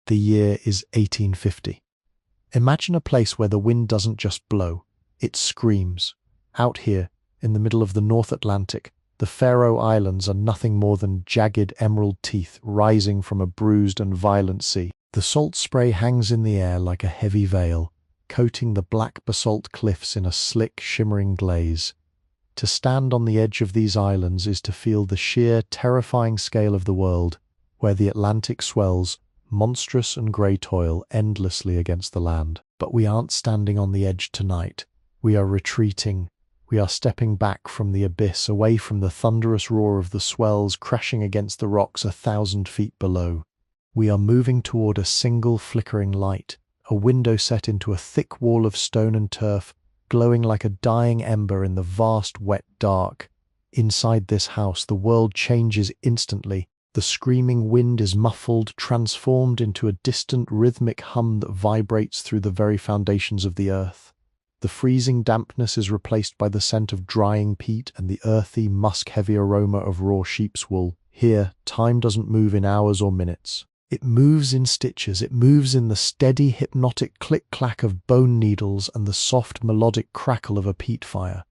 The year is 1850. Imagine a place where the wind doesn't just blow, it screams. Out here, in the middle of the North Atlantic, the Faroe Islands are nothing more than jagged emerald teeth rising from a bruised and violent sea. The salt spray hangs in the air like a heavy veil, coating the black basalt cliffs in a slick, shimmering glaze. To stand on the edge of these islands is to feel the sheer, terrifying scale of the world, where the Atlantic swells, monstrous and grey toil, endlessly against the land. But we aren't standing on the edge tonight. We are retreating. We are stepping back from the abyss, away from the thunderous roar of the swells crashing against the rocks 1,000 feet below. We are moving toward a single flickering light, a window set into a thick wall of stone and turf, glowing like a dying ember in the vast, wet dark. Inside this house, the world changes instantly. The screaming wind is muffled, transformed into a distant, rhythmic hum that vibrates through the very foundations of the earth. The freezing dampness is replaced by the scent of drying peat and the earthy, musk-heavy aroma of raw sheep's wool. Here, time doesn't move in hours or minutes. It moves in stitches. It moves in the steady, hypnotic click-clack of bone needles and the soft, melodic crackle of a peat fire.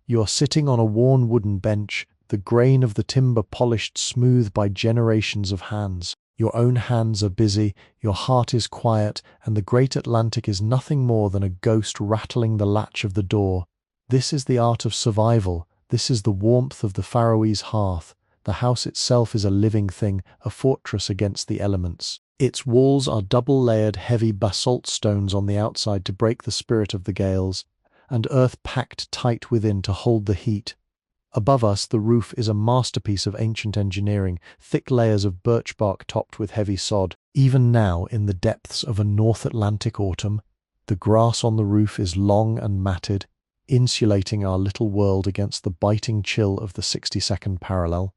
You are sitting on a worn wooden bench, the grain of the timber polished smooth by generations of hands. Your own hands are busy, your heart is quiet, and the great Atlantic is nothing more than a ghost rattling the latch of the door. This is the art of survival. This is the warmth of the Faroese hearth. The house itself is a living thing, a fortress against the elements. Its walls are double-layered, heavy basalt stones on the outside to break the spirit of the gales, and earth packed tight within to hold the heat. Above us, the roof is a masterpiece of ancient engineering, thick layers of birch bark topped with heavy sod. Even now, in the depths of a North Atlantic autumn, the grass on the roof is long and matted, insulating our little world against the biting chill of the 62nd parallel.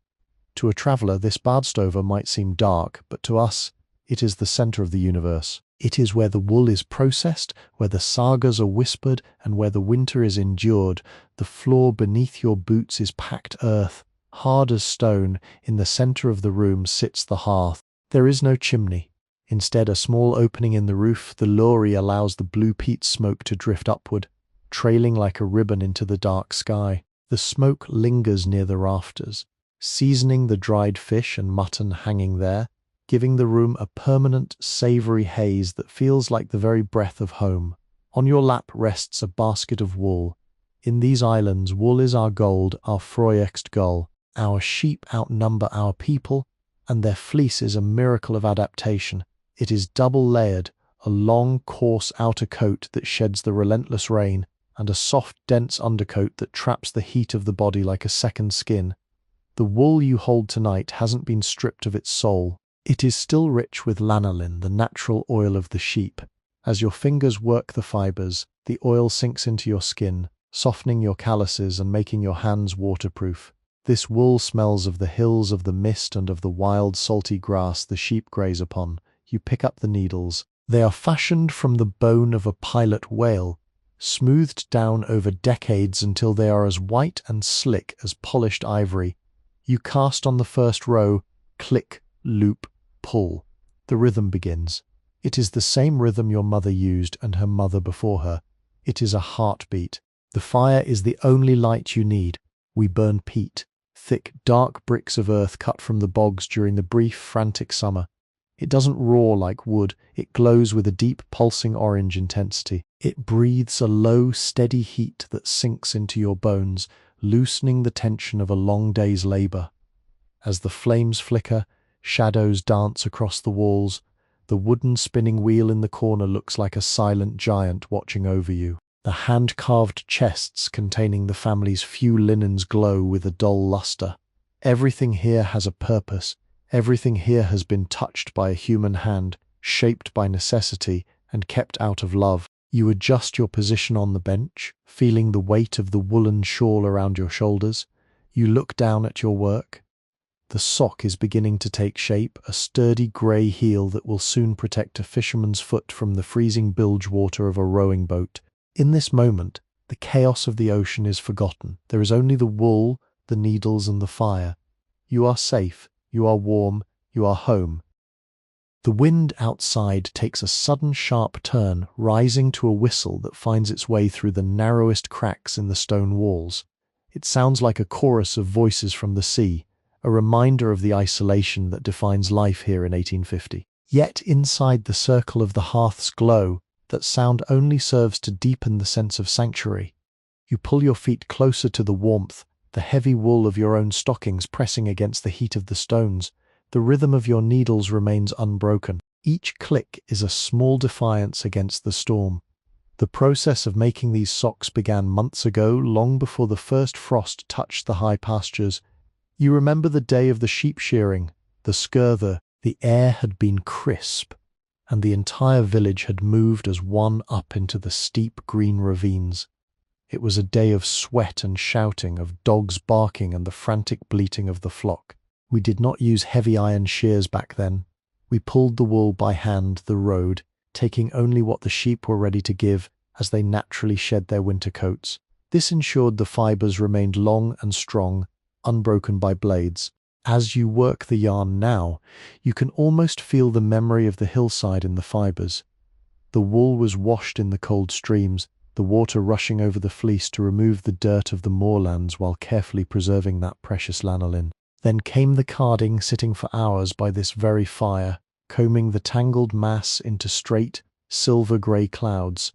To a traveller, this Bardstover might seem dark, but to us, it is the centre of the universe. It is where the wool is processed, where the sagas are whispered, and where the winter is endured. The floor beneath your boots is packed earth, hard as stone. In the centre of the room sits the hearth. There is no chimney. Instead, a small opening in the roof, the lorry allows the blue peat smoke to drift upward, trailing like a ribbon into the dark sky. The smoke lingers near the rafters, seasoning the dried fish and mutton hanging there, giving the room a permanent, savoury haze that feels like the very breath of home. On your lap rests a basket of wool. In these islands, wool is our gold, our Faroese gull. Our sheep outnumber our people, and their fleece is a miracle of adaptation. It is double-layered, a long, coarse outer coat that sheds the relentless rain, and a soft, dense undercoat that traps the heat of the body like a second skin. The wool you hold tonight hasn't been stripped of its soul. It is still rich with lanolin, the natural oil of the sheep. As your fingers work the fibers, the oil sinks into your skin, softening your calluses and making your hands waterproof. This wool smells of the hills, of the mist, and of the wild, salty grass the sheep graze upon. You pick up the needles. They are fashioned from the bone of a pilot whale, smoothed down over decades until they are as white and slick as polished ivory. You cast on the first row, click, loop, pull. The rhythm begins. It is the same rhythm your mother used and her mother before her. It is a heartbeat. The fire is the only light you need. We burn peat, thick, dark bricks of earth cut from the bogs during the brief, frantic summer. It doesn't roar like wood. It glows with a deep, pulsing orange intensity. It breathes a low, steady heat that sinks into your bones, loosening the tension of a long day's labour. As the flames flicker, shadows dance across the walls. The wooden spinning wheel in the corner looks like a silent giant watching over you. The hand-carved chests containing the family's few linens glow with a dull lustre. Everything here has a purpose. Everything here has been touched by a human hand, shaped by necessity, and kept out of love. You adjust your position on the bench, feeling the weight of the woolen shawl around your shoulders. You look down at your work. The sock is beginning to take shape, a sturdy grey heel that will soon protect a fisherman's foot from the freezing bilge water of a rowing boat. In this moment, the chaos of the ocean is forgotten. There is only the wool, the needles, and the fire. You are safe, you are warm, you are home. The wind outside takes a sudden sharp turn, rising to a whistle that finds its way through the narrowest cracks in the stone walls. It sounds like a chorus of voices from the sea, a reminder of the isolation that defines life here in 1850. Yet inside the circle of the hearth's glow, that sound only serves to deepen the sense of sanctuary. You pull your feet closer to the warmth, the heavy wool of your own stockings pressing against the heat of the stones. The rhythm of your needles remains unbroken. Each click is a small defiance against the storm. The process of making these socks began months ago, long before the first frost touched the high pastures. You remember the day of the sheep shearing, the scurther. The air had been crisp, and the entire village had moved as one up into the steep green ravines. It was a day of sweat and shouting, of dogs barking and the frantic bleating of the flock. We did not use heavy iron shears back then. We pulled the wool by hand the road, taking only what the sheep were ready to give as they naturally shed their winter coats. This ensured the fibers remained long and strong, unbroken by blades. As you work the yarn now, you can almost feel the memory of the hillside in the fibers. The wool was washed in the cold streams, the water rushing over the fleece to remove the dirt of the moorlands while carefully preserving that precious lanolin. Then came the carding, sitting for hours by this very fire, combing the tangled mass into straight, silver-grey clouds.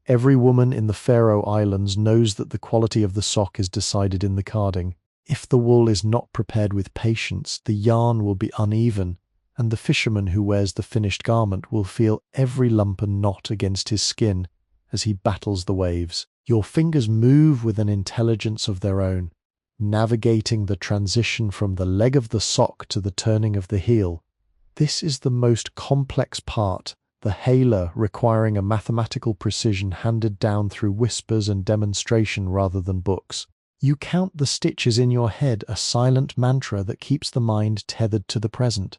Every woman in the Faroe Islands knows that the quality of the sock is decided in the carding. If the wool is not prepared with patience, the yarn will be uneven, and the fisherman who wears the finished garment will feel every lump and knot against his skin as he battles the waves. Your fingers move with an intelligence of their own, navigating the transition from the leg of the sock to the turning of the heel. This is the most complex part, the hailer requiring a mathematical precision handed down through whispers and demonstration rather than books. You count the stitches in your head, a silent mantra that keeps the mind tethered to the present.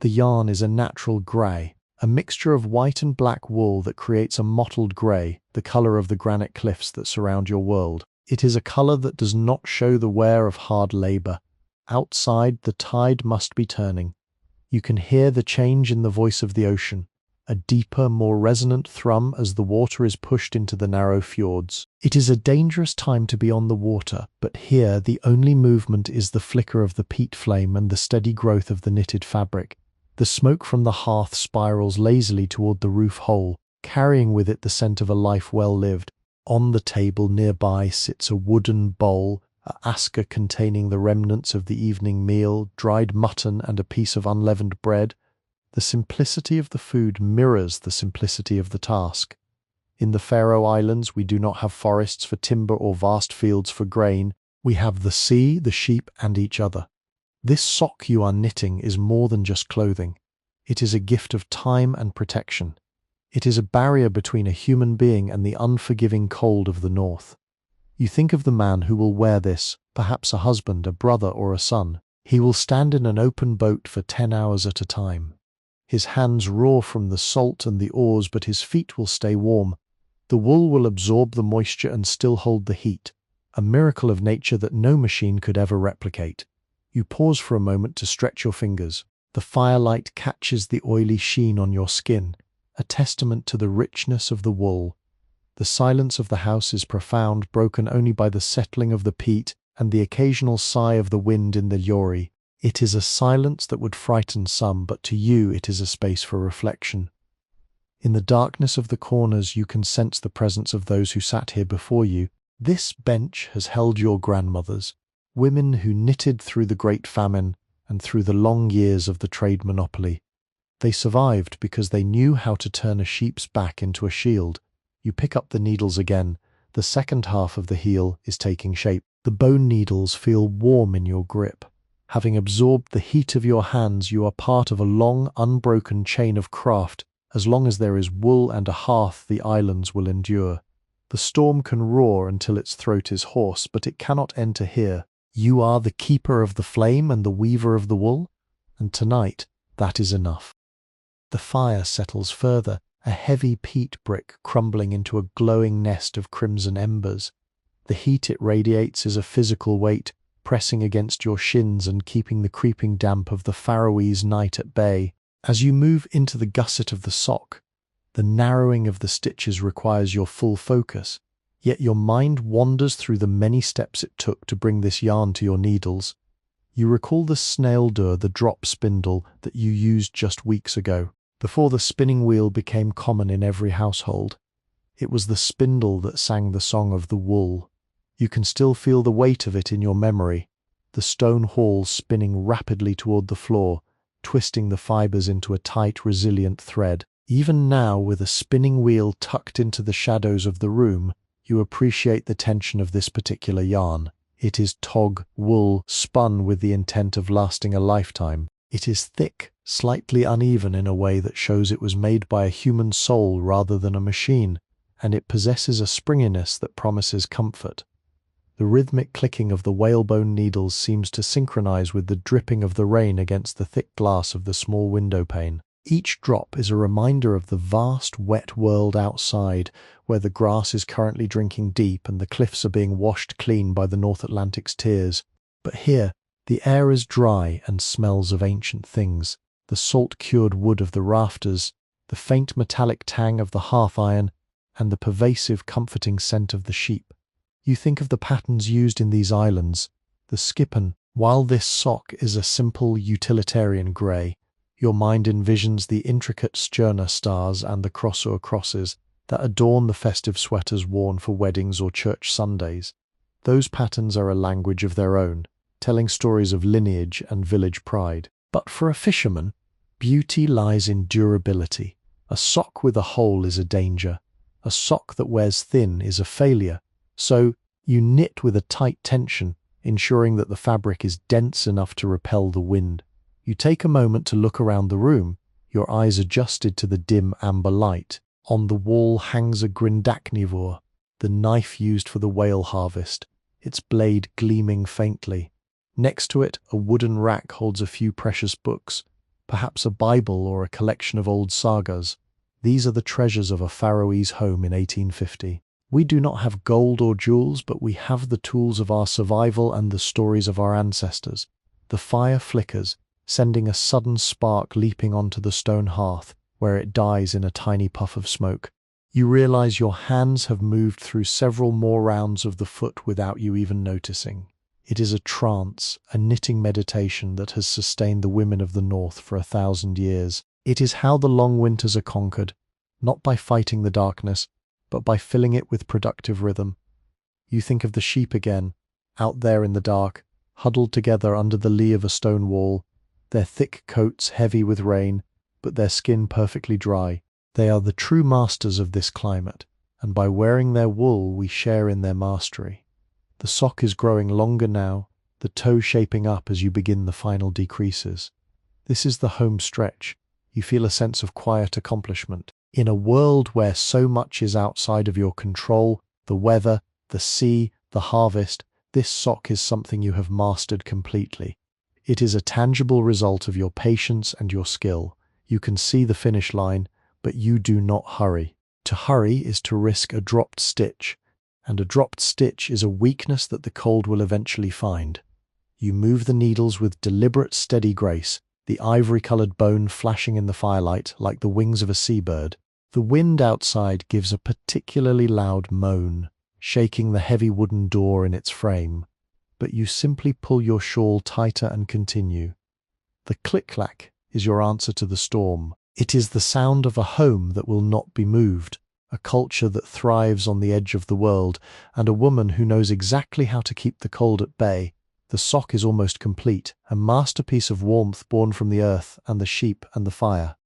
The yarn is a natural grey, a mixture of white and black wool that creates a mottled grey, the colour of the granite cliffs that surround your world. It is a colour that does not show the wear of hard labour. Outside, the tide must be turning. You can hear the change in the voice of the ocean, a deeper, more resonant thrum as the water is pushed into the narrow fjords. It is a dangerous time to be on the water, but here the only movement is the flicker of the peat flame and the steady growth of the knitted fabric. The smoke from the hearth spirals lazily toward the roof hole, carrying with it the scent of a life well lived. On the table nearby sits a wooden bowl, a asker containing the remnants of the evening meal, dried mutton and a piece of unleavened bread. The simplicity of the food mirrors the simplicity of the task. In the Faroe Islands, we do not have forests for timber or vast fields for grain. We have the sea, the sheep, and each other. This sock you are knitting is more than just clothing. It is a gift of time and protection. It is a barrier between a human being and the unforgiving cold of the north. You think of the man who will wear this, perhaps a husband, a brother, or a son. He will stand in an open boat for 10 hours at a time. His hands raw from the salt and the oars, but his feet will stay warm. The wool will absorb the moisture and still hold the heat, a miracle of nature that no machine could ever replicate. You pause for a moment to stretch your fingers. The firelight catches the oily sheen on your skin, a testament to the richness of the wool. The silence of the house is profound, broken only by the settling of the peat and the occasional sigh of the wind in the yori. It is a silence that would frighten some, but to you it is a space for reflection. In the darkness of the corners you can sense the presence of those who sat here before you. This bench has held your grandmothers, women who knitted through the Great Famine and through the long years of the trade monopoly. They survived because they knew how to turn a sheep's back into a shield. You pick up the needles again. The second half of the heel is taking shape. The bone needles feel warm in your grip. Having absorbed the heat of your hands, you are part of a long, unbroken chain of craft. As long as there is wool and a hearth, the islands will endure. The storm can roar until its throat is hoarse, but it cannot enter here. You are the keeper of the flame and the weaver of the wool, and tonight that is enough. The fire settles further, a heavy peat brick crumbling into a glowing nest of crimson embers. The heat it radiates is a physical weight, pressing against your shins and keeping the creeping damp of the Faroese night at bay. As you move into the gusset of the sock, the narrowing of the stitches requires your full focus, yet your mind wanders through the many steps it took to bring this yarn to your needles. You recall the snail-dur, the drop spindle that you used just weeks ago, before the spinning wheel became common in every household. It was the spindle that sang the song of the wool. You can still feel the weight of it in your memory, the stone haul spinning rapidly toward the floor, twisting the fibers into a tight, resilient thread. Even now, with a spinning wheel tucked into the shadows of the room, you appreciate the tension of this particular yarn. It is tog wool spun with the intent of lasting a lifetime. It is thick, slightly uneven in a way that shows it was made by a human soul rather than a machine, and it possesses a springiness that promises comfort. The rhythmic clicking of the whalebone needles seems to synchronize with the dripping of the rain against the thick glass of the small window pane. Each drop is a reminder of the vast, wet world outside, where the grass is currently drinking deep and the cliffs are being washed clean by the North Atlantic's tears. But here, the air is dry and smells of ancient things. The salt-cured wood of the rafters, the faint metallic tang of the hearth iron, and the pervasive, comforting scent of the sheep. You think of the patterns used in these islands, the skippen. While this sock is a simple utilitarian grey, your mind envisions the intricate sterna stars and the crosses that adorn the festive sweaters worn for weddings or church Sundays. Those patterns are a language of their own, telling stories of lineage and village pride. But for a fisherman, beauty lies in durability. A sock with a hole is a danger. A sock that wears thin is a failure. So, you knit with a tight tension, ensuring that the fabric is dense enough to repel the wind. You take a moment to look around the room, your eyes adjusted to the dim amber light. On the wall hangs a grindaknivor, the knife used for the whale harvest, its blade gleaming faintly. Next to it, a wooden rack holds a few precious books, perhaps a Bible or a collection of old sagas. These are the treasures of a Faroese home in 1850. We do not have gold or jewels, but we have the tools of our survival and the stories of our ancestors. The fire flickers, sending a sudden spark leaping onto the stone hearth, where it dies in a tiny puff of smoke. You realize your hands have moved through several more rounds of the foot without you even noticing. It is a trance, a knitting meditation that has sustained the women of the North for 1,000 years. It is how the long winters are conquered, not by fighting the darkness, but by filling it with productive rhythm. You think of the sheep again, out there in the dark, huddled together under the lee of a stone wall, their thick coats heavy with rain, but their skin perfectly dry. They are the true masters of this climate, and by wearing their wool we share in their mastery. The sock is growing longer now, the toe shaping up as you begin the final decreases. This is the home stretch. You feel a sense of quiet accomplishment. In a world where so much is outside of your control, the weather, the sea, the harvest, this sock is something you have mastered completely. It is a tangible result of your patience and your skill. You can see the finish line, but you do not hurry. To hurry is to risk a dropped stitch, and a dropped stitch is a weakness that the cold will eventually find. You move the needles with deliberate, steady grace, the ivory-colored bone flashing in the firelight like the wings of a seabird. The wind outside gives a particularly loud moan, shaking the heavy wooden door in its frame. But you simply pull your shawl tighter and continue. The click-clack is your answer to the storm. It is the sound of a home that will not be moved, a culture that thrives on the edge of the world, and a woman who knows exactly how to keep the cold at bay. The sock is almost complete, a masterpiece of warmth born from the earth and the sheep and the fire.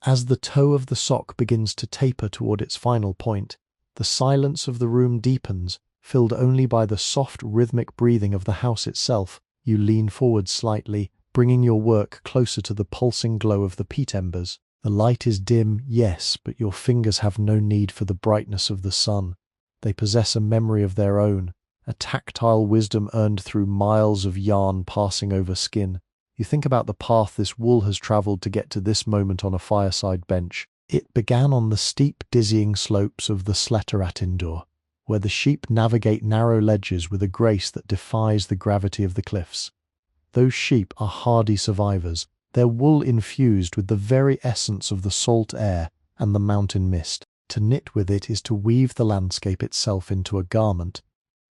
As the toe of the sock begins to taper toward its final point, the silence of the room deepens, filled only by the soft, rhythmic breathing of the house itself. You lean forward slightly, bringing your work closer to the pulsing glow of the peat embers. The light is dim, yes, but your fingers have no need for the brightness of the sun. They possess a memory of their own, a tactile wisdom earned through miles of yarn passing over skin. You think about the path this wool has traveled to get to this moment on a fireside bench. It began on the steep, dizzying slopes of the Sléttaratindur, where the sheep navigate narrow ledges with a grace that defies the gravity of the cliffs. Those sheep are hardy survivors, their wool infused with the very essence of the salt air and the mountain mist. To knit with it is to weave the landscape itself into a garment.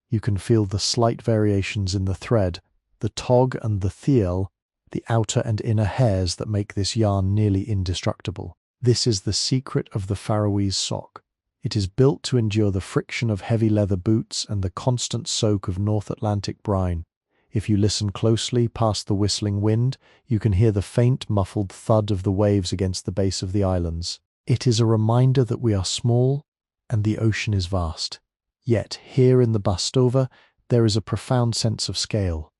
You can feel the slight variations in the thread, the tog and the thiel, the outer and inner hairs that make this yarn nearly indestructible. This is the secret of the Faroese sock. It is built to endure the friction of heavy leather boots and the constant soak of North Atlantic brine. If you listen closely past the whistling wind, you can hear the faint, muffled thud of the waves against the base of the islands. It is a reminder that we are small and the ocean is vast. Yet, here in the Bastova, there is a profound sense of scale.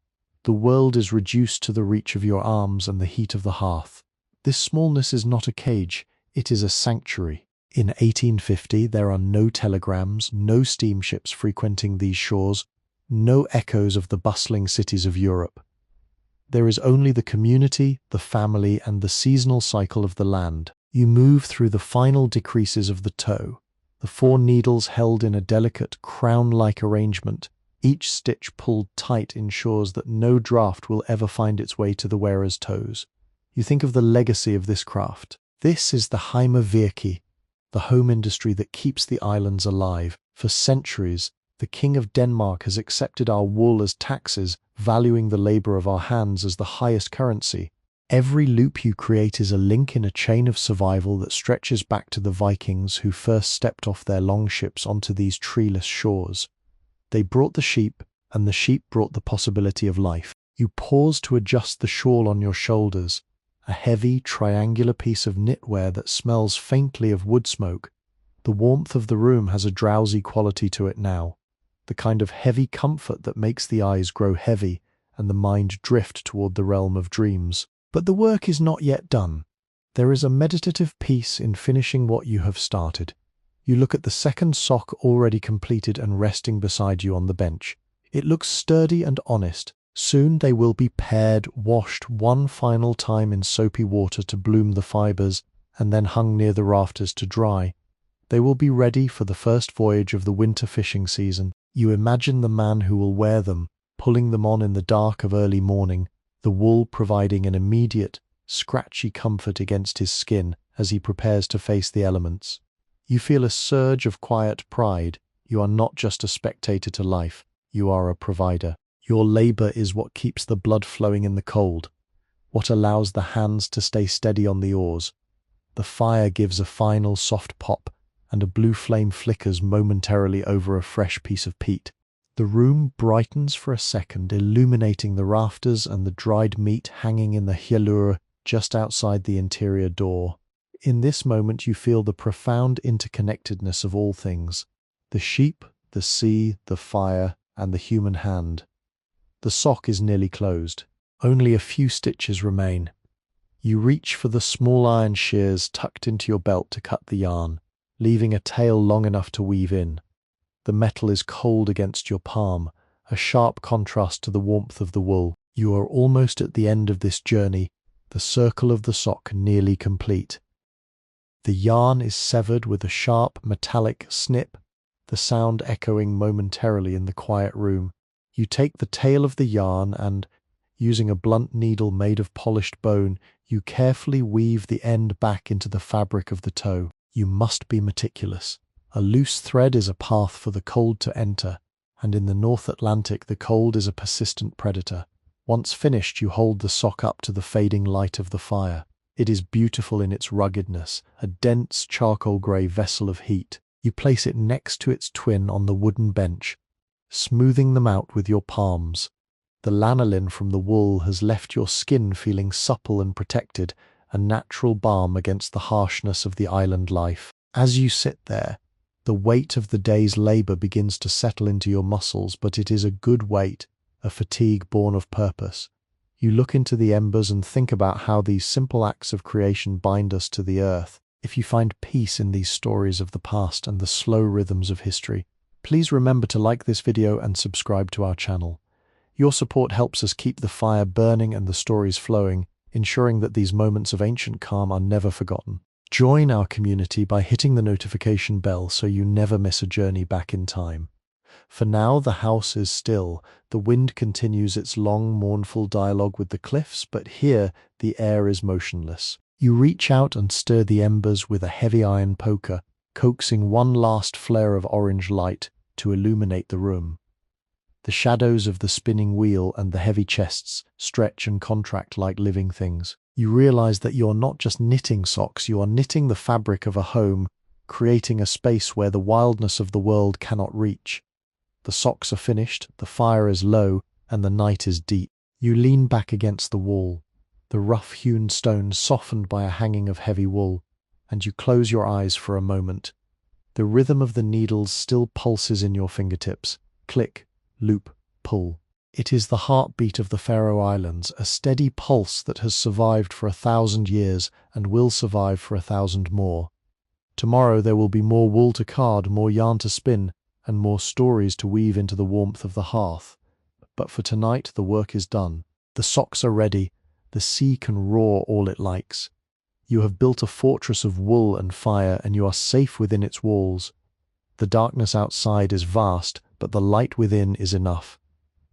The world is reduced to the reach of your arms and the heat of the hearth. This smallness is not a cage, it is a sanctuary. In 1850, there are no telegrams, no steamships frequenting these shores, no echoes of the bustling cities of Europe. There is only the community, the family, and the seasonal cycle of the land. You move through the final decreases of the toe, the 4 needles held in a delicate crown-like arrangement. Each stitch pulled tight ensures that no draft will ever find its way to the wearer's toes. You think of the legacy of this craft. This is the Heimavirki, the home industry that keeps the islands alive. For centuries, the King of Denmark has accepted our wool as taxes, valuing the labor of our hands as the highest currency. Every loop you create is a link in a chain of survival that stretches back to the Vikings who first stepped off their longships onto these treeless shores. They brought the sheep, and the sheep brought the possibility of life. You pause to adjust the shawl on your shoulders, a heavy, triangular piece of knitwear that smells faintly of wood smoke. The warmth of the room has a drowsy quality to it now, the kind of heavy comfort that makes the eyes grow heavy and the mind drift toward the realm of dreams. But the work is not yet done. There is a meditative peace in finishing what you have started. You look at the second sock already completed and resting beside you on the bench. It looks sturdy and honest. Soon they will be paired, washed one final time in soapy water to bloom the fibers, and then hung near the rafters to dry. They will be ready for the first voyage of the winter fishing season. You imagine the man who will wear them, pulling them on in the dark of early morning, the wool providing an immediate, scratchy comfort against his skin as he prepares to face the elements. You feel a surge of quiet pride. You are not just a spectator to life, you are a provider. Your labor is what keeps the blood flowing in the cold, what allows the hands to stay steady on the oars. The fire gives a final soft pop, and a blue flame flickers momentarily over a fresh piece of peat. The room brightens for a second, illuminating the rafters and the dried meat hanging in the hyllur just outside the interior door. In this moment you feel the profound interconnectedness of all things: the sheep, the sea, the fire, and the human hand. The sock is nearly closed. Only a few stitches remain. You reach for the small iron shears tucked into your belt to cut the yarn, leaving a tail long enough to weave in. The metal is cold against your palm, a sharp contrast to the warmth of the wool. You are almost at the end of this journey, the circle of the sock nearly complete. The yarn is severed with a sharp, metallic snip, the sound echoing momentarily in the quiet room. You take the tail of the yarn and, using a blunt needle made of polished bone, you carefully weave the end back into the fabric of the toe. You must be meticulous. A loose thread is a path for the cold to enter, and in the North Atlantic the cold is a persistent predator. Once finished, you hold the sock up to the fading light of the fire. It is beautiful in its ruggedness, a dense charcoal grey vessel of heat. You place it next to its twin on the wooden bench, smoothing them out with your palms. The lanolin from the wool has left your skin feeling supple and protected, a natural balm against the harshness of the island life. As you sit there, the weight of the day's labor begins to settle into your muscles, but it is a good weight, a fatigue born of purpose. You look into the embers and think about how these simple acts of creation bind us to the earth. If you find peace in these stories of the past and the slow rhythms of history, please remember to like this video and subscribe to our channel. Your support helps us keep the fire burning and the stories flowing, ensuring that these moments of ancient calm are never forgotten. Join our community by hitting the notification bell so you never miss a journey back in time. For now the house is still. The wind continues its long, mournful dialogue with the cliffs, but here the air is motionless. You reach out and stir the embers with a heavy iron poker, coaxing one last flare of orange light to illuminate the room. The shadows of the spinning wheel and the heavy chests stretch and contract like living things. You realize that you're not just knitting socks, you are knitting the fabric of a home, creating a space where the wildness of the world cannot reach. The socks are finished, the fire is low, and the night is deep. You lean back against the wall, the rough-hewn stones softened by a hanging of heavy wool, and you close your eyes for a moment. The rhythm of the needles still pulses in your fingertips. Click, loop, pull. It is the heartbeat of the Faroe Islands, a steady pulse that has survived for 1,000 years and will survive for 1,000 more. Tomorrow there will be more wool to card, more yarn to spin, and more stories to weave into the warmth of the hearth. But for tonight the work is done. The socks are ready. The sea can roar all it likes. You have built a fortress of wool and fire, and you are safe within its walls. The darkness outside is vast, but the light within is enough.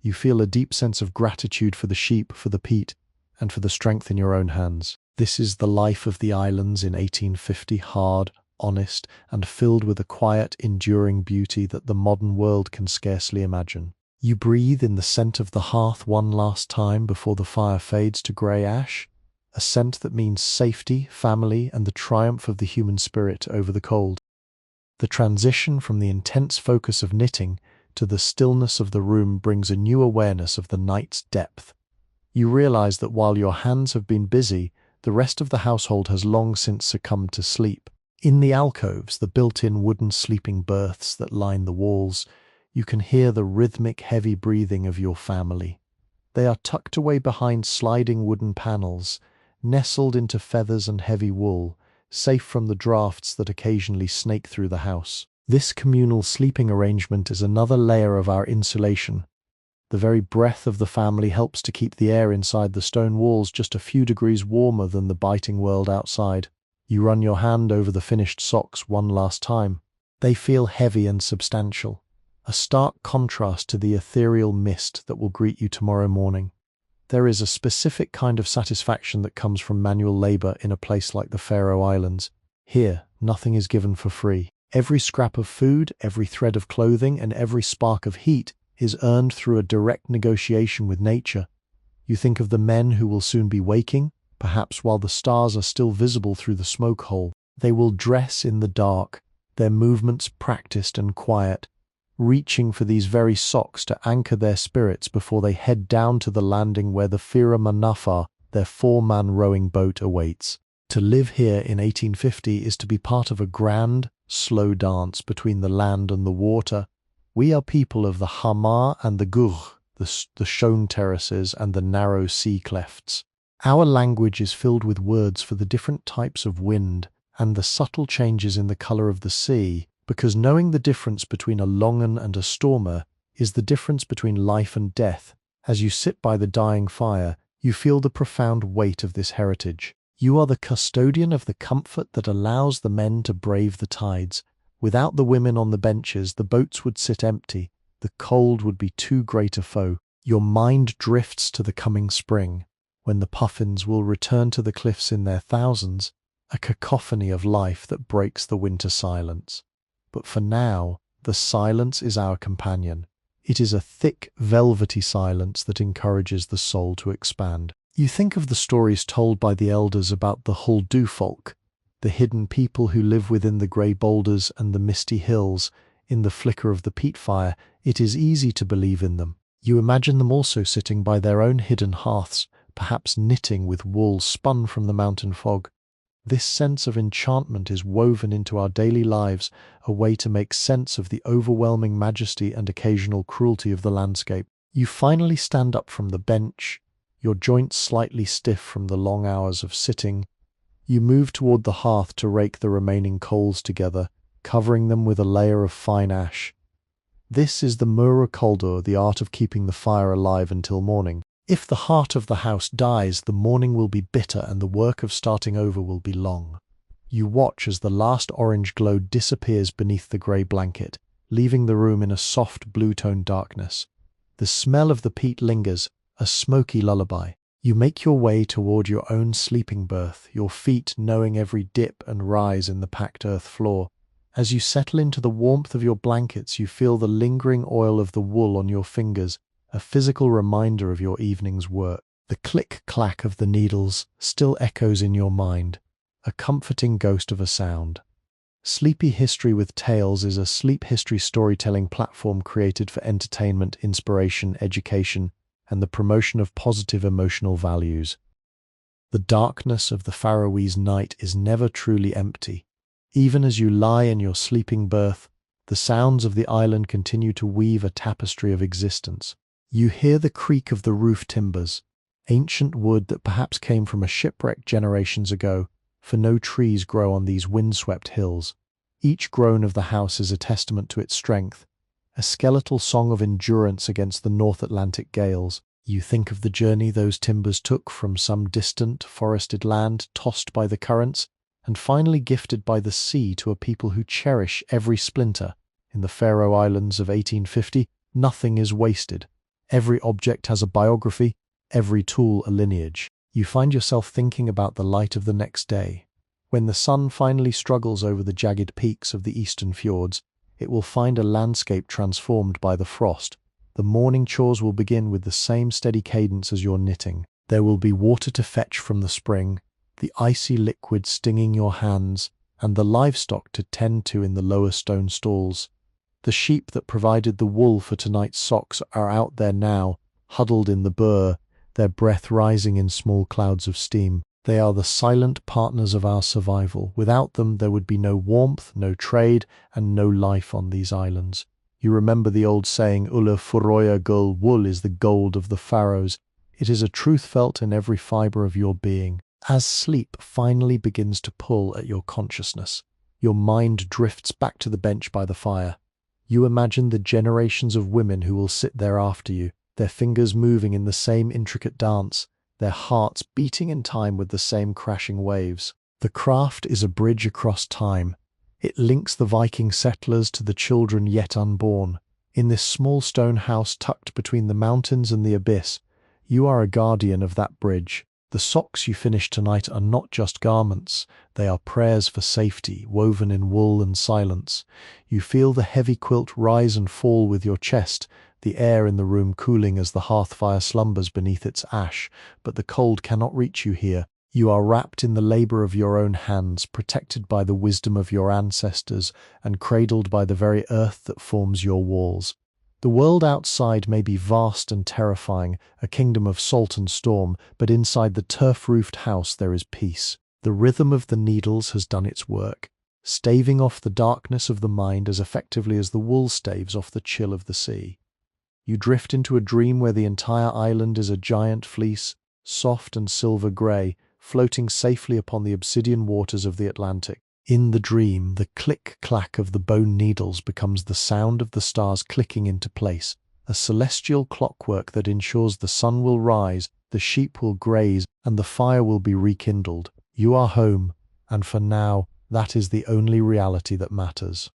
You feel a deep sense of gratitude for the sheep, for the peat, and for the strength in your own hands. This is the life of the islands in 1850, hard, honest, and filled with a quiet, enduring beauty that the modern world can scarcely imagine. You breathe in the scent of the hearth one last time before the fire fades to grey ash, a scent that means safety, family, and the triumph of the human spirit over the cold. The transition from the intense focus of knitting to the stillness of the room brings a new awareness of the night's depth. You realize that while your hands have been busy, the rest of the household has long since succumbed to sleep. In the alcoves, the built-in wooden sleeping berths that line the walls, you can hear the rhythmic, heavy breathing of your family. They are tucked away behind sliding wooden panels, nestled into feathers and heavy wool, safe from the drafts that occasionally snake through the house. This communal sleeping arrangement is another layer of our insulation. The very breath of the family helps to keep the air inside the stone walls just a few degrees warmer than the biting world outside. You run your hand over the finished socks one last time. They feel heavy and substantial, a stark contrast to the ethereal mist that will greet you tomorrow morning. There is a specific kind of satisfaction that comes from manual labor in a place like the Faroe Islands. Here, nothing is given for free. Every scrap of food, every thread of clothing, and every spark of heat is earned through a direct negotiation with nature. You think of the men who will soon be waking, perhaps while the stars are still visible through the smoke hole. They will dress in the dark, their movements practiced and quiet, reaching for these very socks to anchor their spirits before they head down to the landing where the Fisherman, their 4-man rowing boat, awaits. To live here in 1850 is to be part of a grand, slow dance between the land and the water. We are people of the hamar and the gur, the shown terraces and the narrow sea clefts. Our language is filled with words for the different types of wind and the subtle changes in the colour of the sea, because knowing the difference between a longen and a stormer is the difference between life and death. As you sit by the dying fire, you feel the profound weight of this heritage. You are the custodian of the comfort that allows the men to brave the tides. Without the women on the benches, the boats would sit empty. The cold would be too great a foe. Your mind drifts to the coming spring, when the puffins will return to the cliffs in their thousands, a cacophony of life that breaks the winter silence. But for now, the silence is our companion. It is a thick, velvety silence that encourages the soul to expand. You think of the stories told by the elders about the Huldu folk, the hidden people who live within the grey boulders and the misty hills. In the flicker of the peat fire, it is easy to believe in them. You imagine them also sitting by their own hidden hearths, perhaps knitting with wool spun from the mountain fog. This sense of enchantment is woven into our daily lives, a way to make sense of the overwhelming majesty and occasional cruelty of the landscape. You finally stand up from the bench, your joints slightly stiff from the long hours of sitting. You move toward the hearth to rake the remaining coals together, covering them with a layer of fine ash. This is the murmur, the art of keeping the fire alive until morning. If the heart of the house dies, the morning will be bitter and the work of starting over will be long. You watch as the last orange glow disappears beneath the grey blanket, leaving the room in a soft blue-toned darkness. The smell of the peat lingers, a smoky lullaby. You make your way toward your own sleeping berth, your feet knowing every dip and rise in the packed earth floor. As you settle into the warmth of your blankets, you feel the lingering oil of the wool on your fingers, a physical reminder of your evening's work. The click-clack of the needles still echoes in your mind, a comforting ghost of a sound. Sleepy History with Tales is a sleep history storytelling platform created for entertainment, inspiration, education, and the promotion of positive emotional values. The darkness of the Faroese night is never truly empty. Even as you lie in your sleeping berth, the sounds of the island continue to weave a tapestry of existence. You hear the creak of the roof timbers, ancient wood that perhaps came from a shipwreck generations ago, for no trees grow on these windswept hills. Each groan of the house is a testament to its strength, a skeletal song of endurance against the North Atlantic gales. You think of the journey those timbers took from some distant, forested land, tossed by the currents, and finally gifted by the sea to a people who cherish every splinter. In the Faroe Islands of 1850, nothing is wasted. Every object has a biography, every tool a lineage. You find yourself thinking about the light of the next day. When the sun finally struggles over the jagged peaks of the eastern fjords, it will find a landscape transformed by the frost. The morning chores will begin with the same steady cadence as your knitting. There will be water to fetch from the spring, the icy liquid stinging your hands, and the livestock to tend to in the lower stone stalls. The sheep that provided the wool for tonight's socks are out there now, huddled in the burr, their breath rising in small clouds of steam. They are the silent partners of our survival. Without them, there would be no warmth, no trade, and no life on these islands. You remember the old saying, Ulla Faroe gull, wool is the gold of the Faroes. It is a truth felt in every fibre of your being. As sleep finally begins to pull at your consciousness, your mind drifts back to the bench by the fire. You imagine the generations of women who will sit there after you, their fingers moving in the same intricate dance, their hearts beating in time with the same crashing waves. The craft is a bridge across time. It links the Viking settlers to the children yet unborn. In this small stone house tucked between the mountains and the abyss, you are a guardian of that bridge. The socks you finish tonight are not just garments, they are prayers for safety, woven in wool and silence. You feel the heavy quilt rise and fall with your chest, the air in the room cooling as the hearth fire slumbers beneath its ash, but the cold cannot reach you here. You are wrapped in the labour of your own hands, protected by the wisdom of your ancestors, and cradled by the very earth that forms your walls. The world outside may be vast and terrifying, a kingdom of salt and storm, but inside the turf-roofed house there is peace. The rhythm of the needles has done its work, staving off the darkness of the mind as effectively as the wool staves off the chill of the sea. You drift into a dream where the entire island is a giant fleece, soft and silver grey, floating safely upon the obsidian waters of the Atlantic. In the dream, the click-clack of the bone needles becomes the sound of the stars clicking into place, a celestial clockwork that ensures the sun will rise, the sheep will graze, and the fire will be rekindled. You are home, and for now, that is the only reality that matters.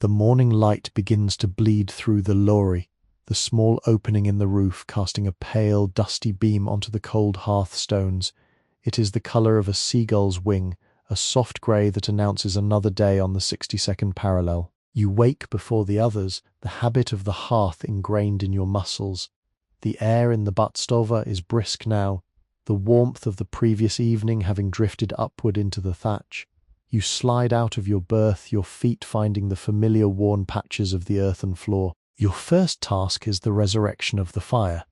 The morning light begins to bleed through the lorry, the small opening in the roof casting a pale, dusty beam onto the cold hearthstones. It is the colour of a seagull's wing, a soft grey that announces another day on the 62nd parallel. You wake before the others, the habit of the hearth ingrained in your muscles. The air in the buttstova is brisk now, the warmth of the previous evening having drifted upward into the thatch. You slide out of your berth, your feet finding the familiar worn patches of the earthen floor. Your first task is the resurrection of the fire.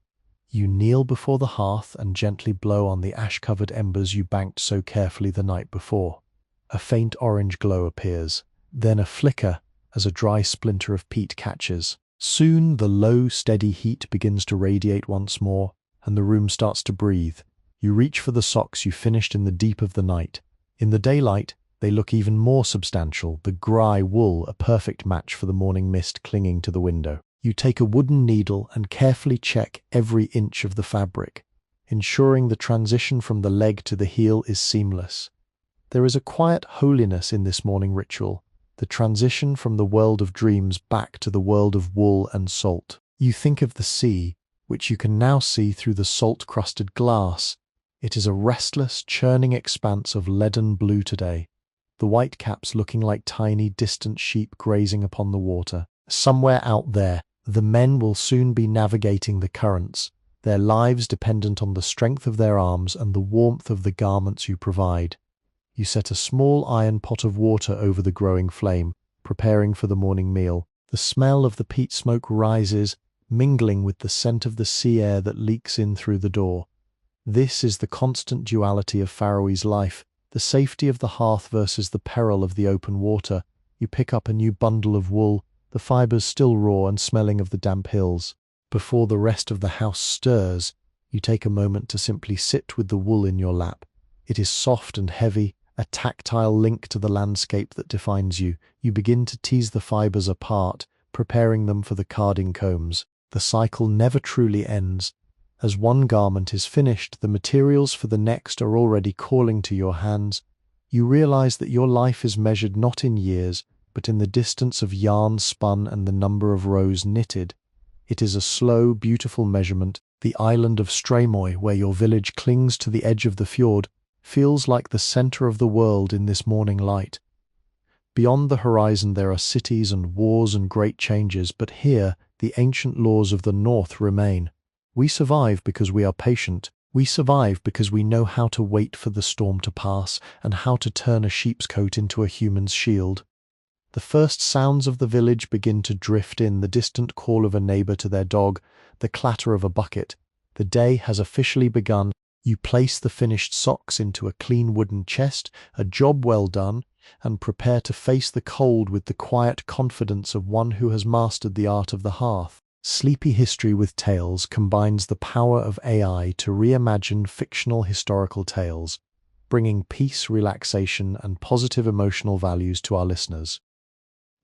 You kneel before the hearth and gently blow on the ash-covered embers you banked so carefully the night before. A faint orange glow appears, then a flicker as a dry splinter of peat catches. Soon the low, steady heat begins to radiate once more, and the room starts to breathe. You reach for the socks you finished in the deep of the night. In the daylight, they look even more substantial, the grey wool a perfect match for the morning mist clinging to the window. You take a wooden needle and carefully check every inch of the fabric, ensuring the transition from the leg to the heel is seamless. There is a quiet holiness in this morning ritual, the transition from the world of dreams back to the world of wool and salt. You think of the sea, which you can now see through the salt-crusted glass. It is a restless, churning expanse of leaden blue today, the whitecaps looking like tiny, distant sheep grazing upon the water. Somewhere out there, the men will soon be navigating the currents, their lives dependent on the strength of their arms and the warmth of the garments you provide. You set a small iron pot of water over the growing flame, preparing for the morning meal. The smell of the peat smoke rises, mingling with the scent of the sea air that leaks in through the door. This is the constant duality of Faroese life, the safety of the hearth versus the peril of the open water. You pick up a new bundle of wool, the fibers still raw and smelling of the damp hills. Before the rest of the house stirs, you take a moment to simply sit with the wool in your lap. It is soft and heavy, a tactile link to the landscape that defines you. You begin to tease the fibers apart, preparing them for the carding combs. The cycle never truly ends. As one garment is finished, the materials for the next are already calling to your hands. You realize that your life is measured not in years, but in the distance of yarn spun and the number of rows knitted. It is a slow, beautiful measurement. The island of Stramoy, where your village clings to the edge of the fjord, feels like the center of the world in this morning light. Beyond the horizon there are cities and wars and great changes, but here the ancient laws of the north remain. We survive because we are patient. We survive because we know how to wait for the storm to pass and how to turn a sheep's coat into a human's shield. The first sounds of the village begin to drift in, the distant call of a neighbor to their dog, the clatter of a bucket. The day has officially begun. You place the finished socks into a clean wooden chest, a job well done, and prepare to face the cold with the quiet confidence of one who has mastered the art of the hearth. Sleepy History with Tales combines the power of AI to reimagine fictional historical tales, bringing peace, relaxation, and positive emotional values to our listeners.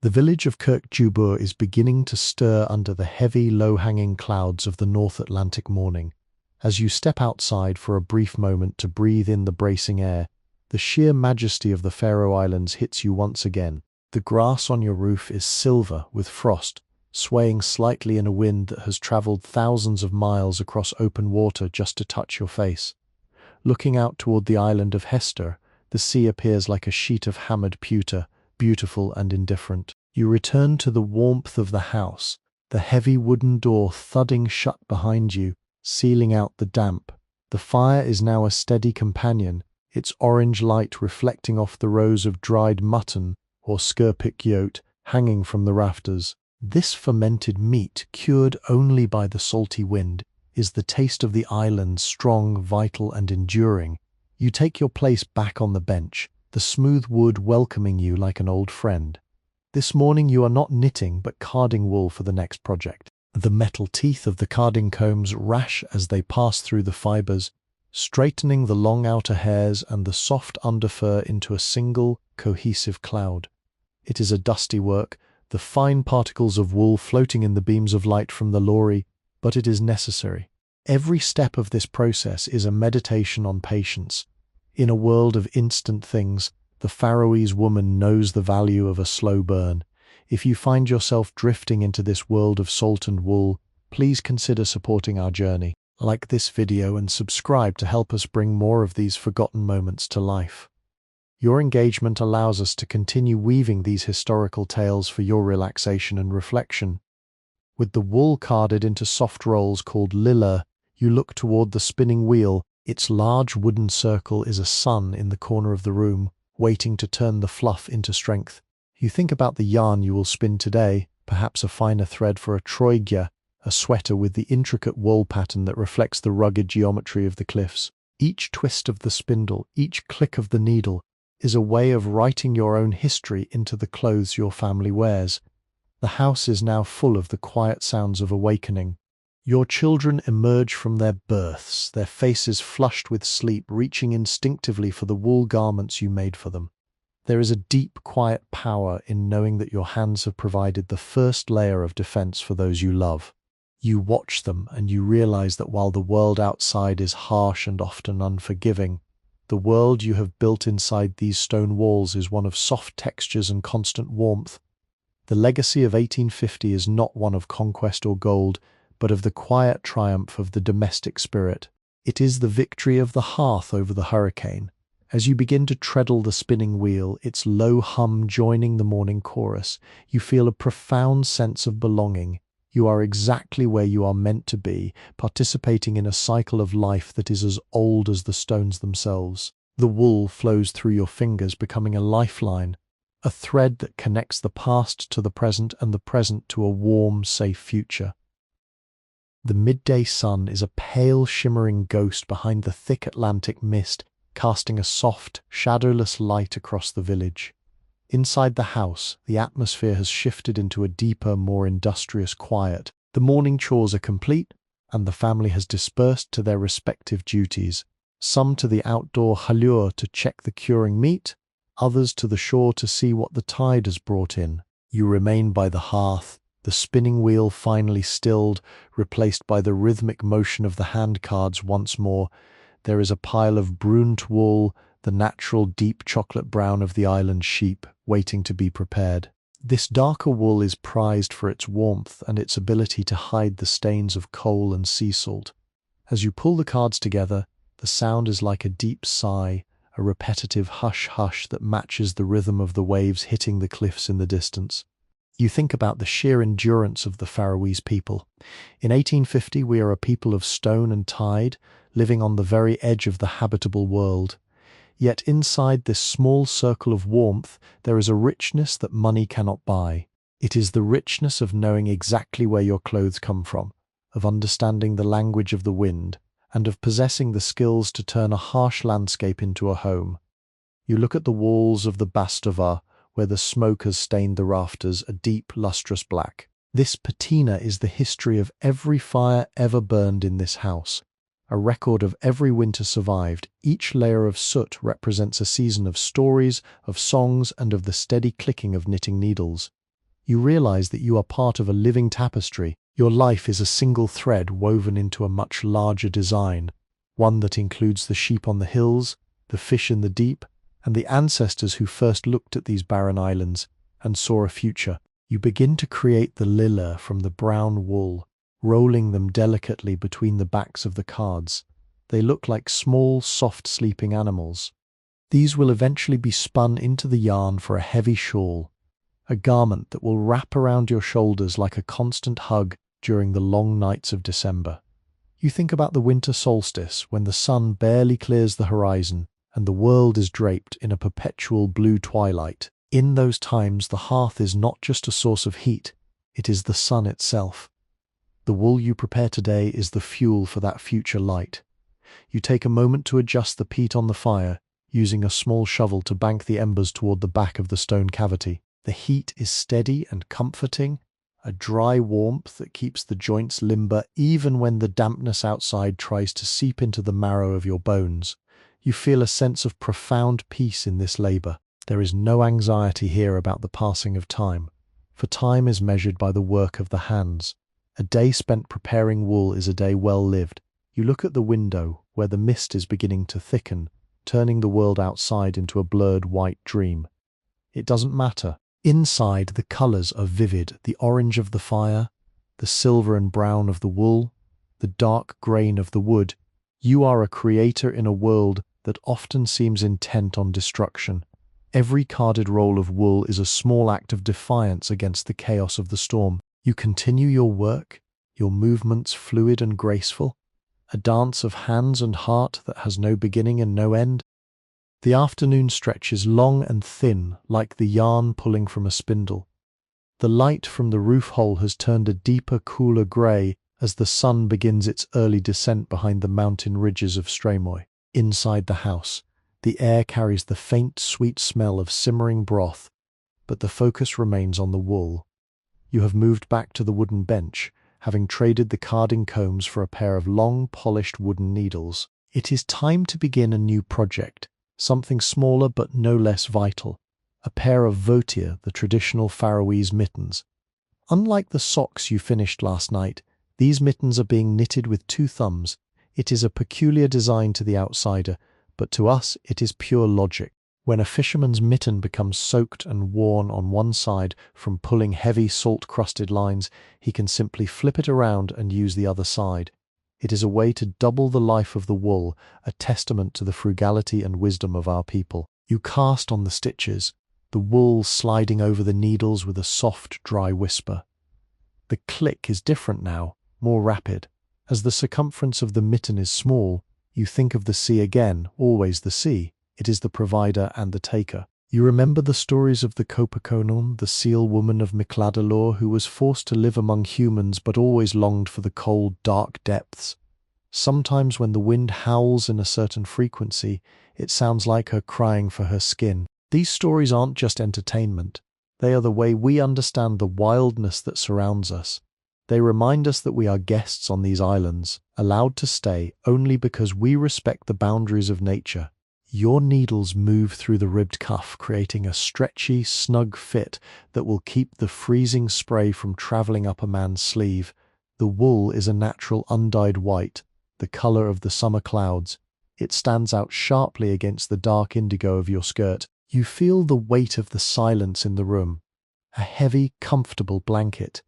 The village of Kirkjubur is beginning to stir under the heavy, low-hanging clouds of the North Atlantic morning. As you step outside for a brief moment to breathe in the bracing air, the sheer majesty of the Faroe Islands hits you once again. The grass on your roof is silver with frost, swaying slightly in a wind that has traveled thousands of miles across open water just to touch your face. Looking out toward the island of Hester, the sea appears like a sheet of hammered pewter, beautiful and indifferent. You return to the warmth of the house, the heavy wooden door thudding shut behind you, sealing out the damp. The fire is now a steady companion, its orange light reflecting off the rows of dried mutton or skurpikjöt hanging from the rafters. This fermented meat, cured only by the salty wind, is the taste of the island, strong, vital, and enduring. You take your place back on the bench, the smooth wood welcoming you like an old friend. This morning you are not knitting but carding wool for the next project. The metal teeth of the carding combs rash as they pass through the fibers, straightening the long outer hairs and the soft underfur into a single, cohesive cloud. It is a dusty work, the fine particles of wool floating in the beams of light from the lorry, but it is necessary. Every step of this process is a meditation on patience. In a world of instant things, the Faroese woman knows the value of a slow burn. If you find yourself drifting into this world of salt and wool, please consider supporting our journey. Like this video and subscribe to help us bring more of these forgotten moments to life. Your engagement allows us to continue weaving these historical tales for your relaxation and reflection. With the wool carded into soft rolls called lilla, you look toward the spinning wheel. Its large wooden circle is a sun in the corner of the room, waiting to turn the fluff into strength. You think about the yarn you will spin today, perhaps a finer thread for a troigja, a sweater with the intricate wool pattern that reflects the rugged geometry of the cliffs. Each twist of the spindle, each click of the needle, is a way of writing your own history into the clothes your family wears. The house is now full of the quiet sounds of awakening. Your children emerge from their berths, their faces flushed with sleep, reaching instinctively for the wool garments you made for them. There is a deep, quiet power in knowing that your hands have provided the first layer of defense for those you love. You watch them and you realize that while the world outside is harsh and often unforgiving, The world you have built inside these stone walls is one of soft textures and constant warmth. The legacy of 1850 is not one of conquest or gold, but of the quiet triumph of the domestic spirit. It is the victory of the hearth over the hurricane. As you begin to treadle the spinning wheel, its low hum joining the morning chorus, you feel a profound sense of belonging. You are exactly where you are meant to be, participating in a cycle of life that is as old as the stones themselves. The wool flows through your fingers, becoming a lifeline, a thread that connects the past to the present and the present to a warm, safe future. The midday sun is a pale, shimmering ghost behind the thick Atlantic mist, casting a soft, shadowless light across the village. Inside the house, the atmosphere has shifted into a deeper, more industrious quiet. The morning chores are complete, and the family has dispersed to their respective duties, some to the outdoor halure to check the curing meat, others to the shore to see what the tide has brought in. You remain by the hearth, the spinning wheel finally stilled, replaced by the rhythmic motion of the hand cards once more. There is a pile of brunt wool, the natural deep chocolate brown of the island sheep, waiting to be prepared. This darker wool is prized for its warmth and its ability to hide the stains of coal and sea salt. As you pull the cards together, the sound is like a deep sigh, a repetitive hush-hush that matches the rhythm of the waves hitting the cliffs in the distance. You think about the sheer endurance of the Faroese people. In 1850, we are a people of stone and tide, living on the very edge of the habitable world. Yet inside this small circle of warmth, there is a richness that money cannot buy. It is the richness of knowing exactly where your clothes come from, of understanding the language of the wind, and of possessing the skills to turn a harsh landscape into a home. You look at the walls of the Bastava, where the smoke has stained the rafters a deep, lustrous black. This patina is the history of every fire ever burned in this house, a record of every winter survived. Each layer of soot represents a season of stories, of songs, and of the steady clicking of knitting needles. You realize that you are part of a living tapestry. Your life is a single thread woven into a much larger design, one that includes the sheep on the hills, the fish in the deep, and the ancestors who first looked at these barren islands and saw a future. You begin to create the lilla from the brown wool, rolling them delicately between the backs of the cards. They look like small, soft sleeping animals. These will eventually be spun into the yarn for a heavy shawl, a garment that will wrap around your shoulders like a constant hug during the long nights of December. You think about the winter solstice, when the sun barely clears the horizon and the world is draped in a perpetual blue twilight. In those times, the hearth is not just a source of heat, it is the sun itself. The wool you prepare today is the fuel for that future light. You take a moment to adjust the peat on the fire, using a small shovel to bank the embers toward the back of the stone cavity. The heat is steady and comforting, a dry warmth that keeps the joints limber even when the dampness outside tries to seep into the marrow of your bones. You feel a sense of profound peace in this labor. There is no anxiety here about the passing of time, for time is measured by the work of the hands. A day spent preparing wool is a day well lived. You look at the window, where the mist is beginning to thicken, turning the world outside into a blurred white dream. It doesn't matter. Inside, the colors are vivid: the orange of the fire, the silver and brown of the wool, the dark grain of the wood. You are a creator in a world that often seems intent on destruction. Every carded roll of wool is a small act of defiance against the chaos of the storm. You continue your work, your movements fluid and graceful, a dance of hands and heart that has no beginning and no end. The afternoon stretches long and thin, like the yarn pulling from a spindle. The light from the roof hole has turned a deeper, cooler grey as the sun begins its early descent behind the mountain ridges of Stramoy. Inside the house, the air carries the faint, sweet smell of simmering broth, but the focus remains on the wool. You have moved back to the wooden bench, having traded the carding combs for a pair of long, polished wooden needles. It is time to begin a new project, something smaller but no less vital, a pair of votir, the traditional Faroese mittens. Unlike the socks you finished last night, these mittens are being knitted with 2 thumbs. It is a peculiar design to the outsider, but to us it is pure logic. When a fisherman's mitten becomes soaked and worn on one side from pulling heavy salt-crusted lines, he can simply flip it around and use the other side. It is a way to double the life of the wool, a testament to the frugality and wisdom of our people. You cast on the stitches, the wool sliding over the needles with a soft, dry whisper. The click is different now, more rapid. As the circumference of the mitten is small, you think of the sea again, always the sea. It is the provider and the taker. You remember the stories of the Copaconon, the seal woman of Micladalore, who was forced to live among humans but always longed for the cold, dark depths. Sometimes when the wind howls in a certain frequency, it sounds like her crying for her skin. These stories aren't just entertainment. They are the way we understand the wildness that surrounds us. They remind us that we are guests on these islands, allowed to stay only because we respect the boundaries of nature. Your needles move through the ribbed cuff, creating a stretchy, snug fit that will keep the freezing spray from traveling up a man's sleeve. The wool is a natural undyed white, the color of the summer clouds. It stands out sharply against the dark indigo of your skirt. You feel the weight of the silence in the room, a heavy, comfortable blanket.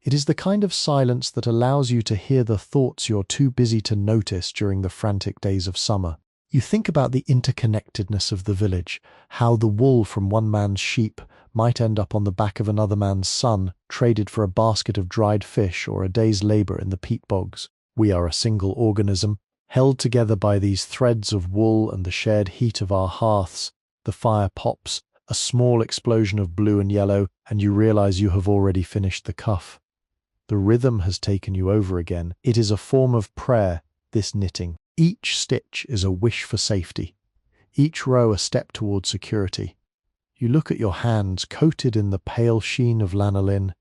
It is the kind of silence that allows you to hear the thoughts you're too busy to notice during the frantic days of summer. You think about the interconnectedness of the village, how the wool from one man's sheep might end up on the back of another man's son, traded for a basket of dried fish or a day's labor in the peat bogs. We are a single organism, held together by these threads of wool and the shared heat of our hearths. The fire pops, a small explosion of blue and yellow, and you realize you have already finished the cuff. The rhythm has taken you over again. It is a form of prayer, this knitting. Each stitch is a wish for safety, each row a step toward security. You look at your hands coated in the pale sheen of lanolin,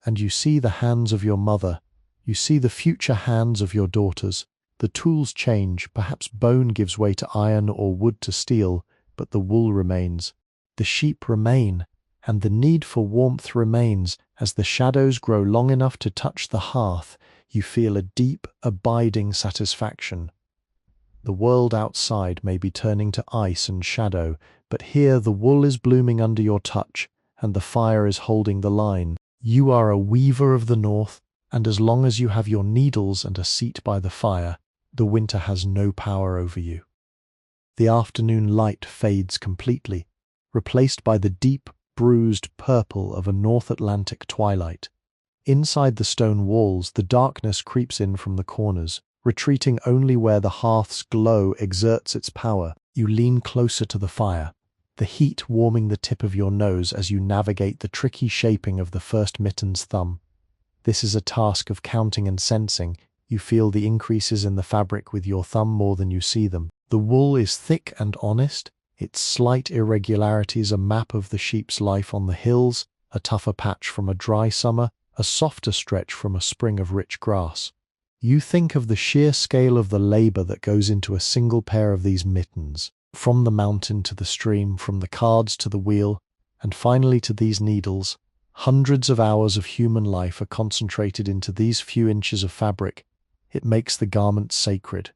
and you see the hands of your mother, you see the future hands of your daughters. The tools change, perhaps bone gives way to iron or wood to steel, but the wool remains. The sheep remain, and the need for warmth remains. As the shadows grow long enough to touch the hearth, you feel a deep, abiding satisfaction. The world outside may be turning to ice and shadow, but here the wool is blooming under your touch, and the fire is holding the line. You are a weaver of the north, and as long as you have your needles and a seat by the fire, the winter has no power over you. The afternoon light fades completely, replaced by the deep, bruised purple of a North Atlantic twilight. Inside the stone walls, the darkness creeps in from the corners, retreating only where the hearth's glow exerts its power. You lean closer to the fire, the heat warming the tip of your nose as you navigate the tricky shaping of the first mitten's thumb. This is a task of counting and sensing. You feel the increases in the fabric with your thumb more than you see them. The wool is thick and honest, its slight irregularities a map of the sheep's life on the hills, a tougher patch from a dry summer, a softer stretch from a spring of rich grass. You think of the sheer scale of the labor that goes into a single pair of these mittens, from the mountain to the stream, from the cards to the wheel, and finally to these needles. Hundreds of hours of human life are concentrated into these few inches of fabric. It makes the garment sacred.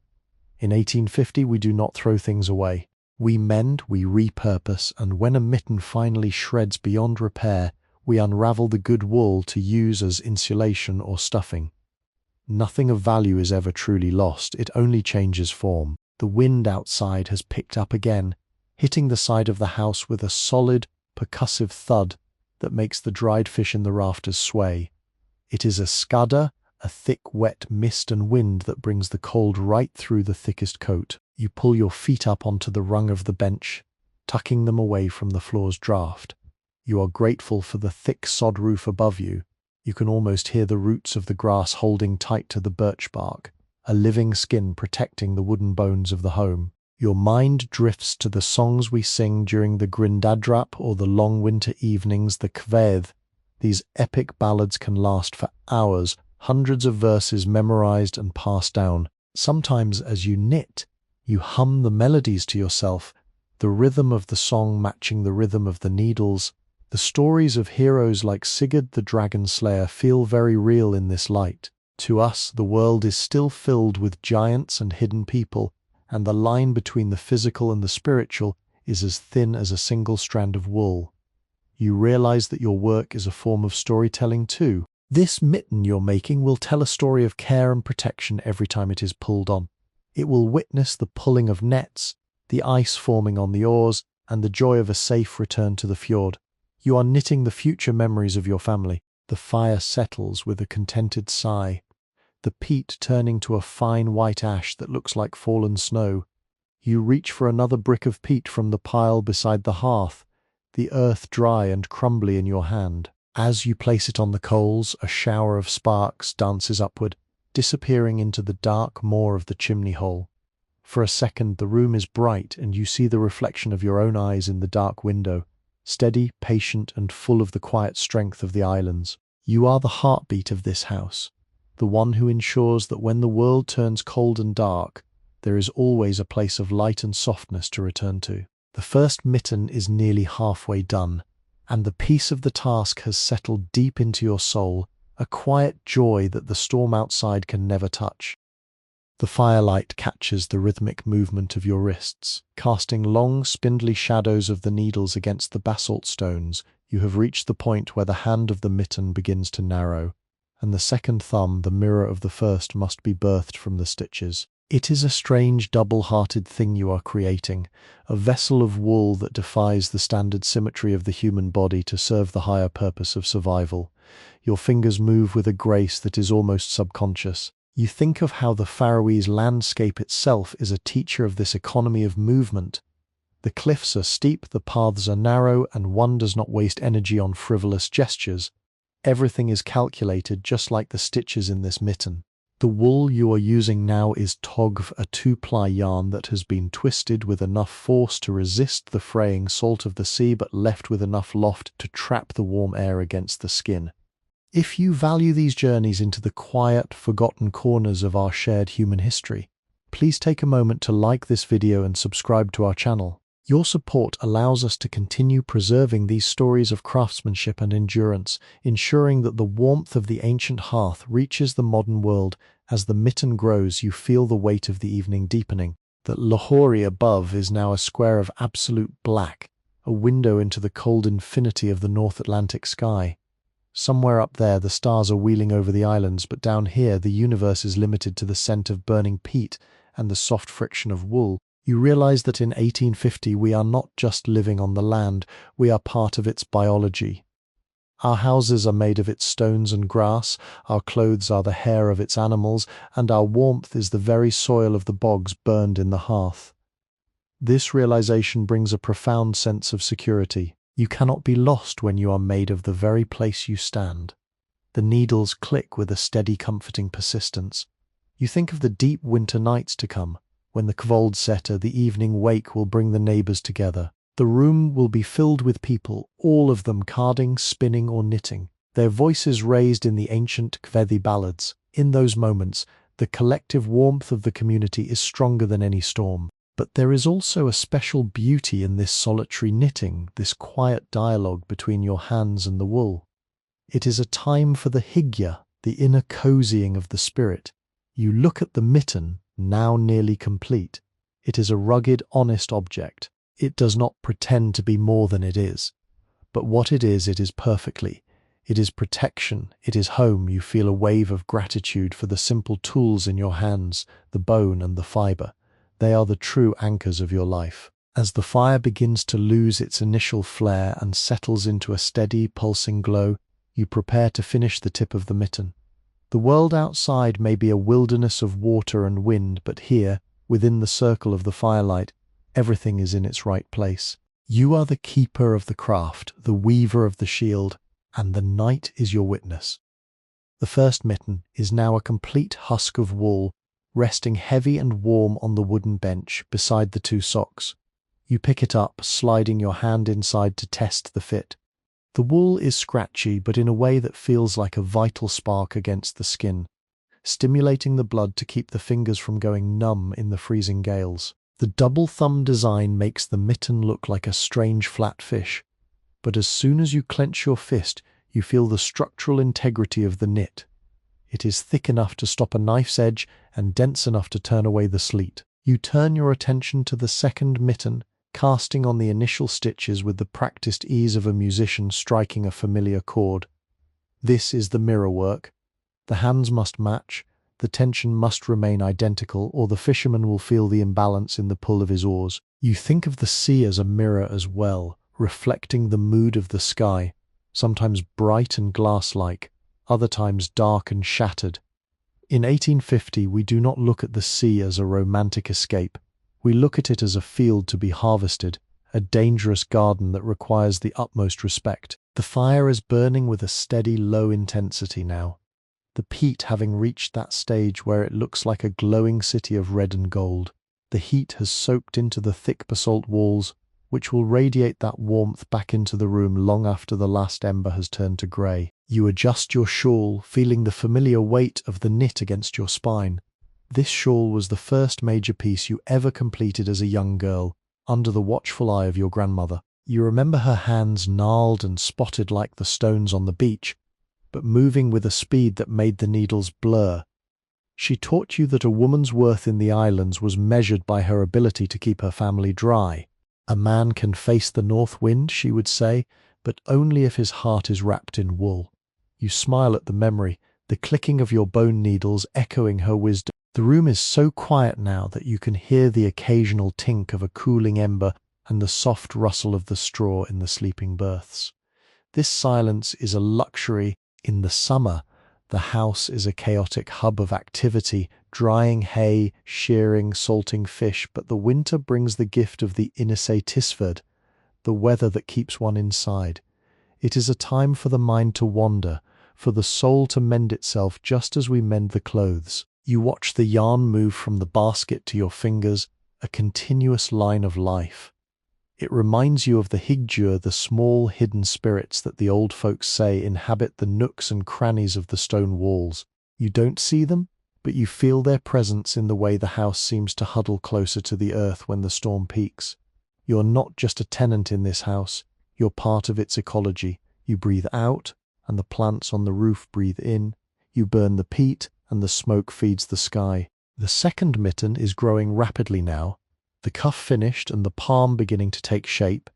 In 1850, we do not throw things away. We mend, we repurpose, and when a mitten finally shreds beyond repair, we unravel the good wool to use as insulation or stuffing. Nothing of value is ever truly lost, it only changes form. The wind outside has picked up again, hitting the side of the house with a solid, percussive thud that makes the dried fish in the rafters sway. It is a scudder, a thick, wet mist and wind that brings the cold right through the thickest coat. You pull your feet up onto the rung of the bench, tucking them away from the floor's draft. You are grateful for the thick sod roof above you. You can almost hear the roots of the grass holding tight to the birch bark, a living skin protecting the wooden bones of the home. Your mind drifts to the songs we sing during the Grindadrap or the long winter evenings, the Kveð. These epic ballads can last for hours, hundreds of verses memorized and passed down. Sometimes as you knit, you hum the melodies to yourself, the rhythm of the song matching the rhythm of the needles. The stories of heroes like Sigurd the Dragon Slayer feel very real in this light. To us, the world is still filled with giants and hidden people, and the line between the physical and the spiritual is as thin as a single strand of wool. You realize that your work is a form of storytelling too. This mitten you're making will tell a story of care and protection every time it is pulled on. It will witness the pulling of nets, the ice forming on the oars, and the joy of a safe return to the fjord. You are knitting the future memories of your family. The fire settles with a contented sigh, the peat turning to a fine white ash that looks like fallen snow. You reach for another brick of peat from the pile beside the hearth, the earth dry and crumbly in your hand. As you place it on the coals, a shower of sparks dances upward, disappearing into the dark maw of the chimney hole. For a second the room is bright and you see the reflection of your own eyes in the dark window, steady, patient, and full of the quiet strength of the islands. You are the heartbeat of this house, the one who ensures that when the world turns cold and dark, there is always a place of light and softness to return to. The first mitten is nearly halfway done, and the peace of the task has settled deep into your soul, a quiet joy that the storm outside can never touch. The firelight catches the rhythmic movement of your wrists, casting long, spindly shadows of the needles against the basalt stones. You have reached the point where the hand of the mitten begins to narrow, and the second thumb, the mirror of the first, must be birthed from the stitches. It is a strange, double-hearted thing you are creating, a vessel of wool that defies the standard symmetry of the human body to serve the higher purpose of survival. Your fingers move with a grace that is almost subconscious. You think of how the Faroese landscape itself is a teacher of this economy of movement. The cliffs are steep, the paths are narrow, and one does not waste energy on frivolous gestures. Everything is calculated, just like the stitches in this mitten. The wool you are using now is togv, a 2-ply yarn that has been twisted with enough force to resist the fraying salt of the sea but left with enough loft to trap the warm air against the skin. If you value these journeys into the quiet, forgotten corners of our shared human history, please take a moment to like this video and subscribe to our channel. Your support allows us to continue preserving these stories of craftsmanship and endurance, ensuring that the warmth of the ancient hearth reaches the modern world. As the mitten grows, you feel the weight of the evening deepening. The Lahori above is now a square of absolute black, a window into the cold infinity of the North Atlantic sky. Somewhere up there the stars are wheeling over the islands, but down here the universe is limited to the scent of burning peat and the soft friction of wool. You realize that in 1850 we are not just living on the land, we are part of its biology. Our houses are made of its stones and grass, our clothes are the hair of its animals, and our warmth is the very soil of the bogs burned in the hearth. This realization brings a profound sense of security. You cannot be lost when you are made of the very place you stand. The needles click with a steady, comforting persistence. You think of the deep winter nights to come, when the kvold setter, the evening wake, will bring the neighbors together. The room will be filled with people, all of them carding, spinning, or knitting, their voices raised in the ancient kvethi ballads. In those moments, the collective warmth of the community is stronger than any storm. But there is also a special beauty in this solitary knitting, this quiet dialogue between your hands and the wool. It is a time for the hygge, the inner cozying of the spirit. You look at the mitten, now nearly complete. It is a rugged, honest object. It does not pretend to be more than it is. But what it is perfectly. It is protection, it is home. You feel a wave of gratitude for the simple tools in your hands, the bone and the fibre. They are the true anchors of your life. As the fire begins to lose its initial flare and settles into a steady, pulsing glow, you prepare to finish the tip of the mitten. The world outside may be a wilderness of water and wind, but here, within the circle of the firelight, everything is in its right place. You are the keeper of the craft, the weaver of the shield, and the night is your witness. The first mitten is now a complete husk of wool, resting heavy and warm on the wooden bench beside the 2 socks. You pick it up, sliding your hand inside to test the fit. The wool is scratchy, but in a way that feels like a vital spark against the skin, stimulating the blood to keep the fingers from going numb in the freezing gales. The double thumb design makes the mitten look like a strange flat fish, but as soon as you clench your fist, you feel the structural integrity of the knit. It is thick enough to stop a knife's edge and dense enough to turn away the sleet. You turn your attention to the second mitten, casting on the initial stitches with the practiced ease of a musician striking a familiar chord. This is the mirror work. The hands must match, the tension must remain identical, or the fisherman will feel the imbalance in the pull of his oars. You think of the sea as a mirror as well, reflecting the mood of the sky, sometimes bright and glass-like, other times dark and shattered. In 1850, we do not look at the sea as a romantic escape. We look at it as a field to be harvested, a dangerous garden that requires the utmost respect. The fire is burning with a steady, low intensity now, the peat having reached that stage where it looks like a glowing city of red and gold. The heat has soaked into the thick basalt walls, which will radiate that warmth back into the room long after the last ember has turned to grey. You adjust your shawl, feeling the familiar weight of the knit against your spine. This shawl was the first major piece you ever completed as a young girl, under the watchful eye of your grandmother. You remember her hands gnarled and spotted like the stones on the beach, but moving with a speed that made the needles blur. She taught you that a woman's worth in the islands was measured by her ability to keep her family dry. A man can face the north wind, she would say, but only if his heart is wrapped in wool. You smile at the memory, the clicking of your bone needles echoing her wisdom. The room is so quiet now that you can hear the occasional tink of a cooling ember and the soft rustle of the straw in the sleeping berths. This silence is a luxury. In the summer, the house is a chaotic hub of activity, drying hay, shearing, salting fish, but the winter brings the gift of the innesætisverd, the weather that keeps one inside. It is a time for the mind to wander, for the soul to mend itself just as we mend the clothes. You watch the yarn move from the basket to your fingers, a continuous line of life. It reminds you of the higdur, the small hidden spirits that the old folks say inhabit the nooks and crannies of the stone walls. You don't see them, but you feel their presence in the way the house seems to huddle closer to the earth when the storm peaks. You're not just a tenant in this house, you're part of its ecology. You breathe out, and the plants on the roof breathe in. You burn the peat, and the smoke feeds the sky. The second mitten is growing rapidly now, the cuff finished and the palm beginning to take shape.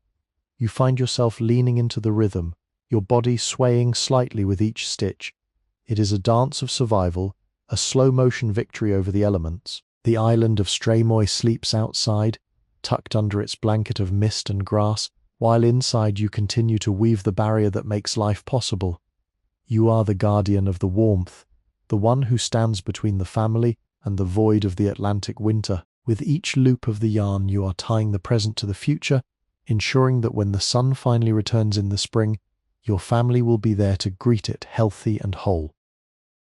You find yourself leaning into the rhythm, your body swaying slightly with each stitch. It is a dance of survival, a slow-motion victory over the elements. The island of Streymoy sleeps outside, tucked under its blanket of mist and grass, while inside you continue to weave the barrier that makes life possible. You are the guardian of the warmth, the one who stands between the family and the void of the Atlantic winter. With each loop of the yarn you are tying the present to the future, ensuring that when the sun finally returns in the spring, your family will be there to greet it healthy and whole.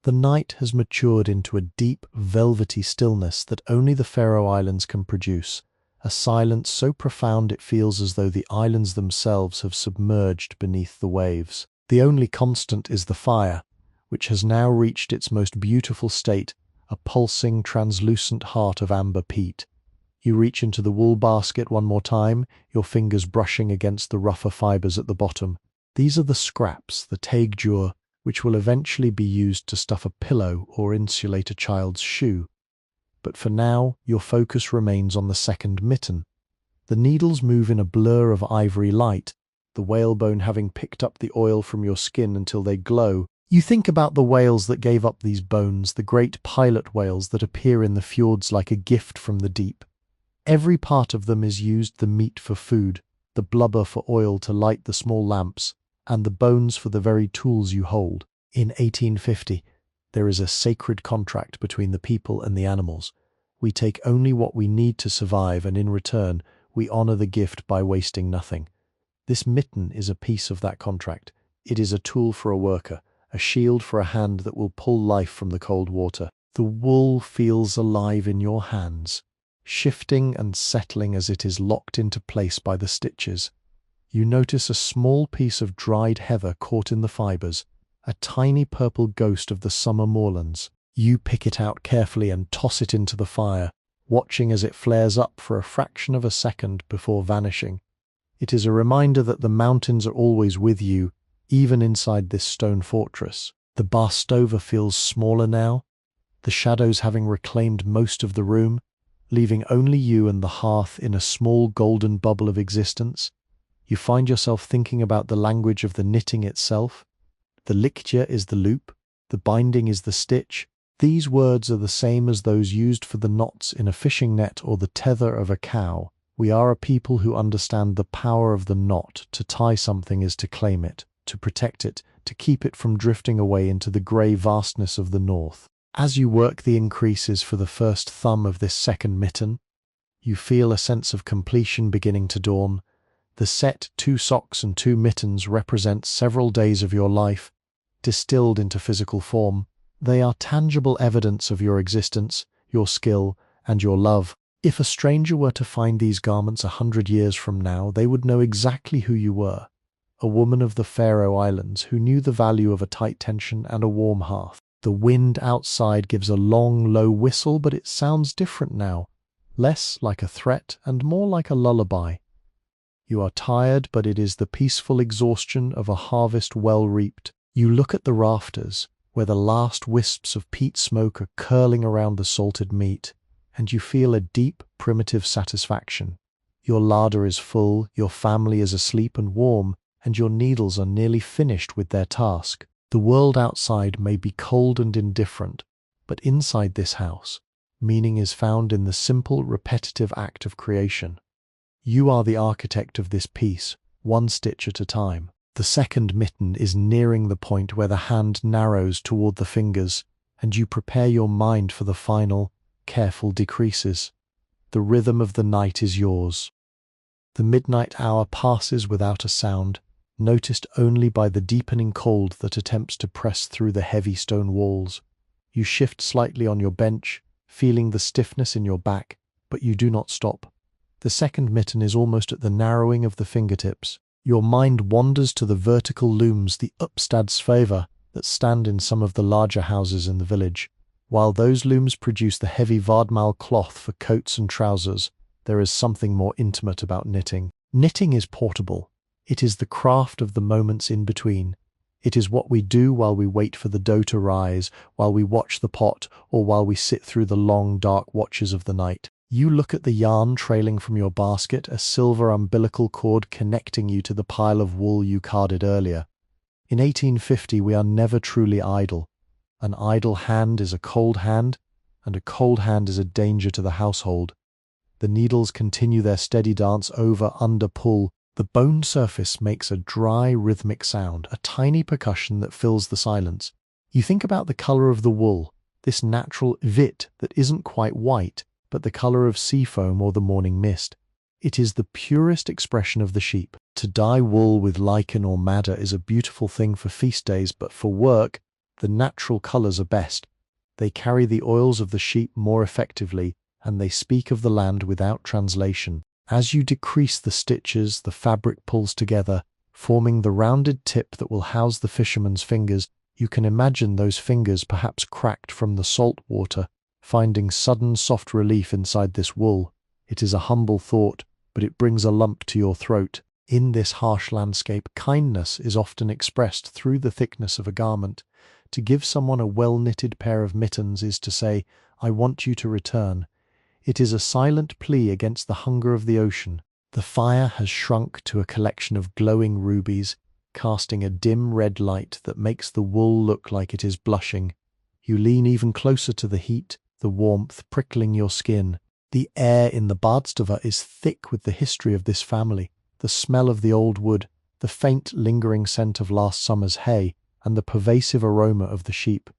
The night has matured into a deep, velvety stillness that only the Faroe Islands can produce, a silence so profound it feels as though the islands themselves have submerged beneath the waves. The only constant is the fire, which has now reached its most beautiful state, a pulsing, translucent heart of amber peat. You reach into the wool basket one more time, your fingers brushing against the rougher fibres at the bottom. These are the scraps, the tagdur, which will eventually be used to stuff a pillow or insulate a child's shoe. But for now, your focus remains on the second mitten. The needles move in a blur of ivory light, the whalebone having picked up the oil from your skin until they glow. You think about the whales that gave up these bones, the great pilot whales that appear in the fjords like a gift from the deep. Every part of them is used: the meat for food, the blubber for oil to light the small lamps, and the bones for the very tools you hold. In 1850, there is a sacred contract between the people and the animals. We take only what we need to survive, and in return, we honor the gift by wasting nothing. This mitten is a piece of that contract. It is a tool for a worker, a shield for a hand that will pull life from the cold water. The wool feels alive in your hands, shifting and settling as it is locked into place by the stitches. You notice a small piece of dried heather caught in the fibres, a tiny purple ghost of the summer moorlands. You pick it out carefully and toss it into the fire, watching as it flares up for a fraction of a second before vanishing. It is a reminder that the mountains are always with you, even inside this stone fortress. The bar stova feels smaller now, the shadows having reclaimed most of the room. leaving only you and the hearth in a small golden bubble of existence. You find yourself thinking about the language of the knitting itself. The liktje is the loop, the binding is the stitch. These words are the same as those used for the knots in a fishing net or the tether of a cow. We are a people who understand the power of the knot. To tie something is to claim it, to protect it, to keep it from drifting away into the grey vastness of the north. As you work the increases for the first thumb of this second mitten, you feel a sense of completion beginning to dawn. The set 2 socks and 2 mittens represent several days of your life, distilled into physical form. They are tangible evidence of your existence, your skill, and your love. If a stranger were to find these garments 100 years from now, they would know exactly who you were. A woman of the Faroe Islands who knew the value of a tight tension and a warm hearth. The wind outside gives a long, low whistle, but it sounds different now. Less like a threat and more like a lullaby. You are tired, but it is the peaceful exhaustion of a harvest well reaped. You look at the rafters, where the last wisps of peat smoke are curling around the salted meat, and you feel a deep, primitive satisfaction. Your larder is full, your family is asleep and warm, and your needles are nearly finished with their task. The world outside may be cold and indifferent, but inside this house, meaning is found in the simple, repetitive act of creation. You are the architect of this piece, one stitch at a time. The second mitten is nearing the point where the hand narrows toward the fingers, and you prepare your mind for the final, careful decreases. The rhythm of the night is yours. The midnight hour passes without a sound, noticed only by the deepening cold that attempts to press through the heavy stone walls. You shift slightly on your bench, feeling the stiffness in your back, but you do not stop. The second mitten is almost at the narrowing of the fingertips. Your mind wanders to the vertical looms, the uppstadsfavor, that stand in some of the larger houses in the village. While those looms produce the heavy vadmal cloth for coats and trousers, there is something more intimate about knitting. Knitting is portable. It is the craft of the moments in between. It is what we do while we wait for the dough to rise, while we watch the pot, or while we sit through the long, dark watches of the night. You look at the yarn trailing from your basket, a silver umbilical cord connecting you to the pile of wool you carded earlier. In 1850, we are never truly idle. An idle hand is a cold hand, and a cold hand is a danger to the household. The needles continue their steady dance over, under, pull. The bone surface makes a dry, rhythmic sound, a tiny percussion that fills the silence. You think about the color of the wool, this natural vit that isn't quite white, but the color of sea foam or the morning mist. It is the purest expression of the sheep. To dye wool with lichen or madder is a beautiful thing for feast days, but for work, the natural colors are best. They carry the oils of the sheep more effectively, and they speak of the land without translation. As you decrease the stitches, the fabric pulls together, forming the rounded tip that will house the fisherman's fingers. You can imagine those fingers perhaps cracked from the salt water, finding sudden soft relief inside this wool. It is a humble thought, but it brings a lump to your throat. In this harsh landscape, kindness is often expressed through the thickness of a garment. To give someone a well-knitted pair of mittens is to say, "I want you to return." It is a silent plea against the hunger of the ocean. The fire has shrunk to a collection of glowing rubies, casting a dim red light that makes the wool look like it is blushing. You lean even closer to the heat, the warmth prickling your skin. The air in the badstova is thick with the history of this family, the smell of the old wood, the faint lingering scent of last summer's hay, and the pervasive aroma of the sheep.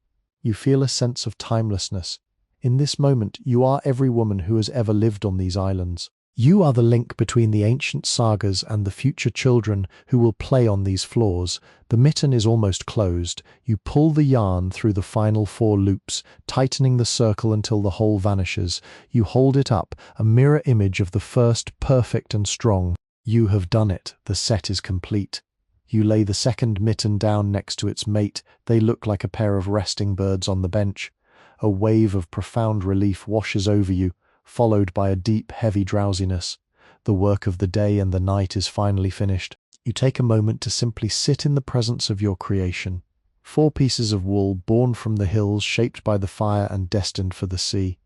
You feel a sense of timelessness. In this moment, you are every woman who has ever lived on these islands. You are the link between the ancient sagas and the future children who will play on these floors. The mitten is almost closed. You pull the yarn through the final 4 loops, tightening the circle until the whole vanishes. You hold it up, a mirror image of the first, perfect and strong. You have done it. The set is complete. You lay the second mitten down next to its mate. They look like a pair of resting birds on the bench. A wave of profound relief washes over you, followed by a deep, heavy drowsiness. The work of the day and the night is finally finished. You take a moment to simply sit in the presence of your creation. 4 pieces of wool born from the hills, shaped by the fire and destined for the sea.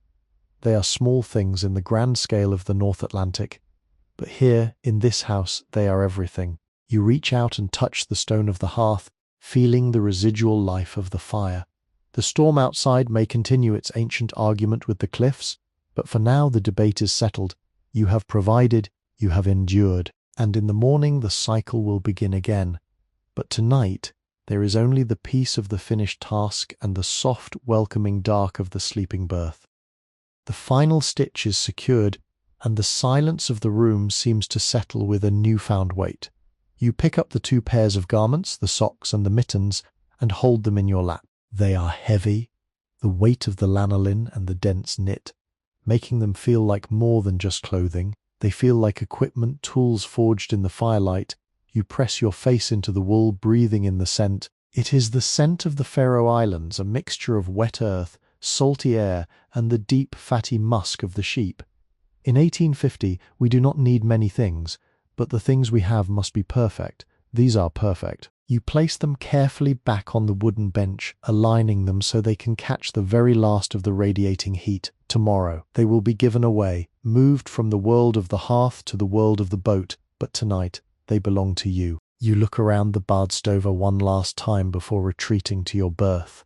They are small things in the grand scale of the North Atlantic, but here, in this house, they are everything. You reach out and touch the stone of the hearth, feeling the residual life of the fire. The storm outside may continue its ancient argument with the cliffs, but for now the debate is settled. You have provided, you have endured, and in the morning the cycle will begin again. But tonight, there is only the peace of the finished task and the soft, welcoming dark of the sleeping berth. The final stitch is secured, and the silence of the room seems to settle with a newfound weight. You pick up the two pairs of garments, the socks and the mittens, and hold them in your lap. They are heavy, the weight of the lanolin and the dense knit, making them feel like more than just clothing. They feel like equipment, tools forged in the firelight. You press your face into the wool, breathing in the scent. It is the scent of the Faroe Islands, a mixture of wet earth, salty air, and the deep, fatty musk of the sheep. In 1850, we do not need many things, but the things we have must be perfect. These are perfect. You place them carefully back on the wooden bench, aligning them so they can catch the very last of the radiating heat. Tomorrow, they will be given away, moved from the world of the hearth to the world of the boat, but tonight, they belong to you. You look around the Bardstover one last time before retreating to your berth.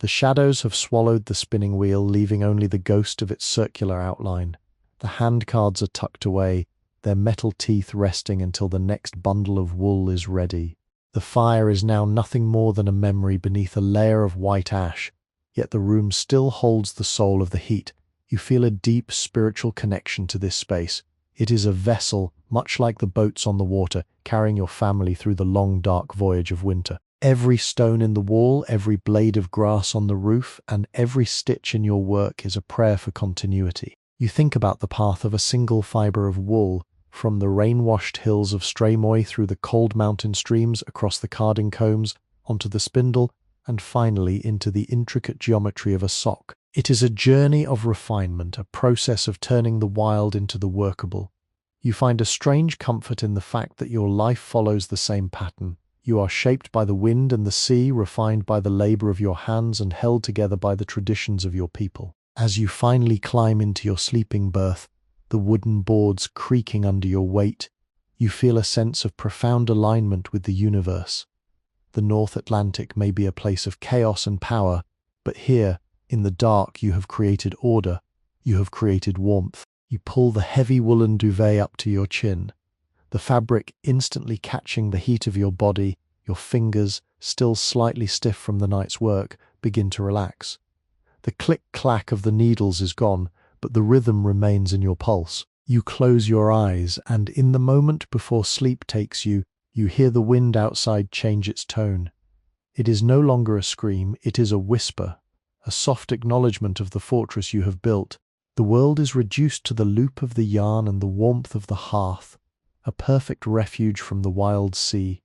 The shadows have swallowed the spinning wheel, leaving only the ghost of its circular outline. The handcards are tucked away, their metal teeth resting until the next bundle of wool is ready. The fire is now nothing more than a memory beneath a layer of white ash, yet the room still holds the soul of the heat. You feel a deep spiritual connection to this space. It is a vessel, much like the boats on the water, carrying your family through the long dark voyage of winter. Every stone in the wall, every blade of grass on the roof, and every stitch in your work is a prayer for continuity. You think about the path of a single fibre of wool, from the rain-washed hills of Stramoy through the cold mountain streams, across the carding combs, onto the spindle, and finally into the intricate geometry of a sock. It is a journey of refinement, a process of turning the wild into the workable. You find a strange comfort in the fact that your life follows the same pattern. You are shaped by the wind and the sea, refined by the labor of your hands, and held together by the traditions of your people. As you finally climb into your sleeping berth, the wooden boards creaking under your weight, you feel a sense of profound alignment with the universe. The North Atlantic may be a place of chaos and power, but here, in the dark, you have created order, you have created warmth. You pull the heavy woolen duvet up to your chin, the fabric instantly catching the heat of your body. Your fingers, still slightly stiff from the night's work, begin to relax. The click-clack of the needles is gone, but the rhythm remains in your pulse. You close your eyes, and in the moment before sleep takes you, you hear the wind outside change its tone. It is no longer a scream, it is a whisper, a soft acknowledgement of the fortress you have built. The world is reduced to the loop of the yarn and the warmth of the hearth, a perfect refuge from the wild sea.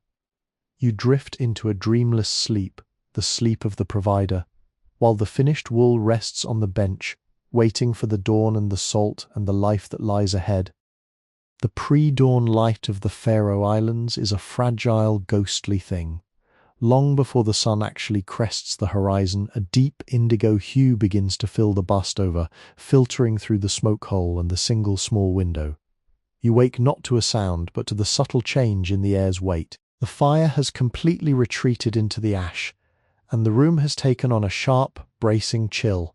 You drift into a dreamless sleep, the sleep of the provider, while the finished wool rests on the bench, waiting for the dawn and the salt and the life that lies ahead. The pre-dawn light of the Faroe Islands is a fragile, ghostly thing. Long before the sun actually crests the horizon, a deep indigo hue begins to fill the Bardstover, filtering through the smoke hole and the single small window. You wake not to a sound, but to the subtle change in the air's weight. The fire has completely retreated into the ash, and the room has taken on a sharp, bracing chill.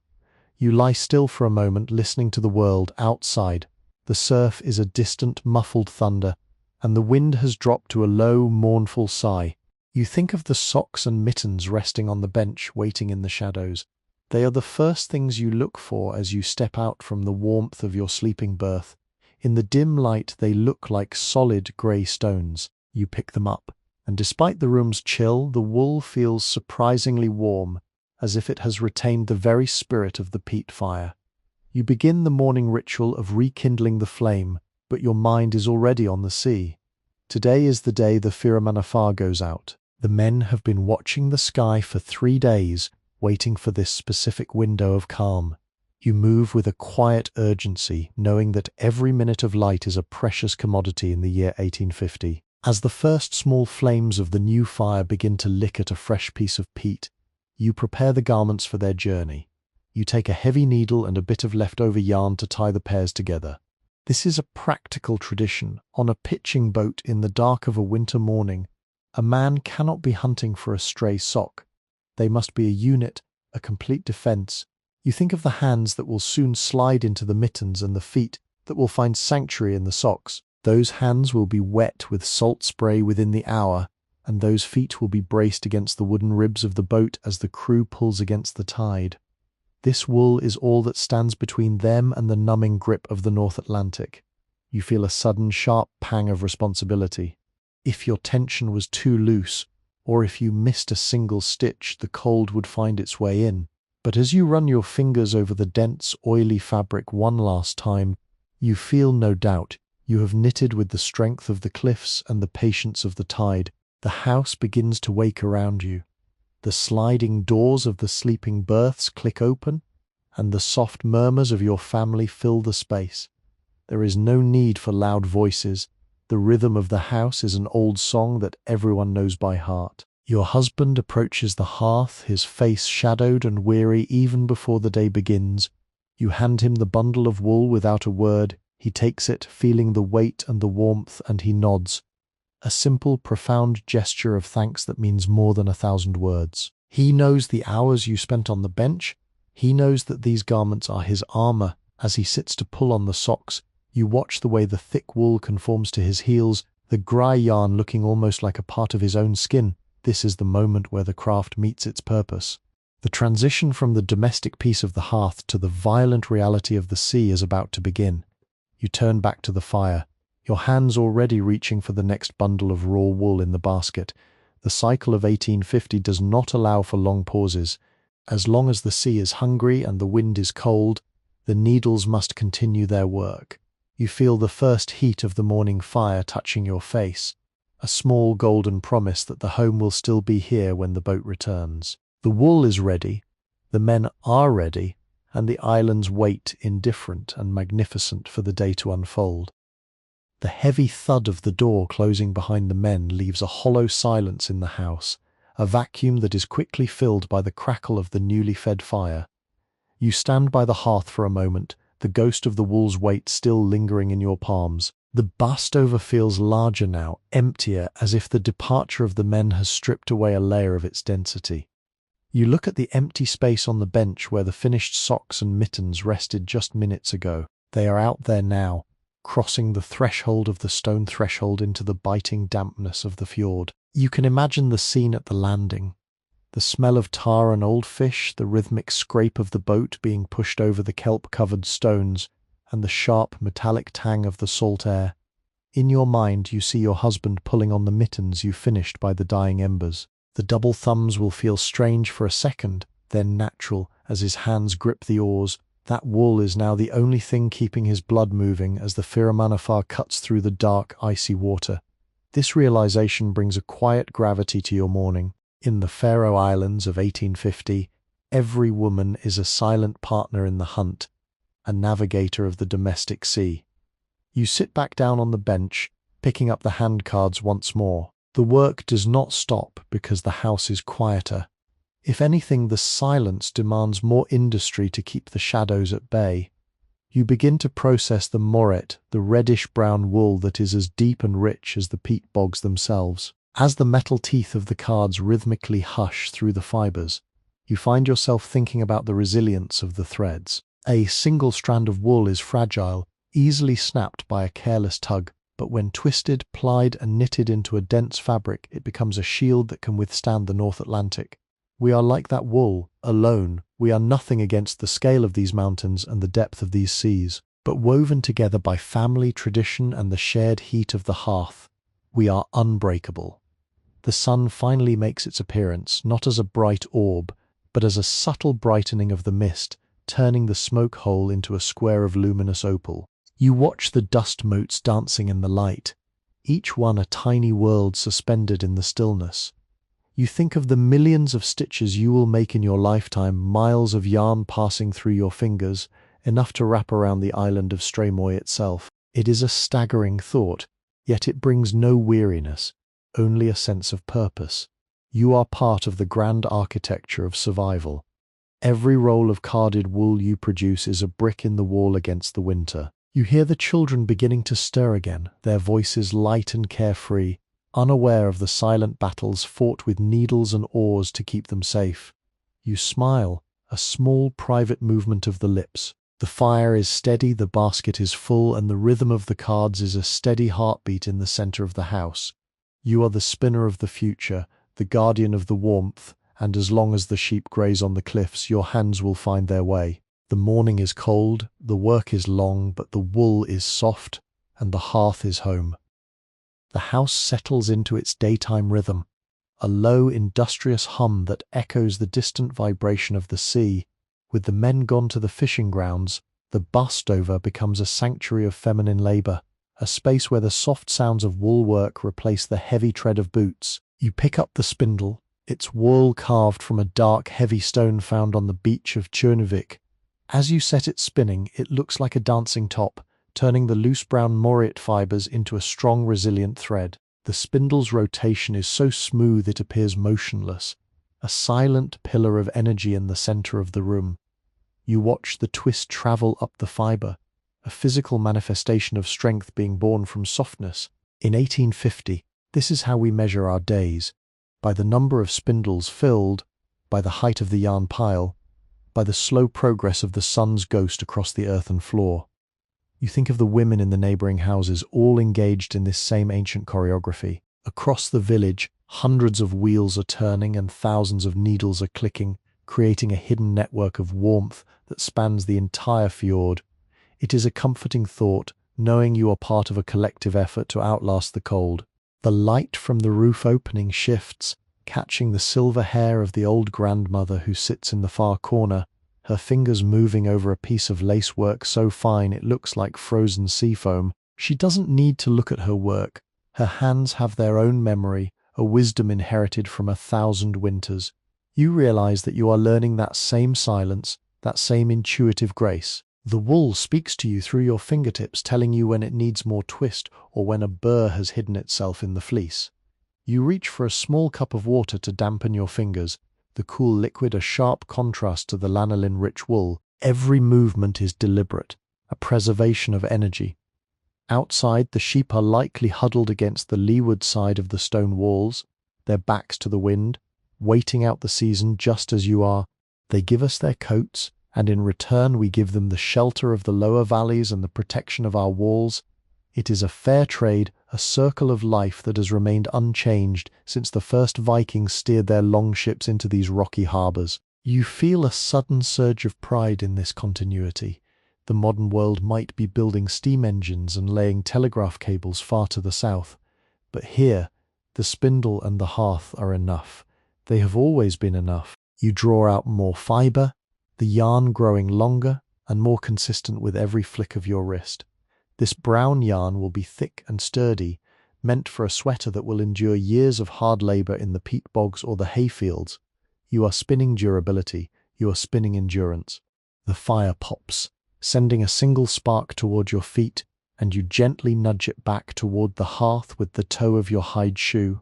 You lie still for a moment, listening to the world outside. The surf is a distant, muffled thunder, and the wind has dropped to a low, mournful sigh. You think of the socks and mittens resting on the bench, waiting in the shadows. They are the first things you look for as you step out from the warmth of your sleeping berth. In the dim light, they look like solid grey stones. You pick them up, and despite the room's chill, the wool feels surprisingly warm, as if it has retained the very spirit of the peat fire. You begin the morning ritual of rekindling the flame, but your mind is already on the sea. Today is the day the fisherman goes out. The men have been watching the sky for 3 days, waiting for this specific window of calm. You move with a quiet urgency, knowing that every minute of light is a precious commodity in the year 1850. As the first small flames of the new fire begin to lick at a fresh piece of peat, you prepare the garments for their journey. You take a heavy needle and a bit of leftover yarn to tie the pairs together. This is a practical tradition. On a pitching boat in the dark of a winter morning, a man cannot be hunting for a stray sock. They must be a unit, a complete defense. You think of the hands that will soon slide into the mittens and the feet that will find sanctuary in the socks. Those hands will be wet with salt spray within the hour, and those feet will be braced against the wooden ribs of the boat as the crew pulls against the tide. This wool is all that stands between them and the numbing grip of the North Atlantic. You feel a sudden, sharp pang of responsibility. If your tension was too loose, or if you missed a single stitch, the cold would find its way in. But as you run your fingers over the dense, oily fabric one last time, you feel, no doubt, you have knitted with the strength of the cliffs and the patience of the tide. The house begins to wake around you. The sliding doors of the sleeping berths click open, and the soft murmurs of your family fill the space. There is no need for loud voices. The rhythm of the house is an old song that everyone knows by heart. Your husband approaches the hearth, his face shadowed and weary even before the day begins. You hand him the bundle of wool without a word. He takes it, feeling the weight and the warmth, and he nods. A simple, profound gesture of thanks that means more than 1,000 words. He knows the hours you spent on the bench. He knows that these garments are his armor. As he sits to pull on the socks, you watch the way the thick wool conforms to his heels, the grey yarn looking almost like a part of his own skin. This is the moment where the craft meets its purpose. The transition from the domestic peace of the hearth to the violent reality of the sea is about to begin. You turn back to the fire, your hands already reaching for the next bundle of raw wool in the basket. The cycle of 1850 does not allow for long pauses. As long as the sea is hungry and the wind is cold, the needles must continue their work. You feel the first heat of the morning fire touching your face, a small golden promise that the home will still be here when the boat returns. The wool is ready, the men are ready, and the islands wait indifferent and magnificent for the day to unfold. The heavy thud of the door closing behind the men leaves a hollow silence in the house, a vacuum that is quickly filled by the crackle of the newly fed fire. You stand by the hearth for a moment, the ghost of the wool's weight still lingering in your palms. The bust-over feels larger now, emptier, as if the departure of the men has stripped away a layer of its density. You look at the empty space on the bench where the finished socks and mittens rested just minutes ago. They are out there now, crossing the threshold of the stone threshold into the biting dampness of the fjord. You can imagine the scene at the landing. The smell of tar and old fish, the rhythmic scrape of the boat being pushed over the kelp-covered stones, and the sharp metallic tang of the salt air. In your mind you see your husband pulling on the mittens you finished by the dying embers. The double thumbs will feel strange for a second, then natural as his hands grip the oars. That wool is now the only thing keeping his blood moving as the fisherman cuts through the dark, icy water. This realization brings a quiet gravity to your morning. In the Faroe Islands of 1850, every woman is a silent partner in the hunt, a navigator of the domestic sea. You sit back down on the bench, picking up the handcards once more. The work does not stop because the house is quieter. If anything, the silence demands more industry to keep the shadows at bay. You begin to process the moret, the reddish-brown wool that is as deep and rich as the peat bogs themselves. As the metal teeth of the cards rhythmically hush through the fibers, you find yourself thinking about the resilience of the threads. A single strand of wool is fragile, easily snapped by a careless tug, but when twisted, plied, and knitted into a dense fabric, it becomes a shield that can withstand the North Atlantic. We are like that wool, alone. We are nothing against the scale of these mountains and the depth of these seas, but woven together by family, tradition, and the shared heat of the hearth, we are unbreakable. The sun finally makes its appearance, not as a bright orb, but as a subtle brightening of the mist, turning the smoke hole into a square of luminous opal. You watch the dust motes dancing in the light, each one a tiny world suspended in the stillness. You think of the millions of stitches you will make in your lifetime, miles of yarn passing through your fingers, enough to wrap around the island of Streymoy itself. It is a staggering thought, yet it brings no weariness, only a sense of purpose. You are part of the grand architecture of survival. Every roll of carded wool you produce is a brick in the wall against the winter. You hear the children beginning to stir again, their voices light and carefree, unaware of the silent battles fought with needles and oars to keep them safe. You smile, a small private movement of the lips. The fire is steady, the basket is full, and the rhythm of the cards is a steady heartbeat in the center of the house. You are the spinner of the future, the guardian of the warmth, and as long as the sheep graze on the cliffs, your hands will find their way. The morning is cold, the work is long, but the wool is soft, and the hearth is home. The house settles into its daytime rhythm, a low, industrious hum that echoes the distant vibration of the sea. With the men gone to the fishing grounds, the bust-over becomes a sanctuary of feminine labor, a space where the soft sounds of wool work replace the heavy tread of boots. You pick up the spindle, its wool carved from a dark, heavy stone found on the beach of Tjørnvik. As you set it spinning, it looks like a dancing top, turning the loose brown morit fibers into a strong, resilient thread. The spindle's rotation is so smooth it appears motionless, a silent pillar of energy in the center of the room. You watch the twist travel up the fiber, a physical manifestation of strength being born from softness. In 1850, this is how we measure our days, by the number of spindles filled, by the height of the yarn pile, by the slow progress of the sun's ghost across the earthen floor. You think of the women in the neighboring houses, all engaged in this same ancient choreography. Across the village, hundreds of wheels are turning and thousands of needles are clicking, creating a hidden network of warmth that spans the entire fjord. It is a comforting thought, knowing you are part of a collective effort to outlast the cold. The light from the roof opening shifts, catching the silver hair of the old grandmother who sits in the far corner, her fingers moving over a piece of lacework so fine it looks like frozen sea foam. She doesn't need to look at her work. Her hands have their own memory, a wisdom inherited from 1,000 winters. You realize that you are learning that same silence, that same intuitive grace. The wool speaks to you through your fingertips, telling you when it needs more twist or when a burr has hidden itself in the fleece. You reach for a small cup of water to dampen your fingers, the cool liquid a sharp contrast to the lanolin-rich wool. Every movement is deliberate, a preservation of energy. Outside, the sheep are likely huddled against the leeward side of the stone walls, their backs to the wind, waiting out the season just as you are. They give us their coats, and in return we give them the shelter of the lower valleys and the protection of our walls. It is a fair trade, a circle of life that has remained unchanged since the first Vikings steered their longships into these rocky harbours. You feel a sudden surge of pride in this continuity. The modern world might be building steam engines and laying telegraph cables far to the south, but here, the spindle and the hearth are enough. They have always been enough. You draw out more fibre, the yarn growing longer and more consistent with every flick of your wrist. This brown yarn will be thick and sturdy, meant for a sweater that will endure years of hard labour in the peat bogs or the hayfields. You are spinning durability, you are spinning endurance. The fire pops, sending a single spark toward your feet, and you gently nudge it back toward the hearth with the toe of your hide shoe.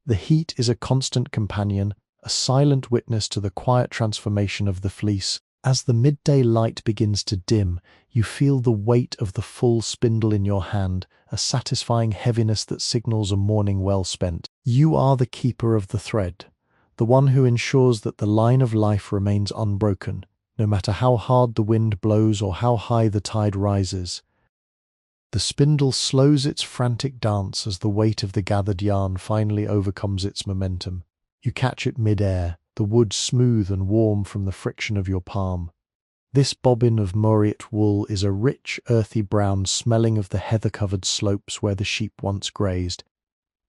The heat is a constant companion, a silent witness to the quiet transformation of the fleece. As the midday light begins to dim, you feel the weight of the full spindle in your hand, a satisfying heaviness that signals a morning well spent. You are the keeper of the thread, the one who ensures that the line of life remains unbroken, no matter how hard the wind blows or how high the tide rises. The spindle slows its frantic dance as the weight of the gathered yarn finally overcomes its momentum. You catch it mid-air, the wood smooth and warm from the friction of your palm. This bobbin of morit wool is a rich, earthy brown smelling of the heather-covered slopes where the sheep once grazed.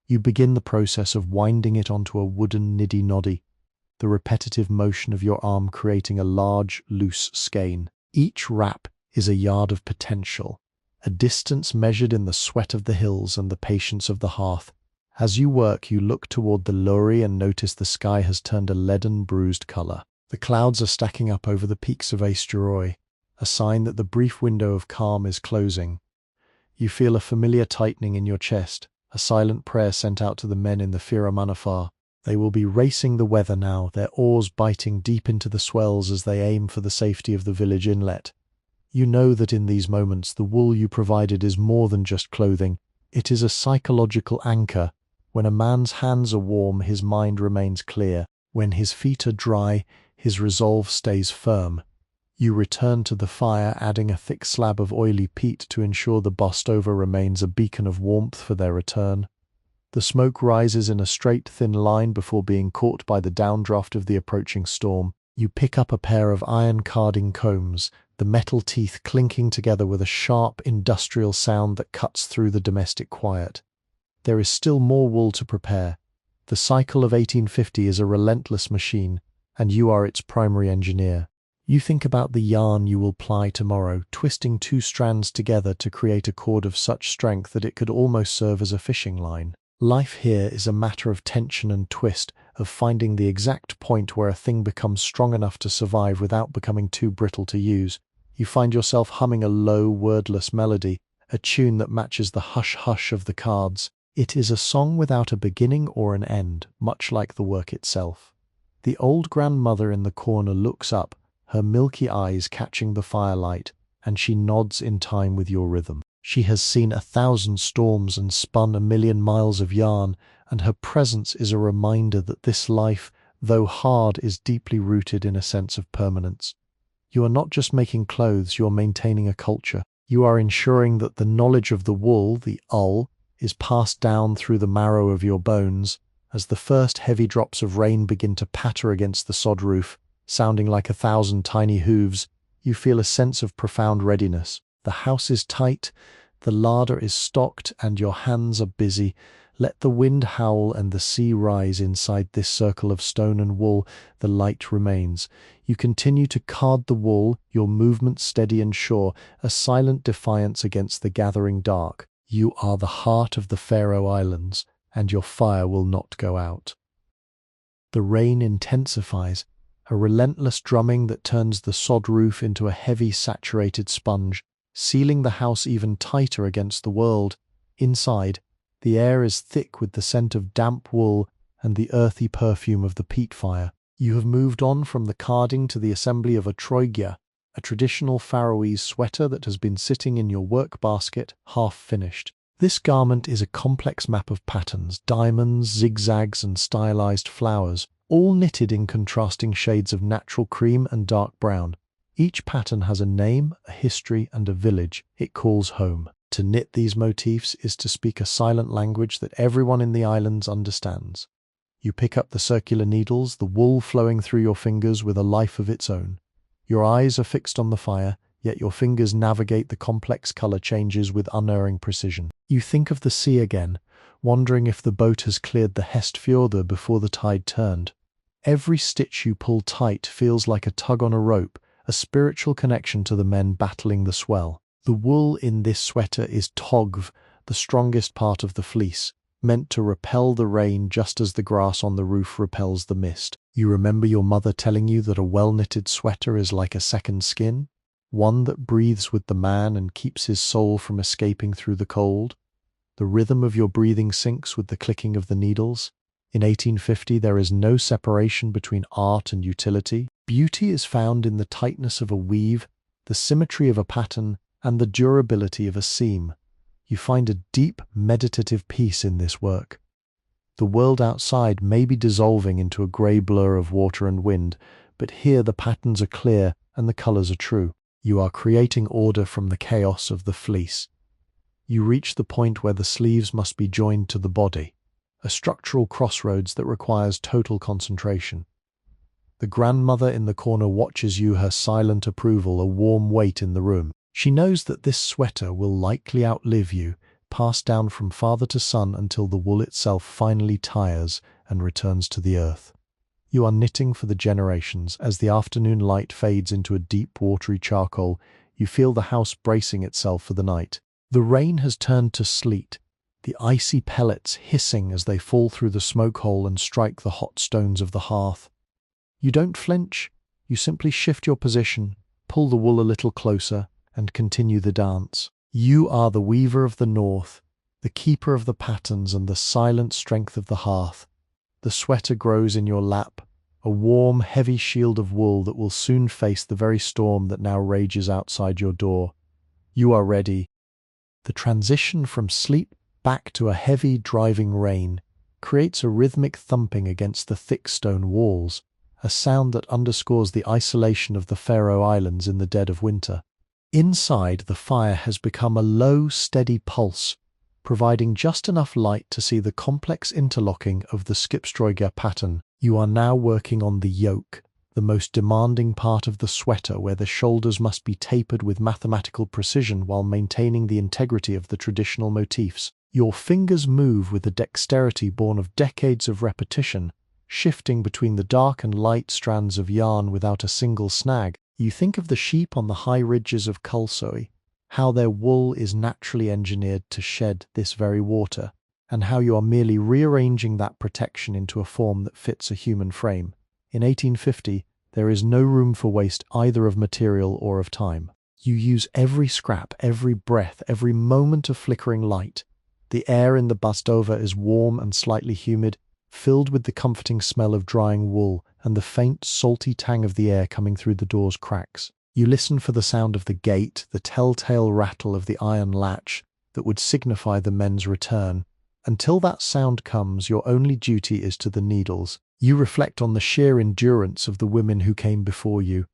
You begin the process of winding it onto a wooden niddy-noddy, the repetitive motion of your arm creating a large, loose skein. Each wrap is a yard of potential, a distance measured in the sweat of the hills and the patience of the hearth. As you work, you look toward the Luri and notice the sky has turned a leaden, bruised colour. The clouds are stacking up over the peaks of Eysturoy, a sign that the brief window of calm is closing. You feel a familiar tightening in your chest, a silent prayer sent out to the men in the Fyramanafar. They will be racing the weather now, their oars biting deep into the swells as they aim for the safety of the village inlet. You know that in these moments the wool you provided is more than just clothing. It is a psychological anchor. When a man's hands are warm, his mind remains clear. When his feet are dry, his resolve stays firm. You return to the fire, adding a thick slab of oily peat to ensure the bust-over remains a beacon of warmth for their return. The smoke rises in a straight, thin line before being caught by the downdraft of the approaching storm. You pick up a pair of iron carding combs, the metal teeth clinking together with a sharp, industrial sound that cuts through the domestic quiet. There is still more wool to prepare. The cycle of 1850 is a relentless machine, and you are its primary engineer. You think about the yarn you will ply tomorrow, twisting two strands together to create a cord of such strength that it could almost serve as a fishing line. Life here is a matter of tension and twist, of finding the exact point where a thing becomes strong enough to survive without becoming too brittle to use. You find yourself humming a low, wordless melody, a tune that matches the hush-hush of the cards. It is a song without a beginning or an end, much like the work itself. The old grandmother in the corner looks up, her milky eyes catching the firelight, and she nods in time with your rhythm. She has seen 1,000 storms and spun 1,000,000 miles of yarn, and her presence is a reminder that this life, though hard, is deeply rooted in a sense of permanence. You are not just making clothes, you are maintaining a culture. You are ensuring that the knowledge of the wool, the ull, is passed down through the marrow of your bones. As the first heavy drops of rain begin to patter against the sod roof, sounding like 1,000 tiny hooves, you feel a sense of profound readiness. The house is tight, the larder is stocked, and your hands are busy. Let the wind howl and the sea rise inside this circle of stone and wool. The light remains. You continue to card the wool, your movements steady and sure, a silent defiance against the gathering dark. You are the heart of the Faroe Islands, and your fire will not go out. The rain intensifies, a relentless drumming that turns the sod roof into a heavy, saturated sponge, sealing the house even tighter against the world. Inside, the air is thick with the scent of damp wool and the earthy perfume of the peat fire. You have moved on from the carding to the assembly of a troigja, a traditional Faroese sweater that has been sitting in your work basket, half finished. This garment is a complex map of patterns, diamonds, zigzags, and stylized flowers, all knitted in contrasting shades of natural cream and dark brown. Each pattern has a name, a history, and a village it calls home. To knit these motifs is to speak a silent language that everyone in the islands understands. You pick up the circular needles, the wool flowing through your fingers with a life of its own. Your eyes are fixed on the fire, yet your fingers navigate the complex color changes with unerring precision. You think of the sea again, wondering if the boat has cleared the Hestfjordur before the tide turned. Every stitch you pull tight feels like a tug on a rope, a spiritual connection to the men battling the swell. The wool in this sweater is togv, the strongest part of the fleece, meant to repel the rain just as the grass on the roof repels the mist. You remember your mother telling you that a well-knitted sweater is like a second skin, one that breathes with the man and keeps his soul from escaping through the cold. The rhythm of your breathing syncs with the clicking of the needles. In 1850, there is no separation between art and utility. Beauty is found in the tightness of a weave, the symmetry of a pattern, and the durability of a seam. You find a deep, meditative peace in this work. The world outside may be dissolving into a grey blur of water and wind, but here the patterns are clear and the colours are true. You are creating order from the chaos of the fleece. You reach the point where the sleeves must be joined to the body, a structural crossroads that requires total concentration. The grandmother in the corner watches you, her silent approval a warm weight in the room. She knows that this sweater will likely outlive you, passed down from father to son until the wool itself finally tires and returns to the earth. You are knitting for the generations. As the afternoon light fades into a deep, watery charcoal, you feel the house bracing itself for the night. The rain has turned to sleet, the icy pellets hissing as they fall through the smoke hole and strike the hot stones of the hearth. You don't flinch, you simply shift your position, pull the wool a little closer, and continue the dance. You are the weaver of the north, the keeper of the patterns and the silent strength of the hearth. The sweater grows in your lap, a warm, heavy shield of wool that will soon face the very storm that now rages outside your door. You are ready. The transition from sleep back to a heavy, driving rain creates a rhythmic thumping against the thick stone walls, a sound that underscores the isolation of the Faroe Islands in the dead of winter. Inside, the fire has become a low, steady pulse, providing just enough light to see the complex interlocking of the skipstrókja pattern. You are now working on the yoke, the most demanding part of the sweater, where the shoulders must be tapered with mathematical precision while maintaining the integrity of the traditional motifs. Your fingers move with a dexterity born of decades of repetition, shifting between the dark and light strands of yarn without a single snag. You think of the sheep on the high ridges of Kulsoy, how their wool is naturally engineered to shed this very water, and how you are merely rearranging that protection into a form that fits a human frame. In 1850, there is no room for waste either of material or of time. You use every scrap, every breath, every moment of flickering light. The air in the bastova is warm and slightly humid, filled with the comforting smell of drying wool and the faint, salty tang of the air coming through the door's cracks. You listen for the sound of the gate, the telltale rattle of the iron latch that would signify the men's return. Until that sound comes, your only duty is to the needles. You reflect on the sheer endurance of the women who came before you,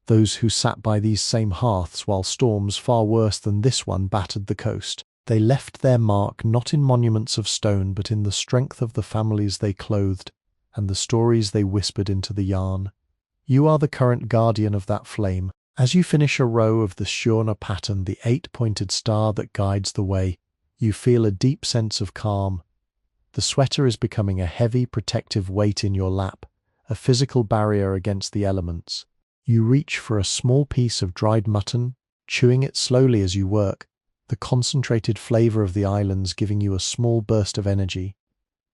those who sat by these same hearths while storms far worse than this one battered the coast. They left their mark not in monuments of stone, but in the strength of the families they clothed and the stories they whispered into the yarn. You are the current guardian of that flame. As you finish a row of the Stjörna pattern, the 8-pointed star that guides the way, you feel a deep sense of calm. The sweater is becoming a heavy, protective weight in your lap, a physical barrier against the elements. You reach for a small piece of dried mutton, chewing it slowly as you work, the concentrated flavor of the islands giving you a small burst of energy.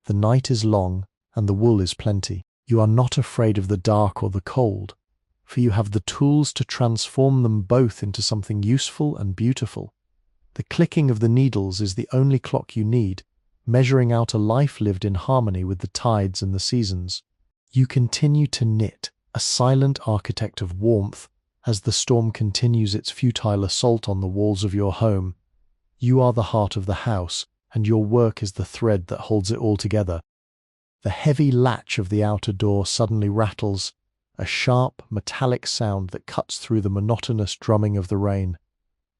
The night is long, and the wool is plenty. You are not afraid of the dark or the cold, for you have the tools to transform them both into something useful and beautiful. The clicking of the needles is the only clock you need, measuring out a life lived in harmony with the tides and the seasons. You continue to knit, a silent architect of warmth, as the storm continues its futile assault on the walls of your home. You are the heart of the house, and your work is the thread that holds it all together. The heavy latch of the outer door suddenly rattles, a sharp, metallic sound that cuts through the monotonous drumming of the rain.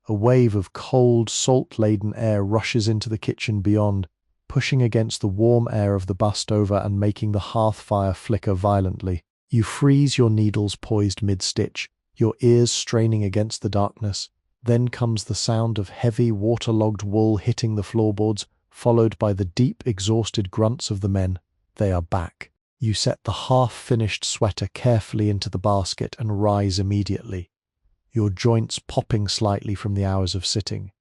A wave of cold, salt-laden air rushes into the kitchen beyond, pushing against the warm air of the bastova and making the hearth fire flicker violently. You freeze your needles poised mid-stitch, your ears straining against the darkness. Then comes the sound of heavy, waterlogged wool hitting the floorboards, followed by the deep, exhausted grunts of the men. They are back. You set the half-finished sweater carefully into the basket and rise immediately, your joints popping slightly from the hours of sitting.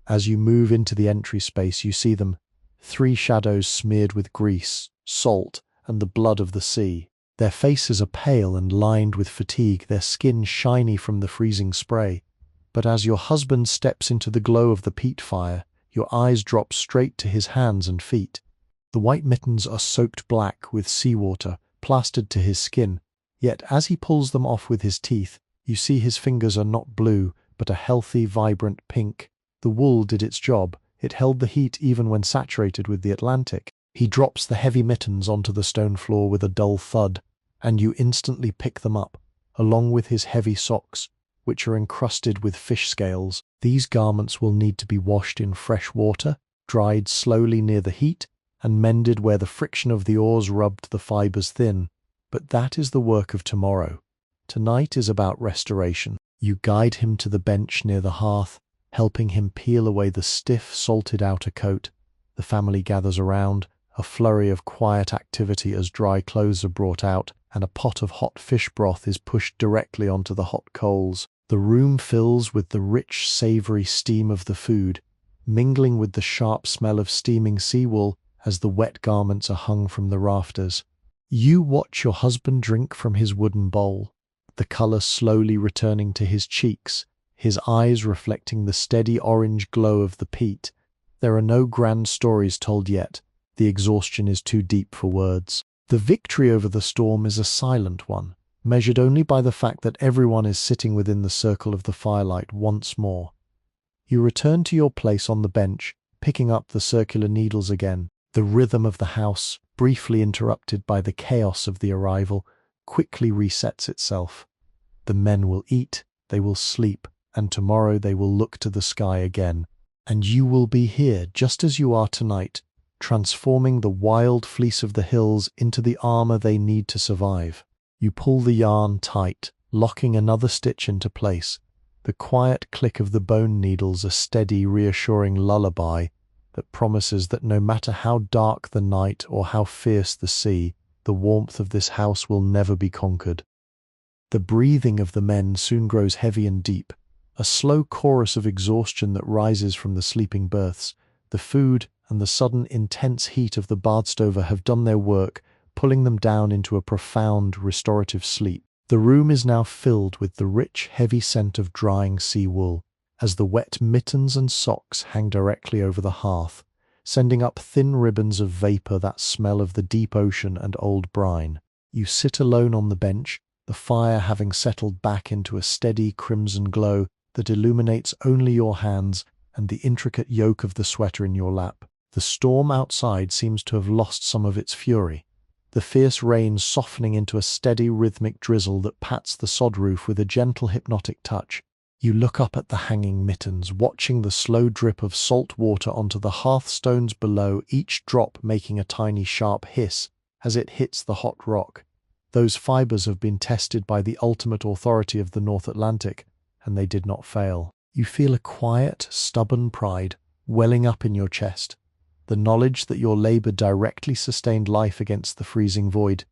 As you move into the entry space, you see them, 3 shadows smeared with grease, salt, and the blood of the sea. Their faces are pale and lined with fatigue, their skin shiny from the freezing spray. But as your husband steps into the glow of the peat fire, your eyes drop straight to his hands and feet. The white mittens are soaked black with seawater, plastered to his skin, yet as he pulls them off with his teeth, you see his fingers are not blue, but a healthy, vibrant pink. The wool did its job. It held the heat even when saturated with the Atlantic. He drops the heavy mittens onto the stone floor with a dull thud, and you instantly pick them up, along with his heavy socks, which are encrusted with fish scales. These garments will need to be washed in fresh water, dried slowly near the heat, and mended where the friction of the oars rubbed the fibers thin. But that is the work of tomorrow. Tonight is about restoration. You guide him to the bench near the hearth, helping him peel away the stiff, salted outer coat. The family gathers around, a flurry of quiet activity as dry clothes are brought out, and a pot of hot fish broth is pushed directly onto the hot coals. The room fills with the rich, savory steam of the food, mingling with the sharp smell of steaming seawool as the wet garments are hung from the rafters. You watch your husband drink from his wooden bowl, the color slowly returning to his cheeks, his eyes reflecting the steady orange glow of the peat. There are no grand stories told yet. The exhaustion is too deep for words. The victory over the storm is a silent one, measured only by the fact that everyone is sitting within the circle of the firelight once more. You return to your place on the bench, picking up the circular needles again. The rhythm of the house, briefly interrupted by the chaos of the arrival, quickly resets itself. The men will eat, they will sleep, and tomorrow they will look to the sky again. And you will be here just as you are tonight, transforming the wild fleece of the hills into the armor they need to survive. You pull the yarn tight, locking another stitch into place. The quiet click of the bone needles a steady, reassuring lullaby that promises that no matter how dark the night or how fierce the sea, the warmth of this house will never be conquered. The breathing of the men soon grows heavy and deep, a slow chorus of exhaustion that rises from the sleeping berths. The food and the sudden intense heat of the Bardstover have done their work, pulling them down into a profound, restorative sleep. The room is now filled with the rich, heavy scent of drying sea wool, as the wet mittens and socks hang directly over the hearth, sending up thin ribbons of vapor that smell of the deep ocean and old brine. You sit alone on the bench, the fire having settled back into a steady crimson glow that illuminates only your hands and the intricate yoke of the sweater in your lap. The storm outside seems to have lost some of its fury, the fierce rain softening into a steady rhythmic drizzle that pats the sod roof with a gentle hypnotic touch. You look up at the hanging mittens, watching the slow drip of salt water onto the hearthstones below, each drop making a tiny sharp hiss as it hits the hot rock. Those fibers have been tested by the ultimate authority of the North Atlantic, and they did not fail. You feel a quiet, stubborn pride welling up in your chest, the knowledge that your labor directly sustained life against the freezing void.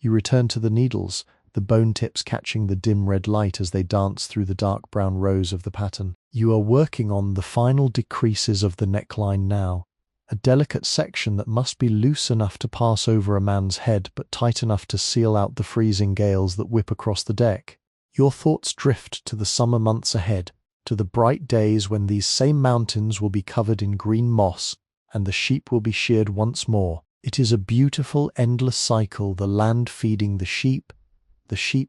You return to the needles, the bone tips catching the dim red light as they dance through the dark brown rows of the pattern. You are working on the final decreases of the neckline now, a delicate section that must be loose enough to pass over a man's head but tight enough to seal out the freezing gales that whip across the deck. Your thoughts drift to the summer months ahead, to the bright days when these same mountains will be covered in green moss and the sheep will be sheared once more. It is a beautiful, endless cycle, the land feeding the sheep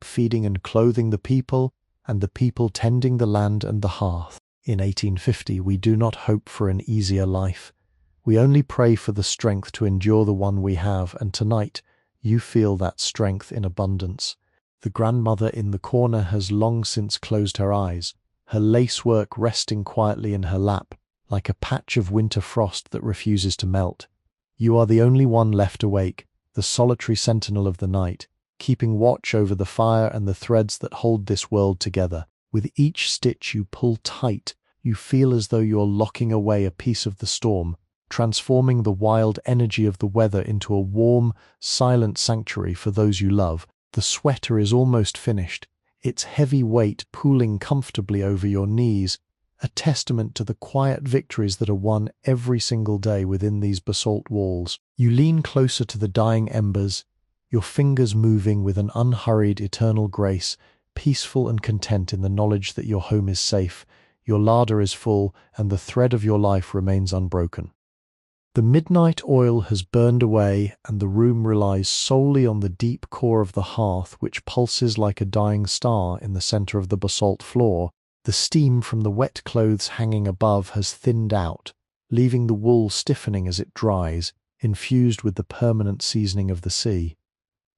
feeding and clothing the people, and the people tending the land and the hearth. In 1850, we do not hope for an easier life. We only pray for the strength to endure the one we have, and tonight you feel that strength in abundance. The grandmother in the corner has long since closed her eyes, her lacework resting quietly in her lap, like a patch of winter frost that refuses to melt. You are the only one left awake, the solitary sentinel of the night, keeping watch over the fire and the threads that hold this world together. With each stitch you pull tight, you feel as though you're locking away a piece of the storm, transforming the wild energy of the weather into a warm, silent sanctuary for those you love. The sweater is almost finished, its heavy weight pooling comfortably over your knees, a testament to the quiet victories that are won every single day within these basalt walls. You lean closer to the dying embers, your fingers moving with an unhurried, eternal grace, peaceful and content in the knowledge that your home is safe, your larder is full, and the thread of your life remains unbroken. The midnight oil has burned away, and the room relies solely on the deep core of the hearth, which pulses like a dying star in the center of the basalt floor. The steam from the wet clothes hanging above has thinned out, leaving the wool stiffening as it dries, infused with the permanent seasoning of the sea.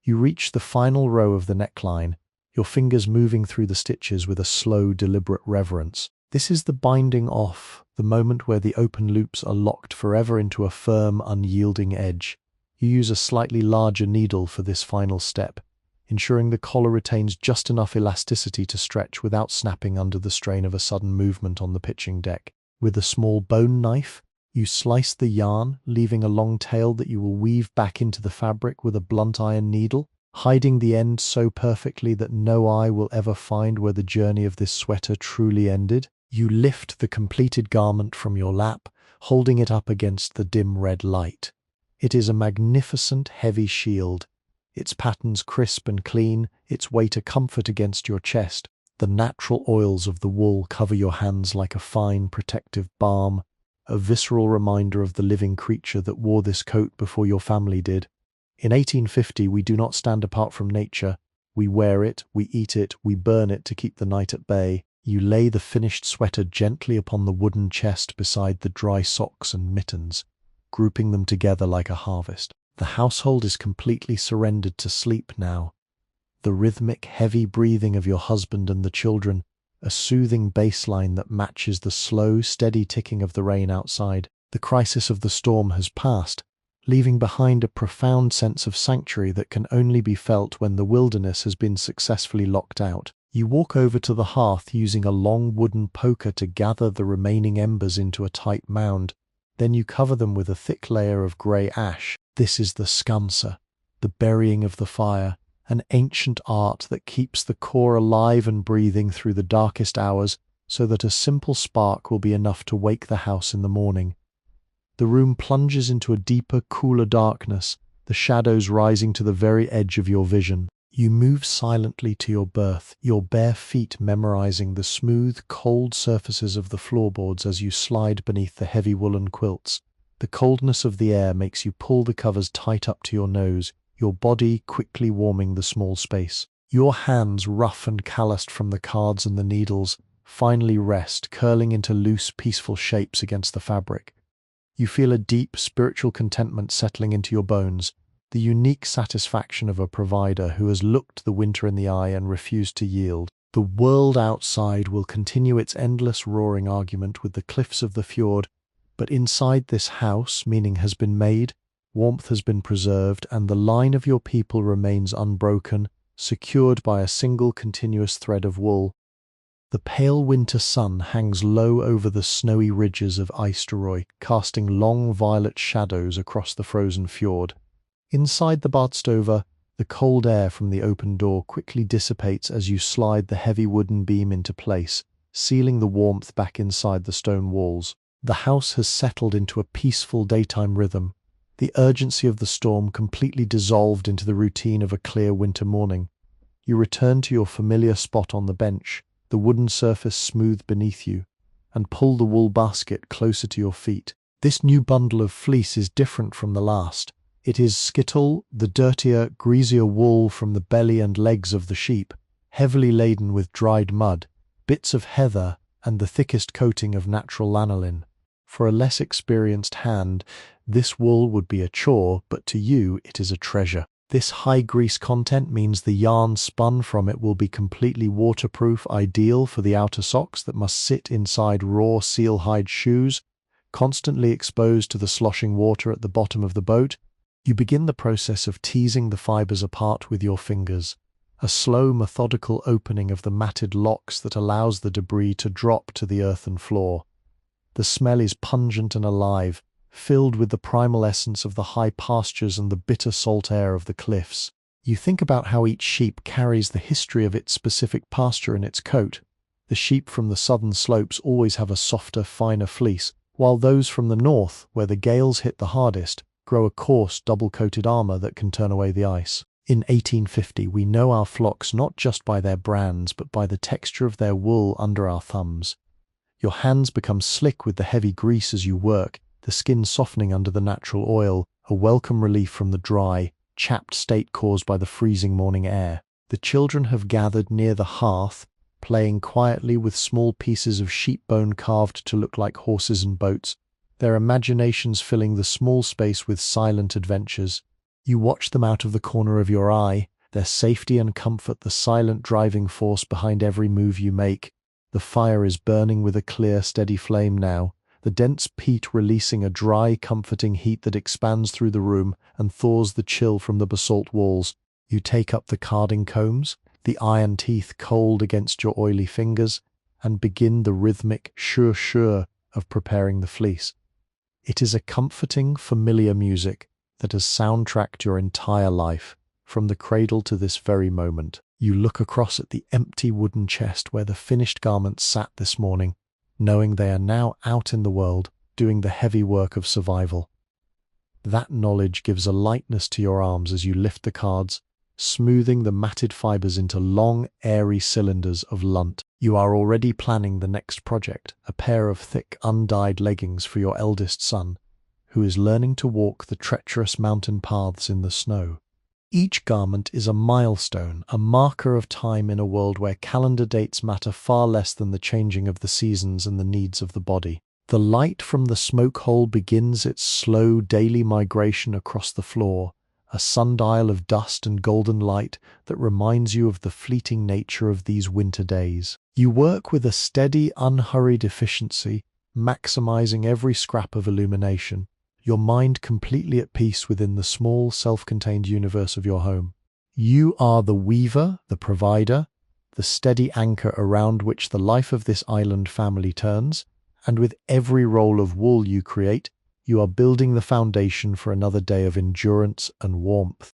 You reach the final row of the neckline, your fingers moving through the stitches with a slow, deliberate reverence. This is the binding off, the moment where the open loops are locked forever into a firm, unyielding edge. You use a slightly larger needle for this final step, ensuring the collar retains just enough elasticity to stretch without snapping under the strain of a sudden movement on the pitching deck. With a small bone knife, you slice the yarn, leaving a long tail that you will weave back into the fabric with a blunt iron needle, hiding the end so perfectly that no eye will ever find where the journey of this sweater truly ended. You lift the completed garment from your lap, holding it up against the dim red light. It is a magnificent, heavy shield, its patterns crisp and clean, its weight a comfort against your chest. The natural oils of the wool cover your hands like a fine, protective balm, a visceral reminder of the living creature that wore this coat before your family did. In 1850, we do not stand apart from nature. We wear it, we eat it, we burn it to keep the night at bay. You lay the finished sweater gently upon the wooden chest beside the dry socks and mittens, grouping them together like a harvest. The household is completely surrendered to sleep now. The rhythmic, heavy breathing of your husband and the children, a soothing bass line that matches the slow, steady ticking of the rain outside. The crisis of the storm has passed, leaving behind a profound sense of sanctuary that can only be felt when the wilderness has been successfully locked out. You walk over to the hearth using a long wooden poker to gather the remaining embers into a tight mound. Then you cover them with a thick layer of grey ash. This is the skamsa, the burying of the fire, an ancient art that keeps the core alive and breathing through the darkest hours so that a simple spark will be enough to wake the house in the morning. The room plunges into a deeper, cooler darkness, the shadows rising to the very edge of your vision. You move silently to your berth, your bare feet memorizing the smooth, cold surfaces of the floorboards as you slide beneath the heavy woolen quilts. The coldness of the air makes you pull the covers tight up to your nose, your body quickly warming the small space. Your hands, rough and calloused from the cards and the needles, finally rest, curling into loose, peaceful shapes against the fabric. You feel a deep, spiritual contentment settling into your bones, the unique satisfaction of a provider who has looked the winter in the eye and refused to yield. The world outside will continue its endless roaring argument with the cliffs of the fjord, but inside this house meaning has been made, warmth has been preserved, and the line of your people remains unbroken, secured by a single continuous thread of wool. The pale winter sun hangs low over the snowy ridges of Eysturoy, casting long violet shadows across the frozen fjord. Inside the badstova, the cold air from the open door quickly dissipates as you slide the heavy wooden beam into place, sealing the warmth back inside the stone walls. The house has settled into a peaceful daytime rhythm, the urgency of the storm completely dissolved into the routine of a clear winter morning. You return to your familiar spot on the bench, the wooden surface smooth beneath you, and pull the wool basket closer to your feet. This new bundle of fleece is different from the last. It is skittle, the dirtier, greasier wool from the belly and legs of the sheep, heavily laden with dried mud, bits of heather, and the thickest coating of natural lanolin. For a less experienced hand, this wool would be a chore, but to you it is a treasure. This high grease content means the yarn spun from it will be completely waterproof, ideal for the outer socks that must sit inside raw seal hide shoes, constantly exposed to the sloshing water at the bottom of the boat. You begin the process of teasing the fibers apart with your fingers, a slow, methodical opening of the matted locks that allows the debris to drop to the earthen floor. The smell is pungent and alive, filled with the primal essence of the high pastures and the bitter salt air of the cliffs. You think about how each sheep carries the history of its specific pasture in its coat. The sheep from the southern slopes always have a softer, finer fleece, while those from the north, where the gales hit the hardest, grow a coarse, double-coated armor that can turn away the ice. In 1850, we know our flocks not just by their brands, but by the texture of their wool under our thumbs. Your hands become slick with the heavy grease as you work, the skin softening under the natural oil, a welcome relief from the dry, chapped state caused by the freezing morning air. The children have gathered near the hearth, playing quietly with small pieces of sheep bone carved to look like horses and boats, their imaginations filling the small space with silent adventures. You watch them out of the corner of your eye, their safety and comfort the silent driving force behind every move you make. The fire is burning with a clear, steady flame now, the dense peat releasing a dry, comforting heat that expands through the room and thaws the chill from the basalt walls. You take up the carding combs, the iron teeth cold against your oily fingers, and begin the rhythmic shur-shur of preparing the fleece. It is a comforting, familiar music that has soundtracked your entire life, from the cradle to this very moment. You look across at the empty wooden chest where the finished garments sat this morning, knowing they are now out in the world, doing the heavy work of survival. That knowledge gives a lightness to your arms as you lift the cards, smoothing the matted fibers into long, airy cylinders of lunt. You are already planning the next project, a pair of thick, undyed leggings for your eldest son, who is learning to walk the treacherous mountain paths in the snow. Each garment is a milestone, a marker of time in a world where calendar dates matter far less than the changing of the seasons and the needs of the body. The light from the smoke hole begins its slow daily migration across the floor, a sundial of dust and golden light that reminds you of the fleeting nature of these winter days. You work with a steady, unhurried efficiency, maximizing every scrap of illumination, your mind completely at peace within the small, self-contained universe of your home. You are the weaver, the provider, the steady anchor around which the life of this island family turns, and with every roll of wool you create, you are building the foundation for another day of endurance and warmth.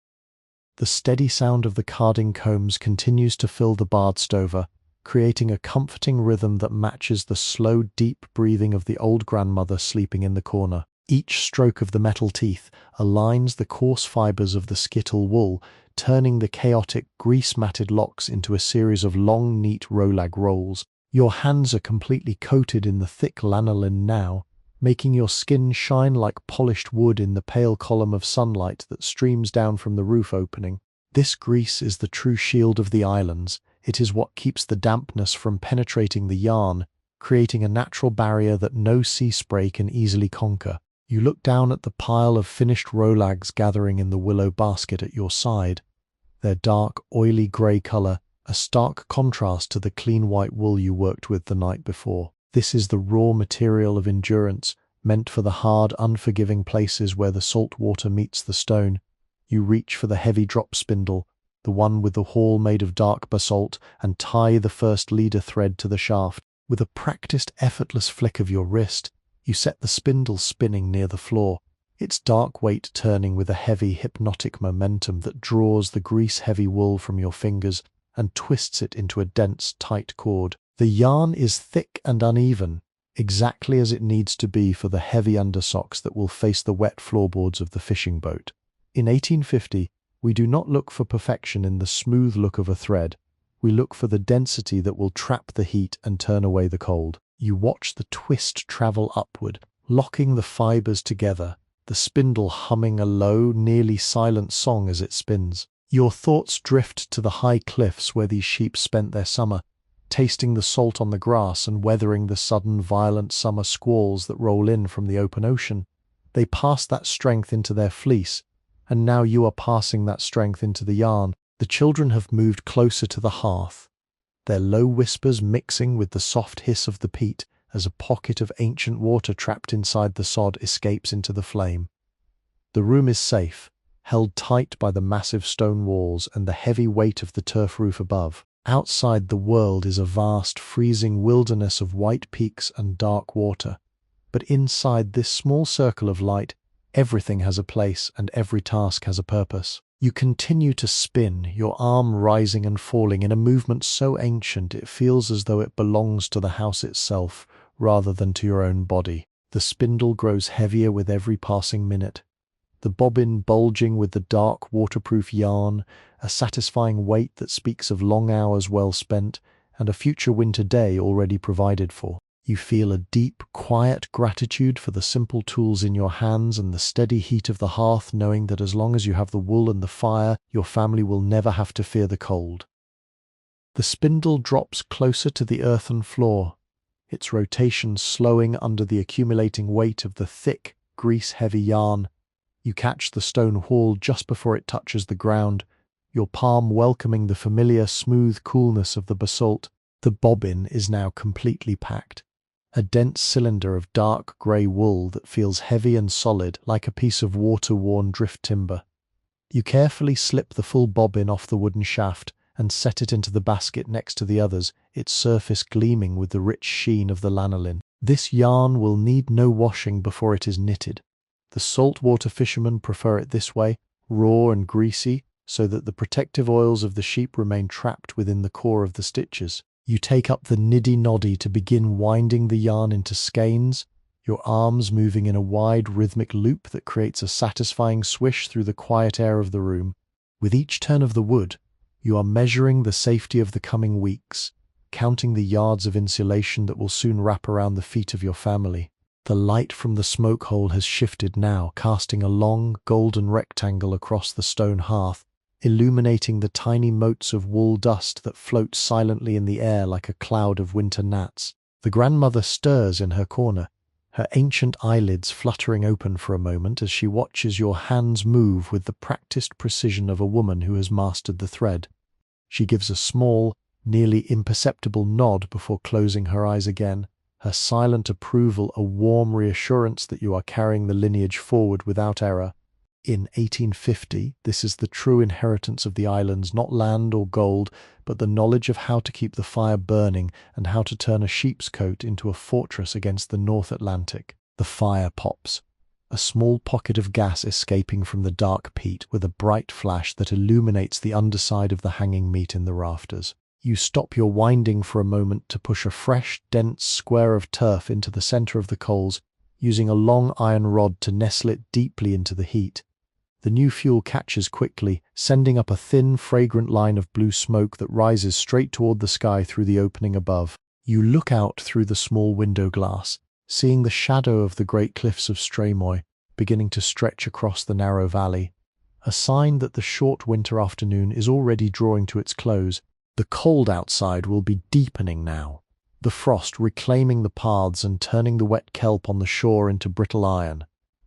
The steady sound of the carding combs continues to fill the bardstover, creating a comforting rhythm that matches the slow, deep breathing of the old grandmother sleeping in the corner. Each stroke of the metal teeth aligns the coarse fibers of the skittle wool, turning the chaotic, grease-matted locks into a series of long, neat rolag rolls. Your hands are completely coated in the thick lanolin now, making your skin shine like polished wood in the pale column of sunlight that streams down from the roof opening. This grease is the true shield of the islands. It is what keeps the dampness from penetrating the yarn, creating a natural barrier that no sea spray can easily conquer. You look down at the pile of finished rolags gathering in the willow basket at your side, their dark, oily grey colour a stark contrast to the clean white wool you worked with the night before. This is the raw material of endurance, meant for the hard, unforgiving places where the salt water meets the stone. You reach for the heavy drop spindle, the one with the haul made of dark basalt, and tie the first leader thread to the shaft. With a practiced, effortless flick of your wrist, you set the spindle spinning near the floor, its dark weight turning with a heavy, hypnotic momentum that draws the grease-heavy wool from your fingers and twists it into a dense, tight cord. The yarn is thick and uneven, exactly as it needs to be for the heavy undersocks that will face the wet floorboards of the fishing boat. In 1850, we do not look for perfection in the smooth look of a thread. We look for the density that will trap the heat and turn away the cold. You watch the twist travel upward, locking the fibers together, the spindle humming a low, nearly silent song as it spins. Your thoughts drift to the high cliffs where these sheep spent their summer, tasting the salt on the grass and weathering the sudden violent summer squalls that roll in from the open ocean. They passed that strength into their fleece, and now you are passing that strength into the yarn. The children have moved closer to the hearth, their low whispers mixing with the soft hiss of the peat as a pocket of ancient water trapped inside the sod escapes into the flame. The room is safe, held tight by the massive stone walls and the heavy weight of the turf roof above. Outside, the world is a vast, freezing wilderness of white peaks and dark water. But inside this small circle of light, everything has a place and every task has a purpose. You continue to spin, your arm rising and falling in a movement so ancient it feels as though it belongs to the house itself rather than to your own body. The spindle grows heavier with every passing minute, the bobbin bulging with the dark, waterproof yarn, a satisfying weight that speaks of long hours well spent and a future winter day already provided for. You feel a deep, quiet gratitude for the simple tools in your hands and the steady heat of the hearth, knowing that as long as you have the wool and the fire, your family will never have to fear the cold. The spindle drops closer to the earthen floor, its rotation slowing under the accumulating weight of the thick, grease-heavy yarn. You catch the stone haul just before it touches the ground, your palm welcoming the familiar, smooth coolness of the basalt. The bobbin is now completely packed, a dense cylinder of dark grey wool that feels heavy and solid like a piece of water-worn drift timber. You carefully slip the full bobbin off the wooden shaft and set it into the basket next to the others, its surface gleaming with the rich sheen of the lanolin. This yarn will need no washing before it is knitted. The saltwater fishermen prefer it this way, raw and greasy, so that the protective oils of the sheep remain trapped within the core of the stitches. You take up the niddy-noddy to begin winding the yarn into skeins, your arms moving in a wide rhythmic loop that creates a satisfying swish through the quiet air of the room. With each turn of the wood, you are measuring the safety of the coming weeks, counting the yards of insulation that will soon wrap around the feet of your family. The light from the smoke hole has shifted now, casting a long, golden rectangle across the stone hearth, illuminating the tiny motes of wool dust that float silently in the air like a cloud of winter gnats. The grandmother stirs in her corner, her ancient eyelids fluttering open for a moment as she watches your hands move with the practiced precision of a woman who has mastered the thread. She gives a small, nearly imperceptible nod before closing her eyes again, her silent approval a warm reassurance that you are carrying the lineage forward without error. In 1850, this is the true inheritance of the islands, not land or gold, but the knowledge of how to keep the fire burning and how to turn a sheep's coat into a fortress against the North Atlantic. The fire pops, a small pocket of gas escaping from the dark peat with a bright flash that illuminates the underside of the hanging meat in the rafters. You stop your winding for a moment to push a fresh, dense square of turf into the center of the coals, using a long iron rod to nestle it deeply into the heat. The new fuel catches quickly, sending up a thin, fragrant line of blue smoke that rises straight toward the sky through the opening above. You look out through the small window glass, seeing the shadow of the great cliffs of Stramoy beginning to stretch across the narrow valley, a sign that the short winter afternoon is already drawing to its close. The cold outside will be deepening now, the frost reclaiming the paths and turning the wet kelp on the shore into brittle iron.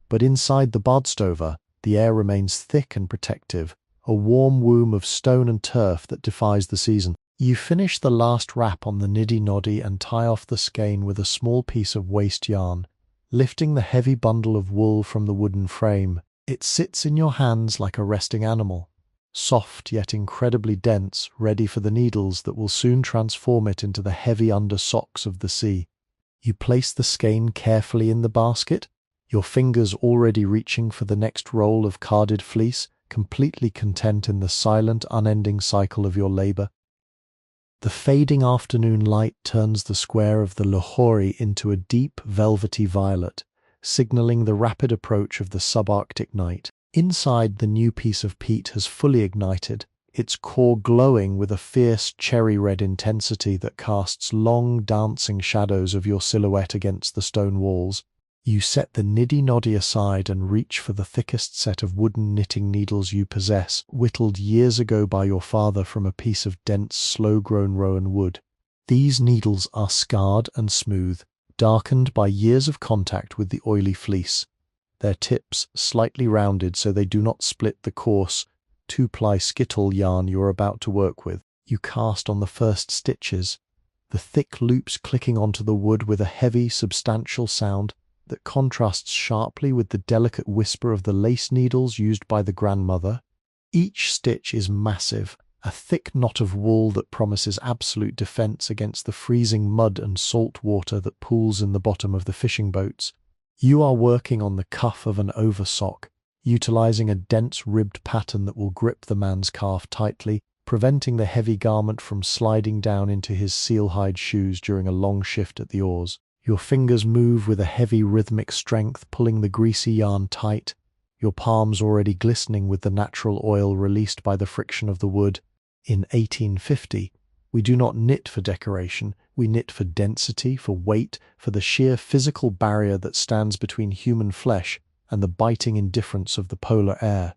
But inside the Bardstover, the air remains thick and protective, a warm womb of stone and turf that defies the season. You finish the last wrap on the niddy-noddy and tie off the skein with a small piece of waste yarn, lifting the heavy bundle of wool from the wooden frame. It sits in your hands like a resting animal, soft yet incredibly dense, ready for the needles that will soon transform it into the heavy under socks of the sea. You place the skein carefully in the basket, your fingers already reaching for the next roll of carded fleece, completely content in the silent, unending cycle of your labor. The fading afternoon light turns the square of the Lahori into a deep, velvety violet, signaling the rapid approach of the subarctic night. Inside, the new piece of peat has fully ignited, its core glowing with a fierce cherry-red intensity that casts long, dancing shadows of your silhouette against the stone walls. You set the niddy-noddy aside and reach for the thickest set of wooden knitting needles you possess, whittled years ago by your father from a piece of dense, slow-grown rowan wood. These needles are scarred and smooth, darkened by years of contact with the oily fleece, their tips slightly rounded so they do not split the coarse, two-ply skittle yarn you are about to work with. You cast on the first stitches, the thick loops clicking onto the wood with a heavy, substantial sound that contrasts sharply with the delicate whisper of the lace needles used by the grandmother. Each stitch is massive, a thick knot of wool that promises absolute defense against the freezing mud and salt water that pools in the bottom of the fishing boats. You are working on the cuff of an oversock, utilizing a dense ribbed pattern that will grip the man's calf tightly, preventing the heavy garment from sliding down into his seal-hide shoes during a long shift at the oars. Your fingers move with a heavy rhythmic strength, pulling the greasy yarn tight, your palms already glistening with the natural oil released by the friction of the wood. In 1850, we do not knit for decoration, we knit for density, for weight, for the sheer physical barrier that stands between human flesh and the biting indifference of the polar air.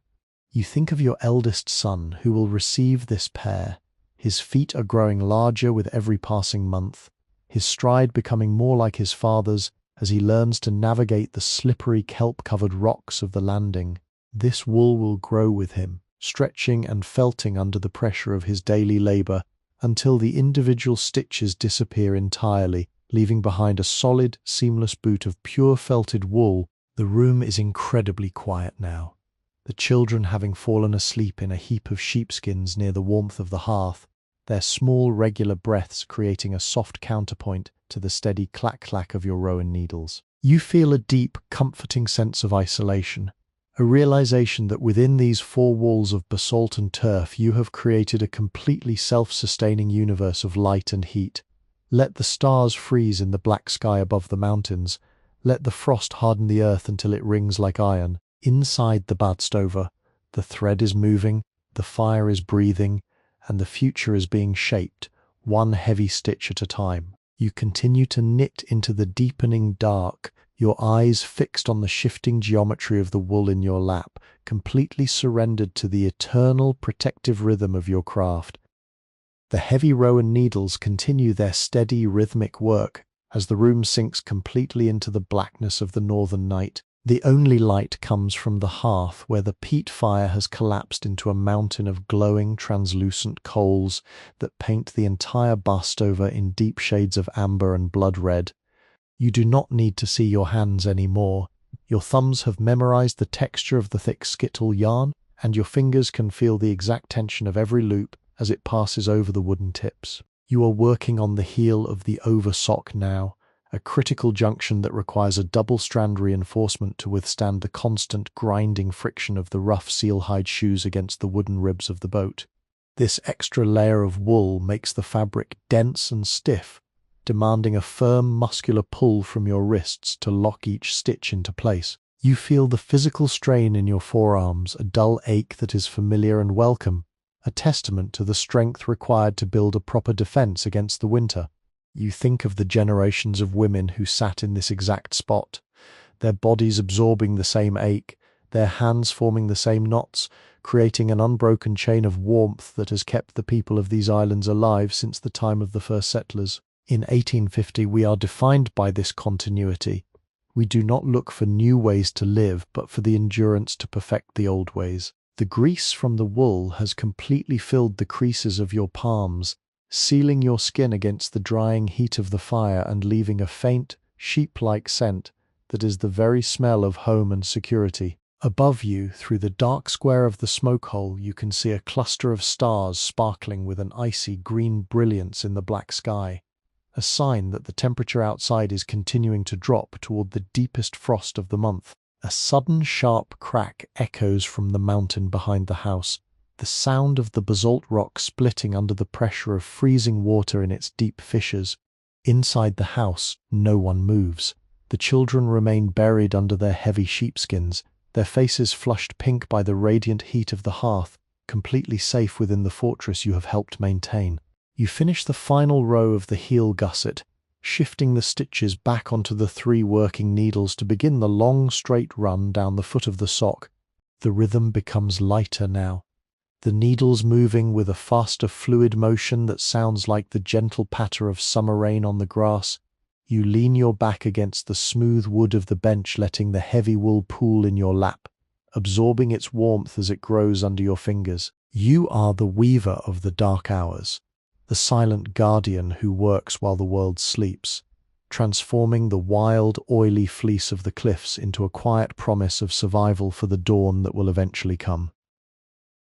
You think of your eldest son who will receive this pair. His feet are growing larger with every passing month, his stride becoming more like his father's as he learns to navigate the slippery kelp-covered rocks of the landing. This wool will grow with him, stretching and felting under the pressure of his daily labor until the individual stitches disappear entirely, leaving behind a solid, seamless boot of pure felted wool. The room is incredibly quiet now, the children having fallen asleep in a heap of sheepskins near the warmth of the hearth, their small regular breaths creating a soft counterpoint to the steady clack-clack of your rowan needles. You feel a deep, comforting sense of isolation, a realization that within these four walls of basalt and turf you have created a completely self-sustaining universe of light and heat. Let the stars freeze in the black sky above the mountains, let the frost harden the earth until it rings like iron. Inside the Bardstover, the thread is moving, the fire is breathing, and the future is being shaped, one heavy stitch at a time. You continue to knit into the deepening dark, your eyes fixed on the shifting geometry of the wool in your lap, completely surrendered to the eternal protective rhythm of your craft. The heavy rowan needles continue their steady rhythmic work as the room sinks completely into the blackness of the northern night. The only light comes from the hearth, where the peat fire has collapsed into a mountain of glowing, translucent coals that paint the entire bust over in deep shades of amber and blood red. You do not need to see your hands anymore. Your thumbs have memorized the texture of the thick skittle yarn, and your fingers can feel the exact tension of every loop as it passes over the wooden tips. You are working on the heel of the oversock now, a critical junction that requires a double-strand reinforcement to withstand the constant grinding friction of the rough seal-hide shoes against the wooden ribs of the boat. This extra layer of wool makes the fabric dense and stiff, demanding a firm muscular pull from your wrists to lock each stitch into place. You feel the physical strain in your forearms, a dull ache that is familiar and welcome, a testament to the strength required to build a proper defense against the winter. You think of the generations of women who sat in this exact spot, their bodies absorbing the same ache, their hands forming the same knots, creating an unbroken chain of warmth that has kept the people of these islands alive since the time of the first settlers. In 1850, we are defined by this continuity. We do not look for new ways to live, but for the endurance to perfect the old ways. The grease from the wool has completely filled the creases of your palms, sealing your skin against the drying heat of the fire and leaving a faint, sheep-like scent that is the very smell of home and security. Above you, through the dark square of the smoke hole, you can see a cluster of stars sparkling with an icy green brilliance in the black sky, a sign that the temperature outside is continuing to drop toward the deepest frost of the month. A sudden sharp crack echoes from the mountain behind the house, the sound of the basalt rock splitting under the pressure of freezing water in its deep fissures. Inside the house, no one moves. The children remain buried under their heavy sheepskins, their faces flushed pink by the radiant heat of the hearth, completely safe within the fortress you have helped maintain. You finish the final row of the heel gusset, shifting the stitches back onto the 3 working needles to begin the long straight run down the foot of the sock. The rhythm becomes lighter now, the needles moving with a faster fluid motion that sounds like the gentle patter of summer rain on the grass. You lean your back against the smooth wood of the bench, letting the heavy wool pool in your lap, absorbing its warmth as it grows under your fingers. You are the weaver of the dark hours, the silent guardian who works while the world sleeps, transforming the wild, oily fleece of the cliffs into a quiet promise of survival for the dawn that will eventually come.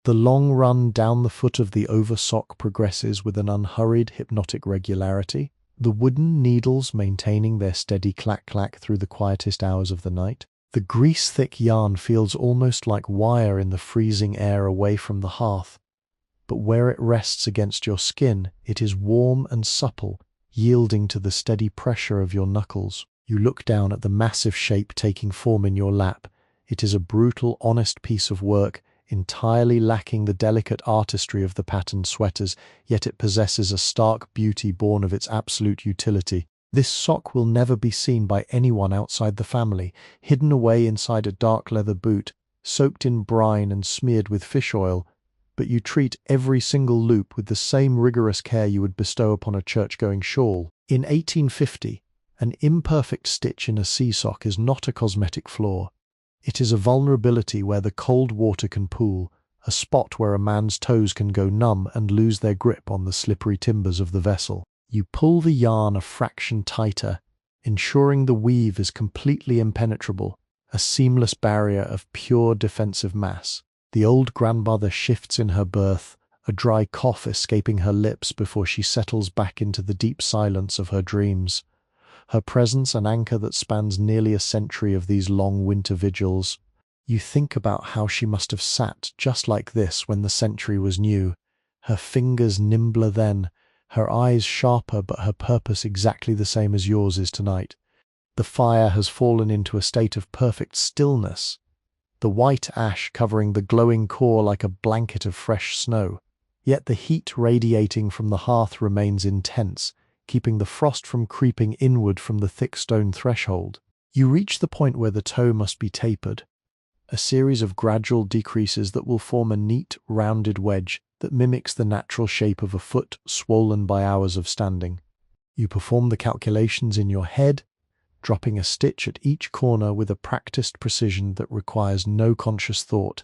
The long run down the foot of the oversock progresses with an unhurried, hypnotic regularity, the wooden needles maintaining their steady clack-clack through the quietest hours of the night. The grease-thick yarn feels almost like wire in the freezing air away from the hearth, but where it rests against your skin, it is warm and supple, yielding to the steady pressure of your knuckles. You look down at the massive shape taking form in your lap. It is a brutal, honest piece of work, entirely lacking the delicate artistry of the patterned sweaters, yet it possesses a stark beauty born of its absolute utility. This sock will never be seen by anyone outside the family, hidden away inside a dark leather boot, soaked in brine and smeared with fish oil, but you treat every single loop with the same rigorous care you would bestow upon a church-going shawl. In 1850, an imperfect stitch in a sea sock is not a cosmetic flaw. It is a vulnerability where the cold water can pool, a spot where a man's toes can go numb and lose their grip on the slippery timbers of the vessel. You pull the yarn a fraction tighter, ensuring the weave is completely impenetrable, a seamless barrier of pure defensive mass. The old grandmother shifts in her berth, a dry cough escaping her lips before she settles back into the deep silence of her dreams. Her presence an anchor that spans nearly a century of these long winter vigils. You think about how she must have sat just like this when the century was new, her fingers nimbler then, her eyes sharper, but her purpose exactly the same as yours is tonight. The fire has fallen into a state of perfect stillness, the white ash covering the glowing core like a blanket of fresh snow. Yet the heat radiating from the hearth remains intense, keeping the frost from creeping inward from the thick stone threshold. You reach the point where the toe must be tapered, a series of gradual decreases that will form a neat, rounded wedge that mimics the natural shape of a foot swollen by hours of standing. You perform the calculations in your head, dropping a stitch at each corner with a practiced precision that requires no conscious thought,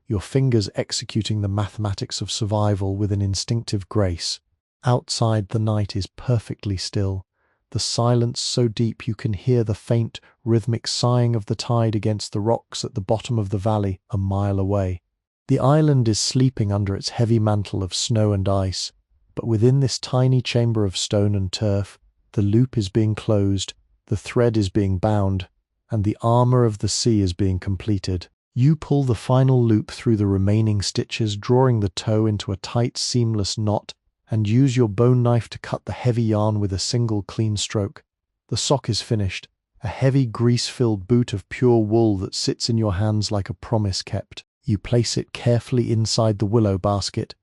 your fingers executing the mathematics of survival with an instinctive grace. Outside, the night is perfectly still, the silence so deep you can hear the faint, rhythmic sighing of the tide against the rocks at the bottom of the valley a mile away. The island is sleeping under its heavy mantle of snow and ice, but within this tiny chamber of stone and turf, the loop is being closed, the thread is being bound, and the armor of the sea is being completed. You pull the final loop through the remaining stitches, drawing the toe into a tight, seamless knot, and use your bone knife to cut the heavy yarn with a single clean stroke. The sock is finished, a heavy grease-filled boot of pure wool that sits in your hands like a promise kept. You place it carefully inside the willow basket,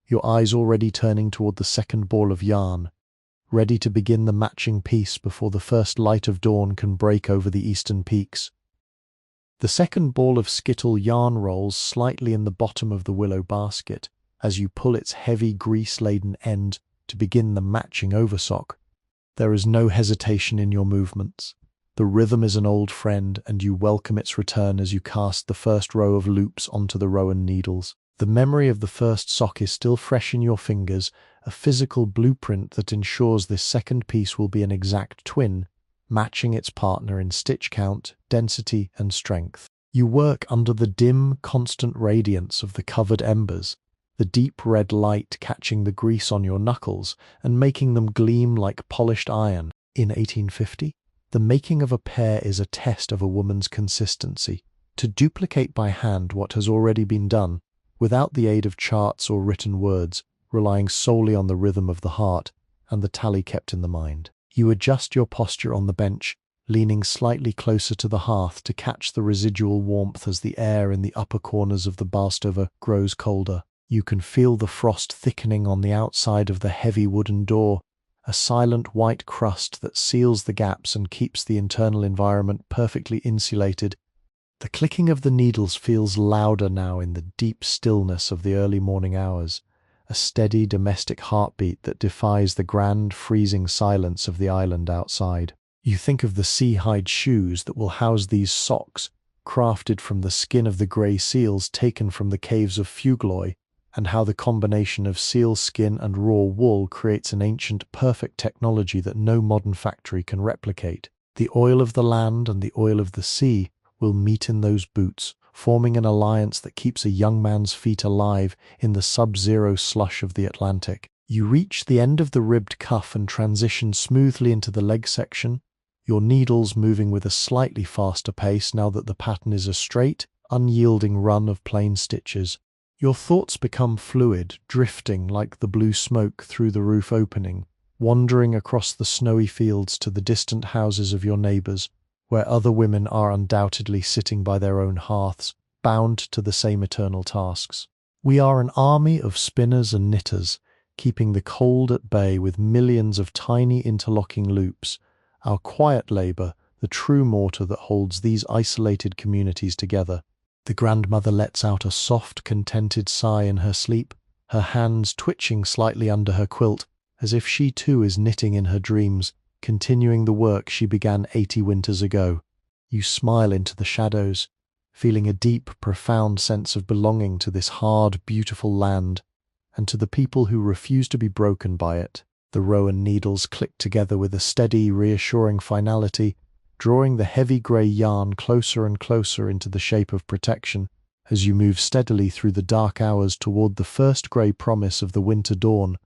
your eyes already turning toward the second ball of yarn, ready to begin the matching piece before the first light of dawn can break over the eastern peaks. The second ball of skittle yarn rolls slightly in the bottom of the willow basket as you pull its heavy grease-laden end to begin the matching oversock. There is no hesitation in your movements. The rhythm is an old friend, and you welcome its return as you cast the first row of loops onto the rowan needles. The memory of the first sock is still fresh in your fingers, a physical blueprint that ensures this second piece will be an exact twin, matching its partner in stitch count, density, and strength. You work under the dim, constant radiance of the covered embers, the deep red light catching the grease on your knuckles and making them gleam like polished iron. In 1850, the making of a pair is a test of a woman's consistency. To duplicate by hand what has already been done, without the aid of charts or written words, relying solely on the rhythm of the heart and the tally kept in the mind. You adjust your posture on the bench, leaning slightly closer to the hearth to catch the residual warmth as the air in the upper corners of the barstove grows colder. You can feel the frost thickening on the outside of the heavy wooden door, a silent white crust that seals the gaps and keeps the internal environment perfectly insulated. The clicking of the needles feels louder now in the deep stillness of the early morning hours, a steady domestic heartbeat that defies the grand freezing silence of the island outside. You think of the sea-hide shoes that will house these socks, crafted from the skin of the grey seals taken from the caves of Fugloi, and how the combination of seal skin and raw wool creates an ancient, perfect technology that no modern factory can replicate. The oil of the land and the oil of the sea will meet in those boots, forming an alliance that keeps a young man's feet alive in the sub-zero slush of the Atlantic. You reach the end of the ribbed cuff and transition smoothly into the leg section, your needles moving with a slightly faster pace now that the pattern is a straight, unyielding run of plain stitches. Your thoughts become fluid, drifting like the blue smoke through the roof opening, wandering across the snowy fields to the distant houses of your neighbours, where other women are undoubtedly sitting by their own hearths, bound to the same eternal tasks. We are an army of spinners and knitters, keeping the cold at bay with millions of tiny interlocking loops, our quiet labour, the true mortar that holds these isolated communities together. The grandmother lets out a soft, contented sigh in her sleep, her hands twitching slightly under her quilt, as if she too is knitting in her dreams, continuing the work she began 80 winters ago. You smile into the shadows, feeling a deep, profound sense of belonging to this hard, beautiful land, and to the people who refuse to be broken by it. The rowan needles click together with a steady, reassuring finality, drawing the heavy grey yarn closer and closer into the shape of protection as you move steadily through the dark hours toward the first grey promise of the winter dawn.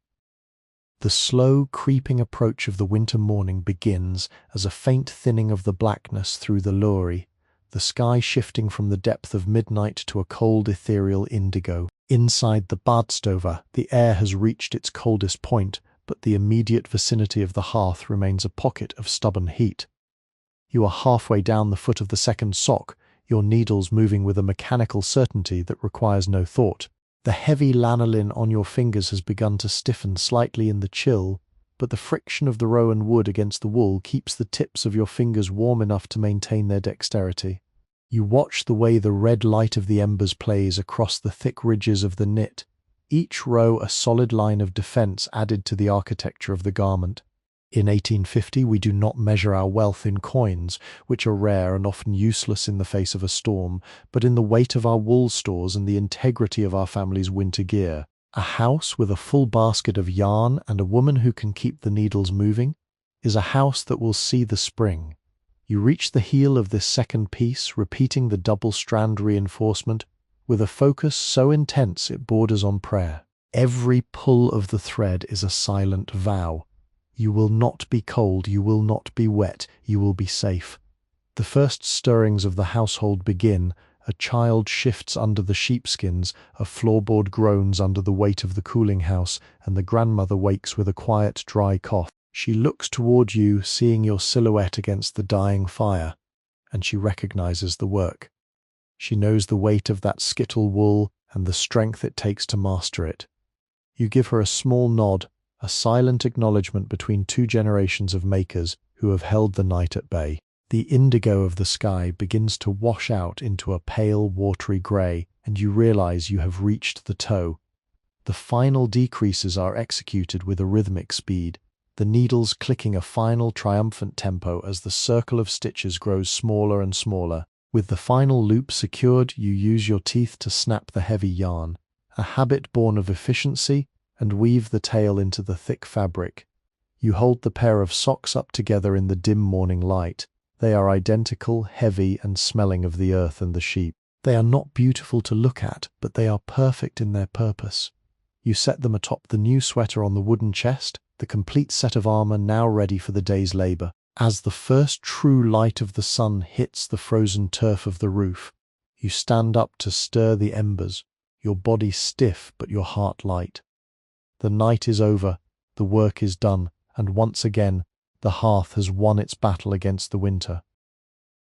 The slow, creeping approach of the winter morning begins as a faint thinning of the blackness through the Luri, the sky shifting from the depth of midnight to a cold ethereal indigo. Inside the badstove, the air has reached its coldest point, but the immediate vicinity of the hearth remains a pocket of stubborn heat. You are halfway down the foot of the second sock, your needles moving with a mechanical certainty that requires no thought. The heavy lanolin on your fingers has begun to stiffen slightly in the chill, but the friction of the rowan wood against the wool keeps the tips of your fingers warm enough to maintain their dexterity. You watch the way the red light of the embers plays across the thick ridges of the knit, each row a solid line of defense added to the architecture of the garment. In 1850, we do not measure our wealth in coins, which are rare and often useless in the face of a storm, but in the weight of our wool stores and the integrity of our family's winter gear. A house with a full basket of yarn and a woman who can keep the needles moving is a house that will see the spring. You reach the heel of this second piece, repeating the double strand reinforcement with a focus so intense it borders on prayer. Every pull of the thread is a silent vow. You will not be cold, you will not be wet, you will be safe. The first stirrings of the household begin. A child shifts under the sheepskins, a floorboard groans under the weight of the cooling house, and the grandmother wakes with a quiet, dry cough. She looks toward you, seeing your silhouette against the dying fire, and she recognizes the work. She knows the weight of that skittle wool and the strength it takes to master it. You give her a small nod, a silent acknowledgement between two generations of makers who have held the night at bay. The indigo of the sky begins to wash out into a pale, watery grey, and you realize you have reached the toe. The final decreases are executed with a rhythmic speed, the needles clicking a final triumphant tempo as the circle of stitches grows smaller and smaller. With the final loop secured, you use your teeth to snap the heavy yarn, a habit born of efficiency, and weave the tail into the thick fabric. You hold the pair of socks up together in the dim morning light. They are identical, heavy, and smelling of the earth and the sheep. They are not beautiful to look at, but they are perfect in their purpose. You set them atop the new sweater on the wooden chest, the complete set of armor now ready for the day's labor. As the first true light of the sun hits the frozen turf of the roof, you stand up to stir the embers, your body stiff but your heart light. The night is over, the work is done, and once again, the hearth has won its battle against the winter.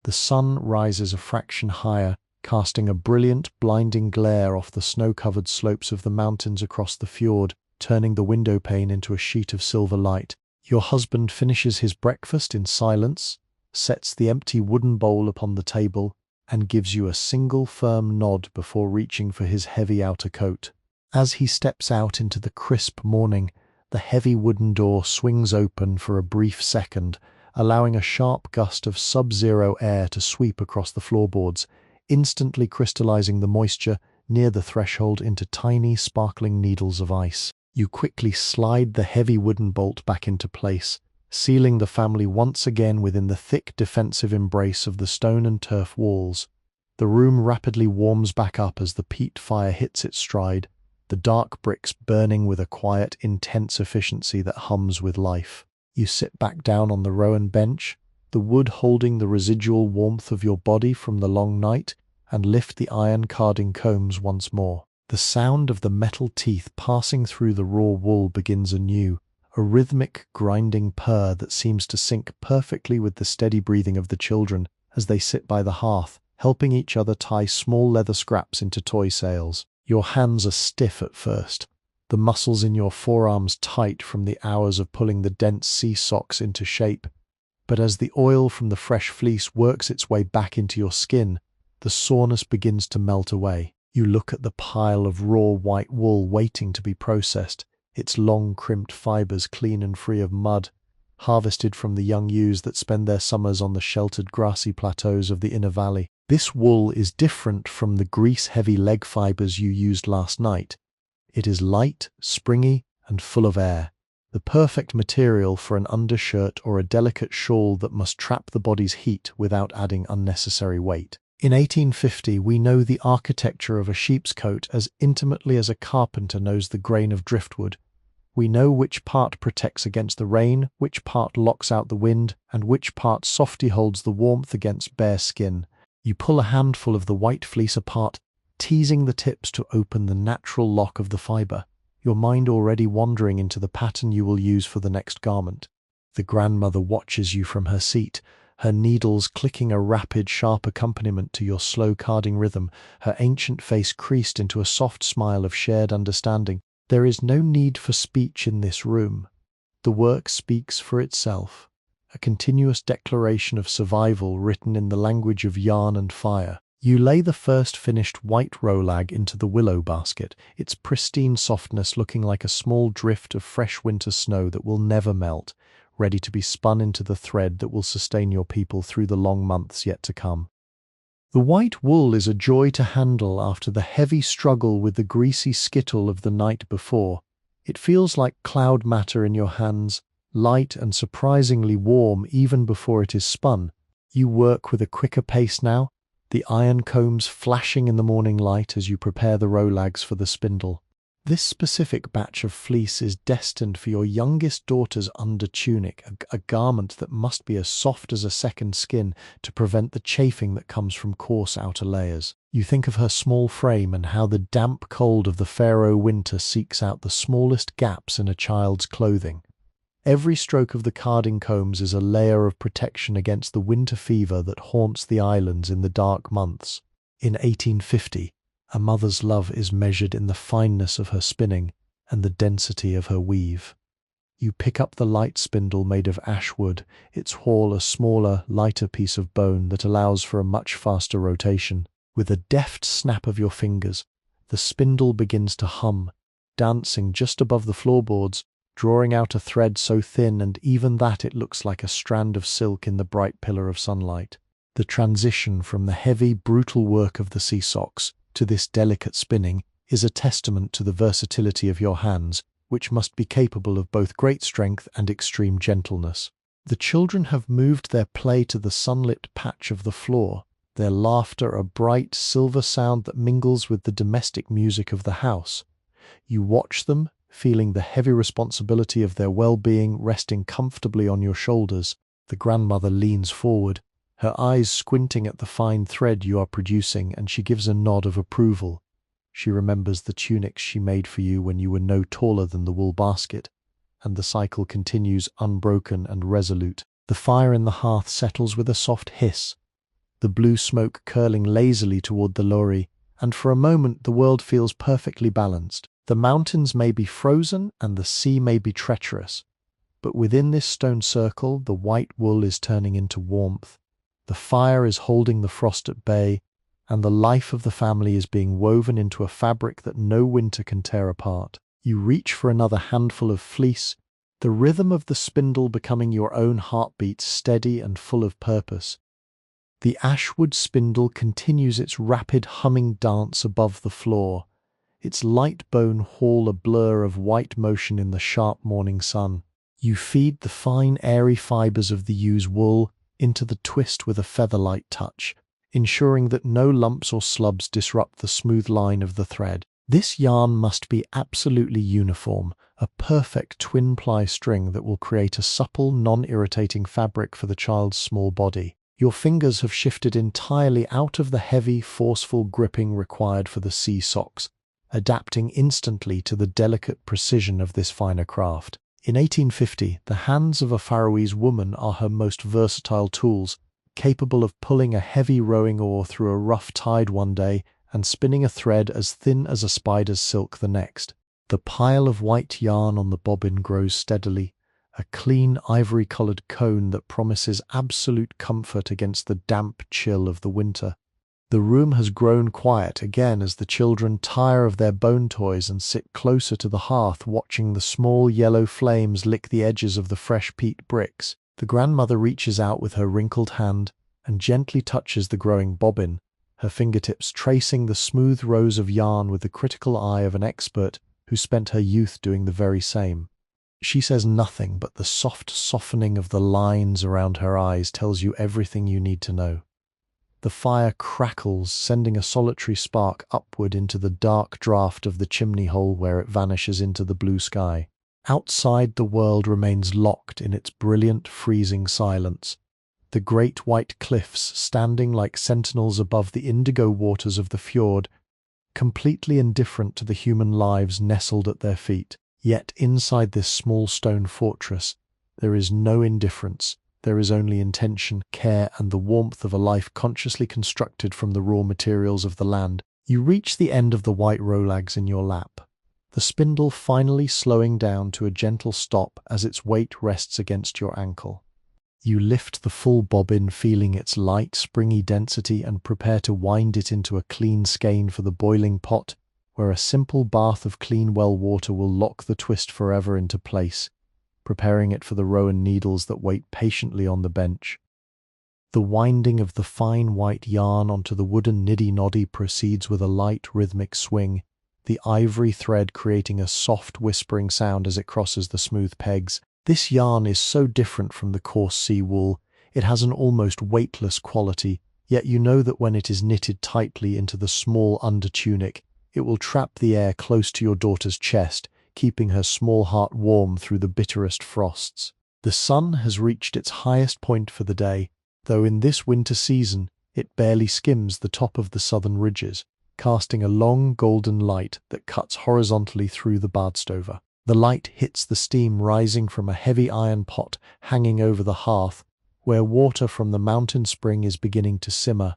The sun rises a fraction higher, casting a brilliant, blinding glare off the snow-covered slopes of the mountains across the fjord, turning the window pane into a sheet of silver light. Your husband finishes his breakfast in silence, sets the empty wooden bowl upon the table, and gives you a single firm nod before reaching for his heavy outer coat. As he steps out into the crisp morning, the heavy wooden door swings open for a brief second, allowing a sharp gust of sub-zero air to sweep across the floorboards, instantly crystallizing the moisture near the threshold into tiny, sparkling needles of ice. You quickly slide the heavy wooden bolt back into place, sealing the family once again within the thick defensive embrace of the stone and turf walls. The room rapidly warms back up as the peat fire hits its stride, the dark bricks burning with a quiet, intense efficiency that hums with life. You sit back down on the rowan bench, the wood holding the residual warmth of your body from the long night, and lift the iron carding combs once more. The sound of the metal teeth passing through the raw wool begins anew, a rhythmic, grinding purr that seems to sync perfectly with the steady breathing of the children as they sit by the hearth, helping each other tie small leather scraps into toy sails. Your hands are stiff at first, the muscles in your forearms tight from the hours of pulling the dense sea socks into shape. But as the oil from the fresh fleece works its way back into your skin, the soreness begins to melt away. You look at the pile of raw white wool waiting to be processed, its long crimped fibers clean and free of mud, harvested from the young ewes that spend their summers on the sheltered grassy plateaus of the inner valley. This wool is different from the grease-heavy leg fibers you used last night. It is light, springy, and full of air, the perfect material for an undershirt or a delicate shawl that must trap the body's heat without adding unnecessary weight. In 1850, we know the architecture of a sheep's coat as intimately as a carpenter knows the grain of driftwood. We know which part protects against the rain, which part locks out the wind, and which part softly holds the warmth against bare skin. You pull a handful of the white fleece apart, teasing the tips to open the natural lock of the fiber, your mind already wandering into the pattern you will use for the next garment. The grandmother watches you from her seat, her needles clicking a rapid, sharp accompaniment to your slow carding rhythm, her ancient face creased into a soft smile of shared understanding. There is no need for speech in this room. The work speaks for itself, a continuous declaration of survival written in the language of yarn and fire. You lay the first finished white rolag into the willow basket, its pristine softness looking like a small drift of fresh winter snow that will never melt, ready to be spun into the thread that will sustain your people through the long months yet to come. The white wool is a joy to handle after the heavy struggle with the greasy skittle of the night before. It feels like cloud matter in your hands, light and surprisingly warm even before it is spun. You work with a quicker pace now, the iron combs flashing in the morning light as you prepare the rolags for the spindle. This specific batch of fleece is destined for your youngest daughter's under tunic, a garment that must be as soft as a second skin to prevent the chafing that comes from coarse outer layers. You think of her small frame and how the damp cold of the Faroe winter seeks out the smallest gaps in a child's clothing. Every stroke of the carding combs is a layer of protection against the winter fever that haunts the islands in the dark months. In 1850, a mother's love is measured in the fineness of her spinning and the density of her weave. You pick up the light spindle made of ash wood, its haul a smaller, lighter piece of bone that allows for a much faster rotation. With a deft snap of your fingers, the spindle begins to hum, dancing just above the floorboards, drawing out a thread so thin and even that it looks like a strand of silk in the bright pillar of sunlight. The transition from the heavy, brutal work of the sea socks to this delicate spinning is a testament to the versatility of your hands, which must be capable of both great strength and extreme gentleness. The children have moved their play to the sunlit patch of the floor, their laughter a bright, silver sound that mingles with the domestic music of the house. You watch them, feeling the heavy responsibility of their well-being resting comfortably on your shoulders. The grandmother leans forward, her eyes squinting at the fine thread you are producing, and she gives a nod of approval. She remembers the tunics she made for you when you were no taller than the wool basket, and the cycle continues unbroken and resolute. The fire in the hearth settles with a soft hiss, the blue smoke curling lazily toward the lorry, and for a moment the world feels perfectly balanced. The mountains may be frozen and the sea may be treacherous, but within this stone circle the white wool is turning into warmth. The fire is holding the frost at bay, and the life of the family is being woven into a fabric that no winter can tear apart. You reach for another handful of fleece, the rhythm of the spindle becoming your own heartbeat, steady and full of purpose. The ashwood spindle continues its rapid humming dance above the floor, its light bone haul a blur of white motion in the sharp morning sun. You feed the fine airy fibers of the ewe's wool into the twist with a feather-light touch, ensuring that no lumps or slubs disrupt the smooth line of the thread. This yarn must be absolutely uniform, a perfect twin-ply string that will create a supple, non-irritating fabric for the child's small body. Your fingers have shifted entirely out of the heavy, forceful gripping required for the sea socks, adapting instantly to the delicate precision of this finer craft. In 1850, the hands of a Faroese woman are her most versatile tools, capable of pulling a heavy rowing oar through a rough tide one day and spinning a thread as thin as a spider's silk the next. The pile of white yarn on the bobbin grows steadily, a clean ivory-coloured cone that promises absolute comfort against the damp chill of the winter. The room has grown quiet again as the children tire of their bone toys and sit closer to the hearth watching the small yellow flames lick the edges of the fresh peat bricks. The grandmother reaches out with her wrinkled hand and gently touches the growing bobbin, her fingertips tracing the smooth rows of yarn with the critical eye of an expert who spent her youth doing the very same. She says nothing, but the soft softening of the lines around her eyes tells you everything you need to know. The fire crackles, sending a solitary spark upward into the dark draught of the chimney hole where it vanishes into the blue sky. Outside, the world remains locked in its brilliant, freezing silence, the great white cliffs standing like sentinels above the indigo waters of the fjord, completely indifferent to the human lives nestled at their feet. Yet inside this small stone fortress, there is no indifference. There is only intention, care, and the warmth of a life consciously constructed from the raw materials of the land. You reach the end of the white rolags in your lap. the spindle finally slowing down to a gentle stop as its weight rests against your ankle. You lift the full bobbin, feeling its light, springy density, and prepare to wind it into a clean skein for the boiling pot, where a simple bath of clean well water will lock the twist forever into place, preparing it for the rowan needles that wait patiently on the bench. The winding of the fine white yarn onto the wooden niddy-noddy proceeds with a light rhythmic swing, the ivory thread creating a soft whispering sound as it crosses the smooth pegs. This yarn is so different from the coarse sea wool. It has an almost weightless quality, yet you know that when it is knitted tightly into the small undertunic, it will trap the air close to your daughter's chest, keeping her small heart warm through the bitterest frosts. The sun has reached its highest point for the day, though in this winter season it barely skims the top of the southern ridges, casting a long golden light that cuts horizontally through the badstover. The light hits the steam rising from a heavy iron pot hanging over the hearth, where water from the mountain spring is beginning to simmer.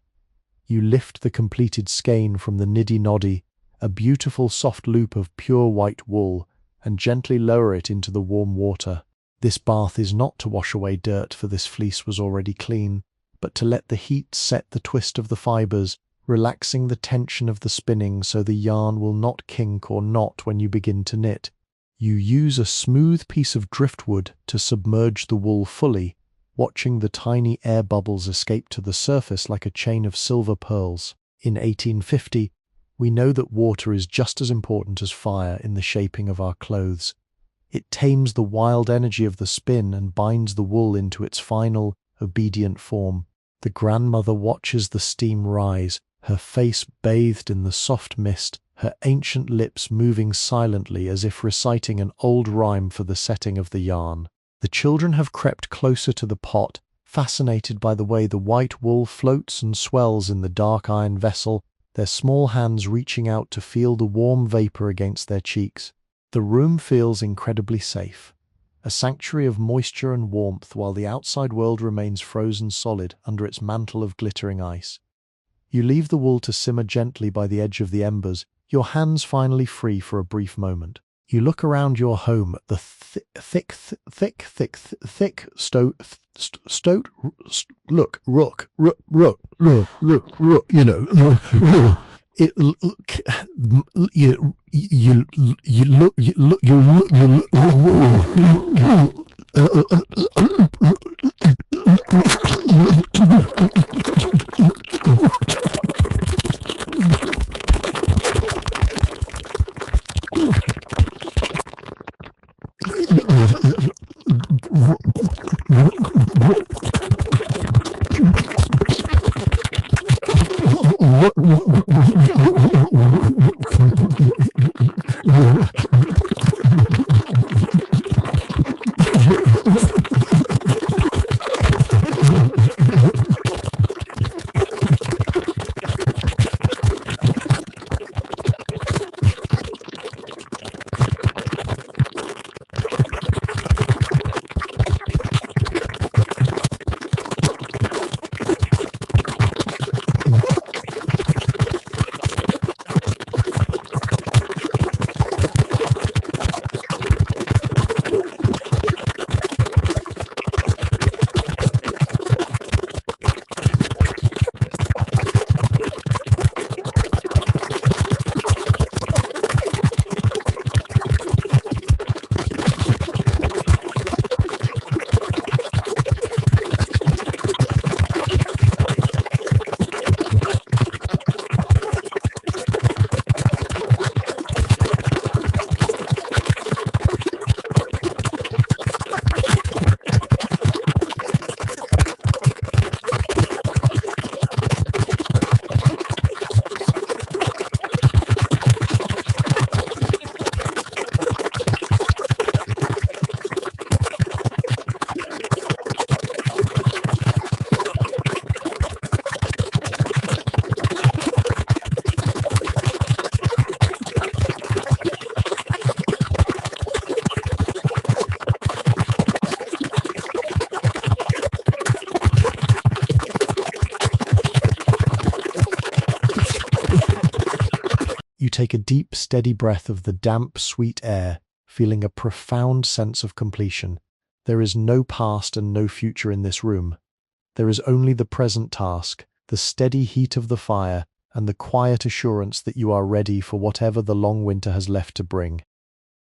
You lift the completed skein from the niddy-noddy, a beautiful soft loop of pure white wool, and gently lower it into the warm water. This bath is not to wash away dirt, for this fleece was already clean, but to let the heat set the twist of the fibers, relaxing the tension of the spinning so the yarn will not kink or knot when you begin to knit. You use a smooth piece of driftwood to submerge the wool fully, watching the tiny air bubbles escape to the surface like a chain of silver pearls. In 1850, we know that water is just as important as fire in the shaping of our clothes. It tames the wild energy of the spin and binds the wool into its final, obedient form. The grandmother watches the steam rise, her face bathed in the soft mist, her ancient lips moving silently as if reciting an old rhyme for the setting of the yarn. The children have crept closer to the pot, fascinated by the way the white wool floats and swells in the dark iron vessel, their small hands reaching out to feel the warm vapor against their cheeks. The room feels incredibly safe, a sanctuary of moisture and warmth while the outside world remains frozen solid under its mantle of glittering ice. You leave the wool to simmer gently by the edge of the embers, your hands finally free for a brief moment. You look around your home at the thick take a deep, steady breath of the damp, sweet air, feeling a profound sense of completion. There is no past and no future in this room. There is only the present task, the steady heat of the fire, and the quiet assurance that you are ready for whatever the long winter has left to bring.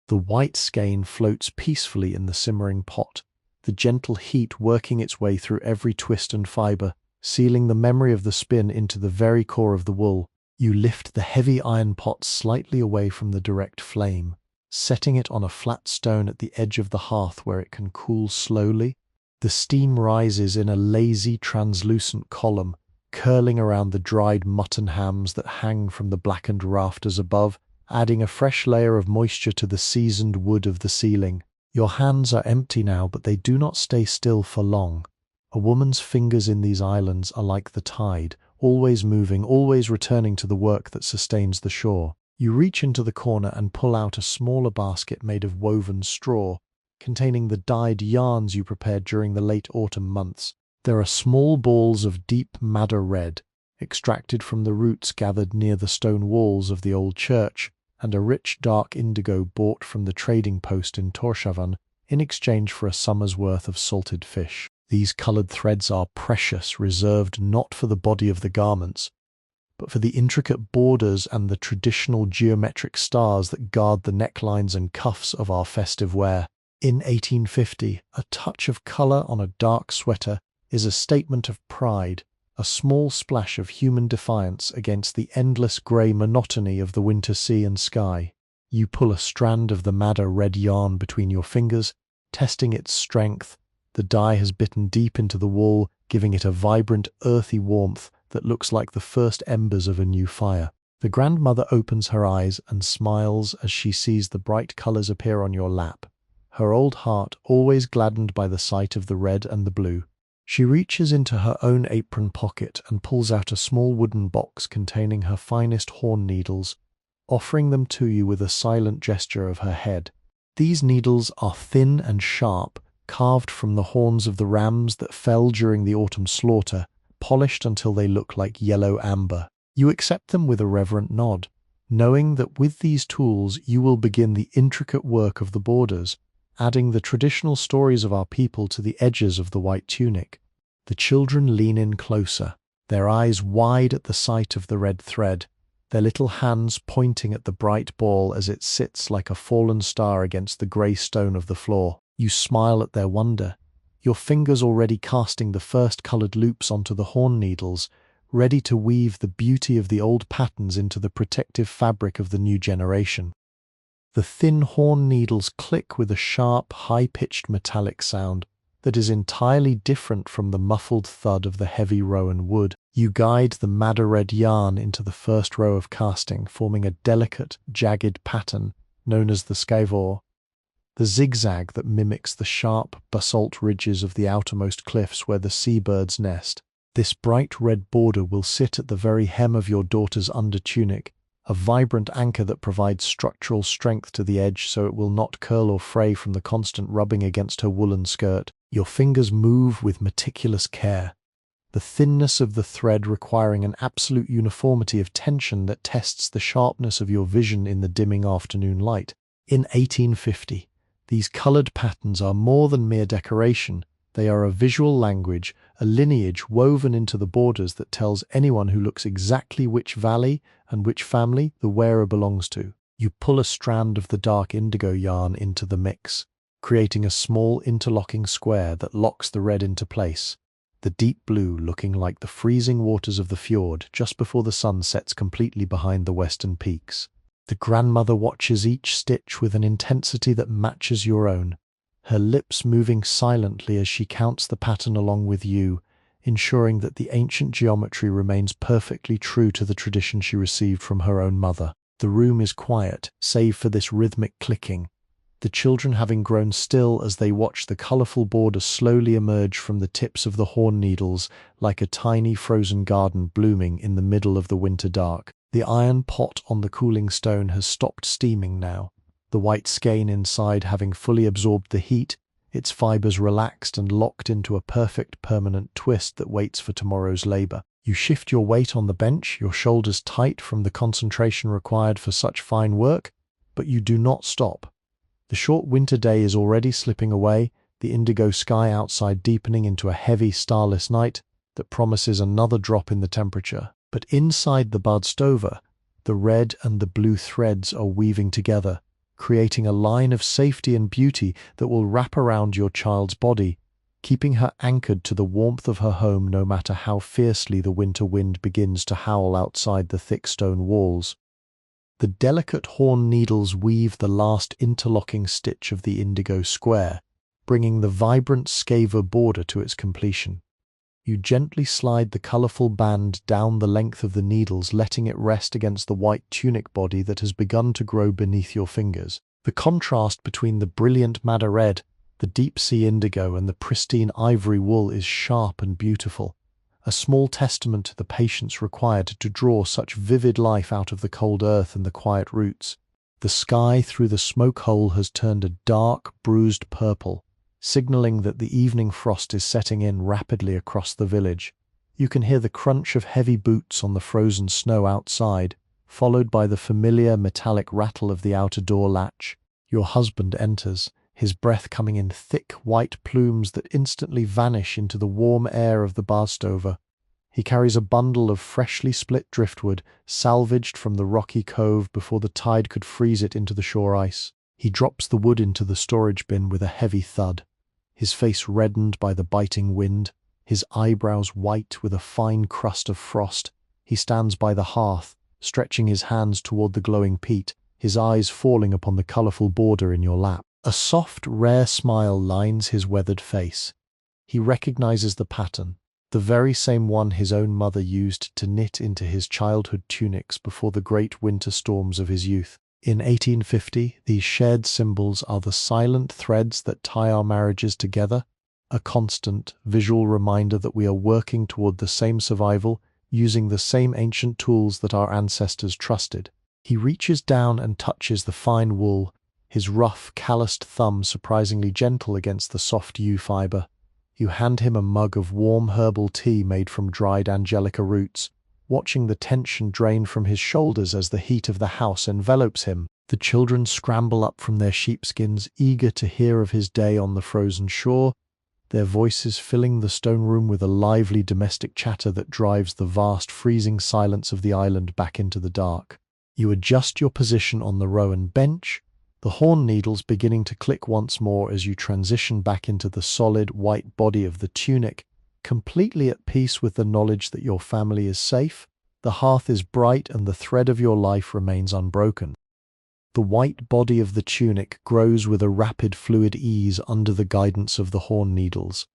The white skein floats peacefully in the simmering pot, the gentle heat working its way through every twist and fibre, sealing the memory of the spin into the very core of the wool. You lift the heavy iron pot slightly away from the direct flame, setting it on a flat stone at the edge of the hearth where it can cool slowly. The steam rises in a lazy, translucent column, curling around the dried mutton hams that hang from the blackened rafters above, adding a fresh layer of moisture to the seasoned wood of the ceiling. Your hands are empty now, but they do not stay still for long. A woman's fingers in these islands are like the tide, always moving, always returning to the work that sustains the shore. You reach into the corner and pull out a smaller basket made of woven straw, containing the dyed yarns you prepared during the late autumn months. There are small balls of deep madder red, extracted from the roots gathered near the stone walls of the old church, and a rich dark indigo bought from the trading post in Torshavn in exchange for a summer's worth of salted fish. These coloured threads are precious, reserved not for the body of the garments, but for the intricate borders and the traditional geometric stars that guard the necklines and cuffs of our festive wear. In 1850, a touch of colour on a dark sweater is a statement of pride, a small splash of human defiance against the endless grey monotony of the winter sea and sky. You pull a strand of the madder red yarn between your fingers, testing its strength. The dye has bitten deep into the wool, giving it a vibrant, earthy warmth that looks like the first embers of a new fire. The grandmother opens her eyes and smiles as she sees the bright colours appear on your lap, her old heart always gladdened by the sight of the red and the blue. She reaches into her own apron pocket and pulls out a small wooden box containing her finest horn needles, offering them to you with a silent gesture of her head. These needles are thin and sharp, carved from the horns of the rams that fell during the autumn slaughter, polished until they look like yellow amber. You accept them with a reverent nod, knowing that with these tools you will begin the intricate work of the borders, adding the traditional stories of our people to the edges of the white tunic. The children lean in closer, their eyes wide at the sight of the red thread, their little hands pointing at the bright ball as it sits like a fallen star against the grey stone of the floor. You smile at their wonder, your fingers already casting the first coloured loops onto the horn needles, ready to weave the beauty of the old patterns into the protective fabric of the new generation. The thin horn needles click with a sharp, high-pitched metallic sound that is entirely different from the muffled thud of the heavy rowan wood. You guide the madder red yarn into the first row of casting, forming a delicate, jagged pattern known as the skavor, the zigzag that mimics the sharp basalt ridges of the outermost cliffs where the seabirds nest. This bright red border will sit at the very hem of your daughter's undertunic, a vibrant anchor that provides structural strength to the edge so it will not curl or fray from the constant rubbing against her woolen skirt. Your fingers move with meticulous care, the thinness of the thread requiring an absolute uniformity of tension that tests the sharpness of your vision in the dimming afternoon light. In 1850, these coloured patterns are more than mere decoration. They are a visual language, a lineage woven into the borders that tells anyone who looks exactly which valley and which family the wearer belongs to. You pull a strand of the dark indigo yarn into the mix, creating a small interlocking square that locks the red into place, the deep blue looking like the freezing waters of the fjord just before the sun sets completely behind the western peaks. The grandmother watches each stitch with an intensity that matches your own, her lips moving silently as she counts the pattern along with you, ensuring that the ancient geometry remains perfectly true to the tradition she received from her own mother. The room is quiet, save for this rhythmic clicking, the children having grown still as they watch the colourful border slowly emerge from the tips of the horn needles like a tiny frozen garden blooming in the middle of the winter dark. The iron pot on the cooling stone has stopped steaming now, the white skein inside having fully absorbed the heat, its fibres relaxed and locked into a perfect permanent twist that waits for tomorrow's labour. You shift your weight on the bench, your shoulders tight from the concentration required for such fine work, but you do not stop. The short winter day is already slipping away, the indigo sky outside deepening into a heavy, starless night that promises another drop in the temperature. But inside the badstover, the red and the blue threads are weaving together, creating a line of safety and beauty that will wrap around your child's body, keeping her anchored to the warmth of her home no matter how fiercely the winter wind begins to howl outside the thick stone walls. The delicate horn needles weave the last interlocking stitch of the indigo square, bringing the vibrant scaver border to its completion. You gently slide the colourful band down the length of the needles, letting it rest against the white tunic body that has begun to grow beneath your fingers. The contrast between the brilliant madder red, the deep-sea indigo, and the pristine ivory wool is sharp and beautiful, a small testament to the patience required to draw such vivid life out of the cold earth and the quiet roots. The sky through the smoke hole has turned a dark, bruised purple, signaling that the evening frost is setting in rapidly across the village. You can hear the crunch of heavy boots on the frozen snow outside, followed by the familiar metallic rattle of the outer door latch. Your husband enters, his breath coming in thick white plumes that instantly vanish into the warm air of the badstover. He carries a bundle of freshly split driftwood, salvaged from the rocky cove before the tide could freeze it into the shore ice. He drops the wood into the storage bin with a heavy thud, his face reddened by the biting wind, his eyebrows white with a fine crust of frost. He stands by the hearth, stretching his hands toward the glowing peat, his eyes falling upon the colourful border in your lap. A soft, rare smile lines his weathered face. He recognizes the pattern, the very same one his own mother used to knit into his childhood tunics before the great winter storms of his youth. In 1850, these shared symbols are the silent threads that tie our marriages together, a constant, visual reminder that we are working toward the same survival, using the same ancient tools that our ancestors trusted. He reaches down and touches the fine wool, his rough, calloused thumb surprisingly gentle against the soft yew fibre. You hand him a mug of warm herbal tea made from dried angelica roots, watching the tension drain from his shoulders as the heat of the house envelops him. The children scramble up from their sheepskins, eager to hear of his day on the frozen shore, their voices filling the stone room with a lively domestic chatter that drives the vast freezing silence of the island back into the dark. You adjust your position on the rowan bench, the horn needles beginning to click once more as you transition back into the solid white body of the tunic, completely at peace with the knowledge that your family is safe, the hearth is bright, and the thread of your life remains unbroken. The white body of the tunic grows with a rapid fluid ease under the guidance of the horn needles,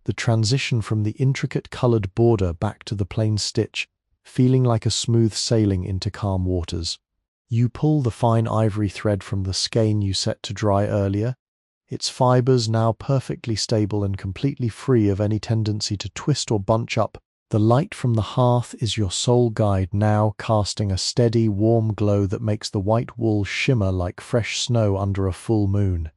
the transition from the intricate coloured border back to the plain stitch, feeling like a smooth sailing into calm waters. You pull the fine ivory thread from the skein you set to dry earlier, its fibres now perfectly stable and completely free of any tendency to twist or bunch up. The light from the hearth is your sole guide now, casting a steady, warm glow that makes the white wool shimmer like fresh snow under a full moon.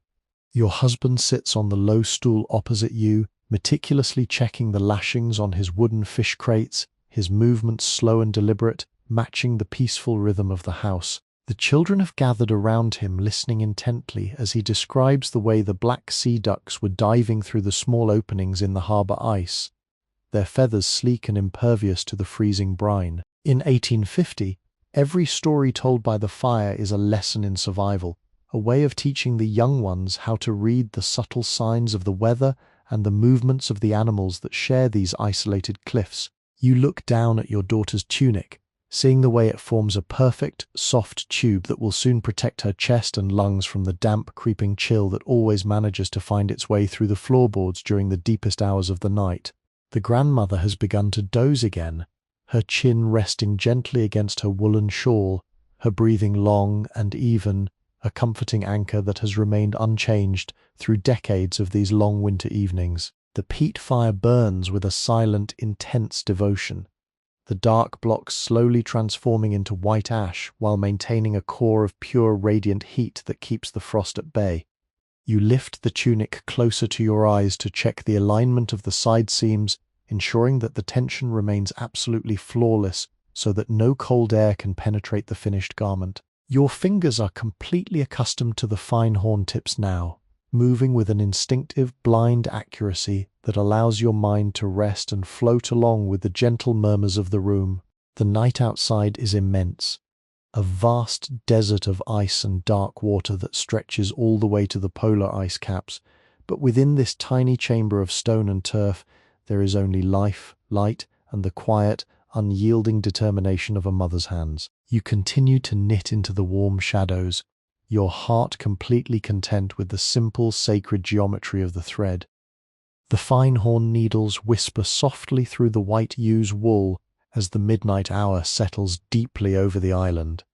Your husband sits on the low stool opposite you, meticulously checking the lashings on his wooden fish crates, his movements slow and deliberate, matching the peaceful rhythm of the house. The children have gathered around him, listening intently as he describes the way the black sea ducks were diving through the small openings in the harbour ice, their feathers sleek and impervious to the freezing brine. In 1850, every story told by the fire is a lesson in survival, a way of teaching the young ones how to read the subtle signs of the weather and the movements of the animals that share these isolated cliffs. You look down at your daughter's tunic, seeing the way it forms a perfect, soft tube that will soon protect her chest and lungs from the damp, creeping chill that always manages to find its way through the floorboards during the deepest hours of the night. The grandmother has begun to doze again, her chin resting gently against her woolen shawl, her breathing long and even, a comforting anchor that has remained unchanged through decades of these long winter evenings. The peat fire burns with a silent, intense devotion, the dark blocks slowly transforming into white ash while maintaining a core of pure radiant heat that keeps the frost at bay. You lift the tunic closer to your eyes to check the alignment of the side seams, ensuring that the tension remains absolutely flawless so that no cold air can penetrate the finished garment. Your fingers are completely accustomed to the fine horn tips now, moving with an instinctive, blind accuracy that allows your mind to rest and float along with the gentle murmurs of the room. The night outside is immense, a vast desert of ice and dark water that stretches all the way to the polar ice caps, but within this tiny chamber of stone and turf there is only life, light, and the quiet, unyielding determination of a mother's hands. You continue to knit into the warm shadows, your heart completely content with the simple, sacred geometry of the thread. The fine horn needles whisper softly through the white ewe's wool as the midnight hour settles deeply over the island.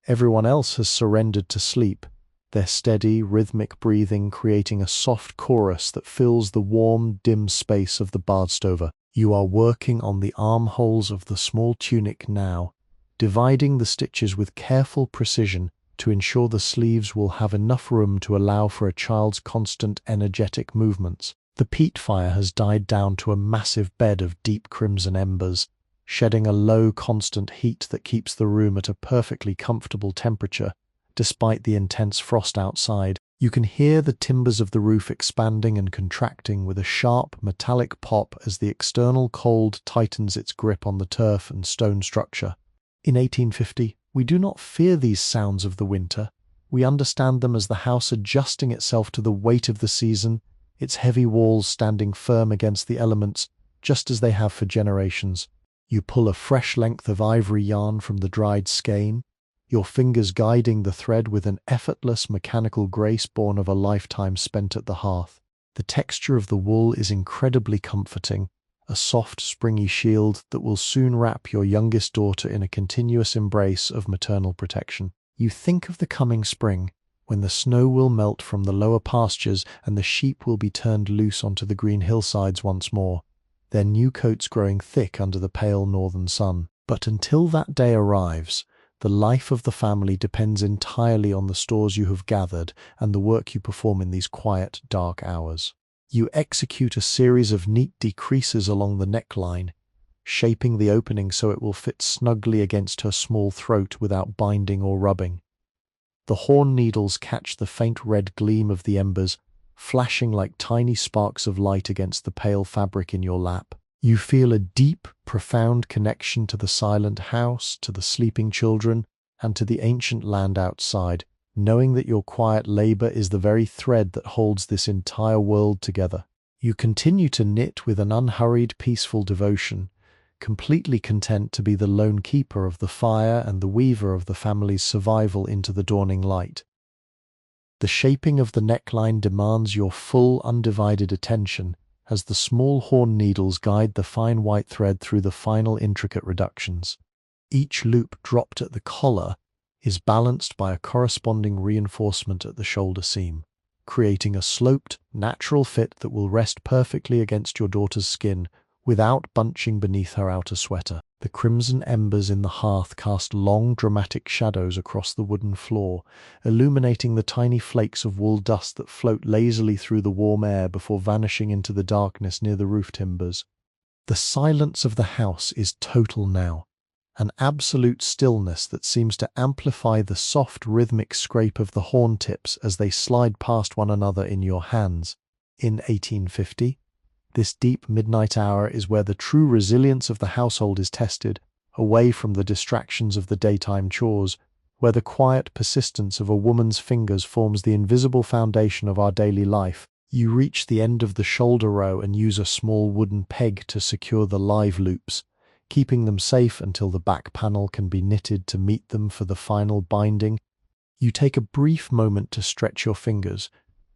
Everyone else has surrendered to sleep, their steady, rhythmic breathing creating a soft chorus that fills the warm, dim space of the bardstover. You are working on the armholes of the small tunic now, dividing the stitches with careful precision to ensure the sleeves will have enough room to allow for a child's constant, energetic movements. The peat fire has died down to a massive bed of deep crimson embers, shedding a low, constant heat that keeps the room at a perfectly comfortable temperature, despite the intense frost outside. You can hear the timbers of the roof expanding and contracting with a sharp, metallic pop as the external cold tightens its grip on the turf and stone structure. In 1850, we do not fear these sounds of the winter. We understand them as the house adjusting itself to the weight of the season, its heavy walls standing firm against the elements, just as they have for generations. You pull a fresh length of ivory yarn from the dried skein, your fingers guiding the thread with an effortless mechanical grace born of a lifetime spent at the hearth. The texture of the wool is incredibly comforting, a soft, springy shield that will soon wrap your youngest daughter in a continuous embrace of maternal protection. You think of the coming spring, when the snow will melt from the lower pastures and the sheep will be turned loose onto the green hillsides once more, their new coats growing thick under the pale northern sun. But until that day arrives, the life of the family depends entirely on the stores you have gathered and the work you perform in these quiet, dark hours. You execute a series of neat decreases along the neckline, shaping the opening so it will fit snugly against her small throat without binding or rubbing. The horn needles catch the faint red gleam of the embers, flashing like tiny sparks of light against the pale fabric in your lap. You feel a deep, profound connection to the silent house, to the sleeping children, and to the ancient land outside, knowing that your quiet labor is the very thread that holds this entire world together. You continue to knit with an unhurried, peaceful devotion, completely content to be the lone keeper of the fire and the weaver of the family's survival into the dawning light. The shaping of the neckline demands your full, undivided attention as the small horn needles guide the fine white thread through the final intricate reductions. Each loop dropped at the collar is balanced by a corresponding reinforcement at the shoulder seam, creating a sloped, natural fit that will rest perfectly against your daughter's skin without bunching beneath her outer sweater. The crimson embers in the hearth cast long, dramatic shadows across the wooden floor, illuminating the tiny flakes of wool dust that float lazily through the warm air before vanishing into the darkness near the roof timbers. The silence of the house is total now, an absolute stillness that seems to amplify the soft, rhythmic scrape of the horn tips as they slide past one another in your hands. In 1850, this deep midnight hour is where the true resilience of the household is tested, away from the distractions of the daytime chores, where the quiet persistence of a woman's fingers forms the invisible foundation of our daily life. You reach the end of the shoulder row and use a small wooden peg to secure the live loops, keeping them safe until the back panel can be knitted to meet them for the final binding. You take a brief moment to stretch your fingers,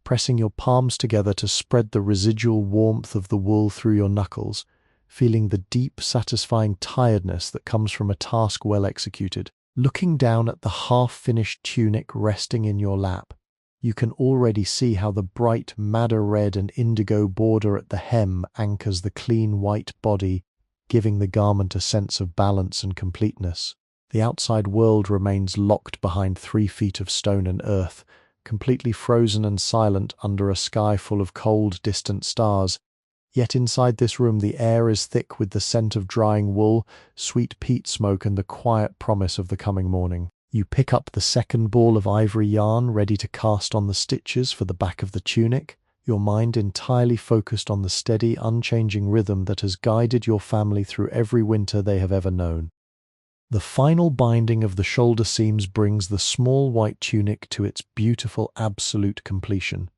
pressing your palms together to spread the residual warmth of the wool through your knuckles, feeling the deep, satisfying tiredness that comes from a task well executed. Looking down at the half-finished tunic resting in your lap, you can already see how the bright madder red and indigo border at the hem anchors the clean white body, giving the garment a sense of balance and completeness. The outside world remains locked behind 3 feet of stone and earth, completely frozen and silent under a sky full of cold, distant stars. Yet inside this room the air is thick with the scent of drying wool, sweet peat smoke, and the quiet promise of the coming morning. You pick up the second ball of ivory yarn, ready to cast on the stitches for the back of the tunic, your mind entirely focused on the steady, unchanging rhythm that has guided your family through every winter they have ever known. The final binding of the shoulder seams brings the small white tunic to its beautiful absolute completion.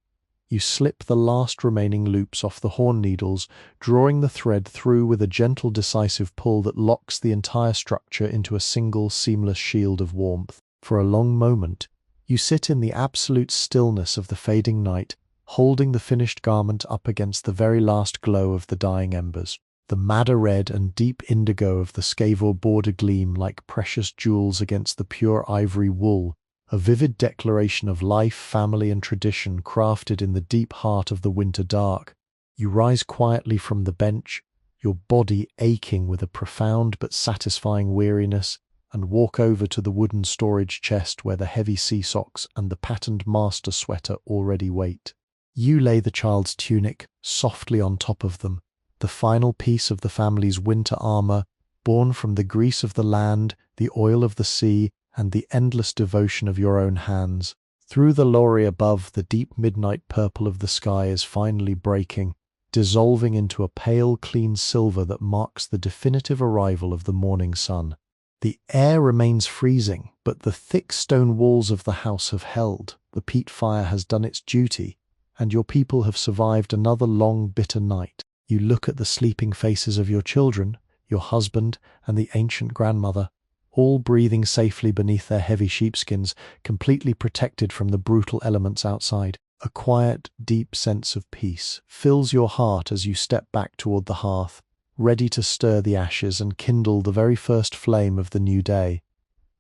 You slip the last remaining loops off the horn needles, drawing the thread through with a gentle, decisive pull that locks the entire structure into a single, seamless shield of warmth. For a long moment, you sit in the absolute stillness of the fading night, holding the finished garment up against the very last glow of the dying embers. The madder red and deep indigo of the scavor border gleam like precious jewels against the pure ivory wool, a vivid declaration of life, family, and tradition crafted in the deep heart of the winter dark. You rise quietly from the bench, your body aching with a profound but satisfying weariness, and walk over to the wooden storage chest where the heavy sea socks and the patterned master sweater already wait. You lay the child's tunic softly on top of them, the final piece of the family's winter armor, born from the grease of the land, the oil of the sea, and the endless devotion of your own hands. Through the lorry above, the deep midnight purple of the sky is finally breaking, dissolving into a pale, clean silver that marks the definitive arrival of the morning sun. The air remains freezing, but the thick stone walls of the house have held, the peat fire has done its duty, and your people have survived another long, bitter night. You look at the sleeping faces of your children, your husband, and the ancient grandmother, all breathing safely beneath their heavy sheepskins, completely protected from the brutal elements outside. A quiet, deep sense of peace fills your heart as you step back toward the hearth, ready to stir the ashes and kindle the very first flame of the new day.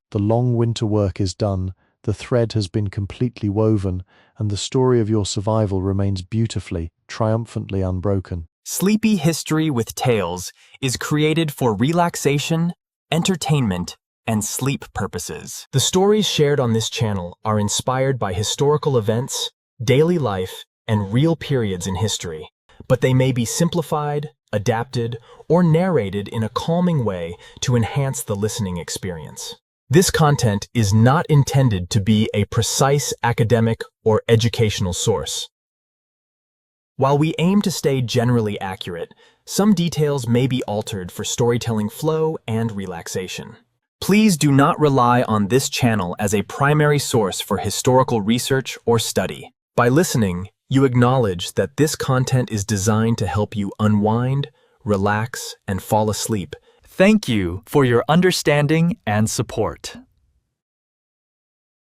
The long winter work is done, the thread has been completely woven, and the story of your survival remains beautifully, triumphantly unbroken. Sleepy History with Tales is created for relaxation, entertainment, and sleep purposes. The stories shared on this channel are inspired by historical events, daily life, and real periods in history, but they may be simplified, adapted, or narrated in a calming way to enhance the listening experience. This content is not intended to be a precise academic or educational source. While we aim to stay generally accurate, some details may be altered for storytelling flow and relaxation. Please do not rely on this channel as a primary source for historical research or study. By listening, you acknowledge that this content is designed to help you unwind, relax, and fall asleep. Thank you for your understanding and support.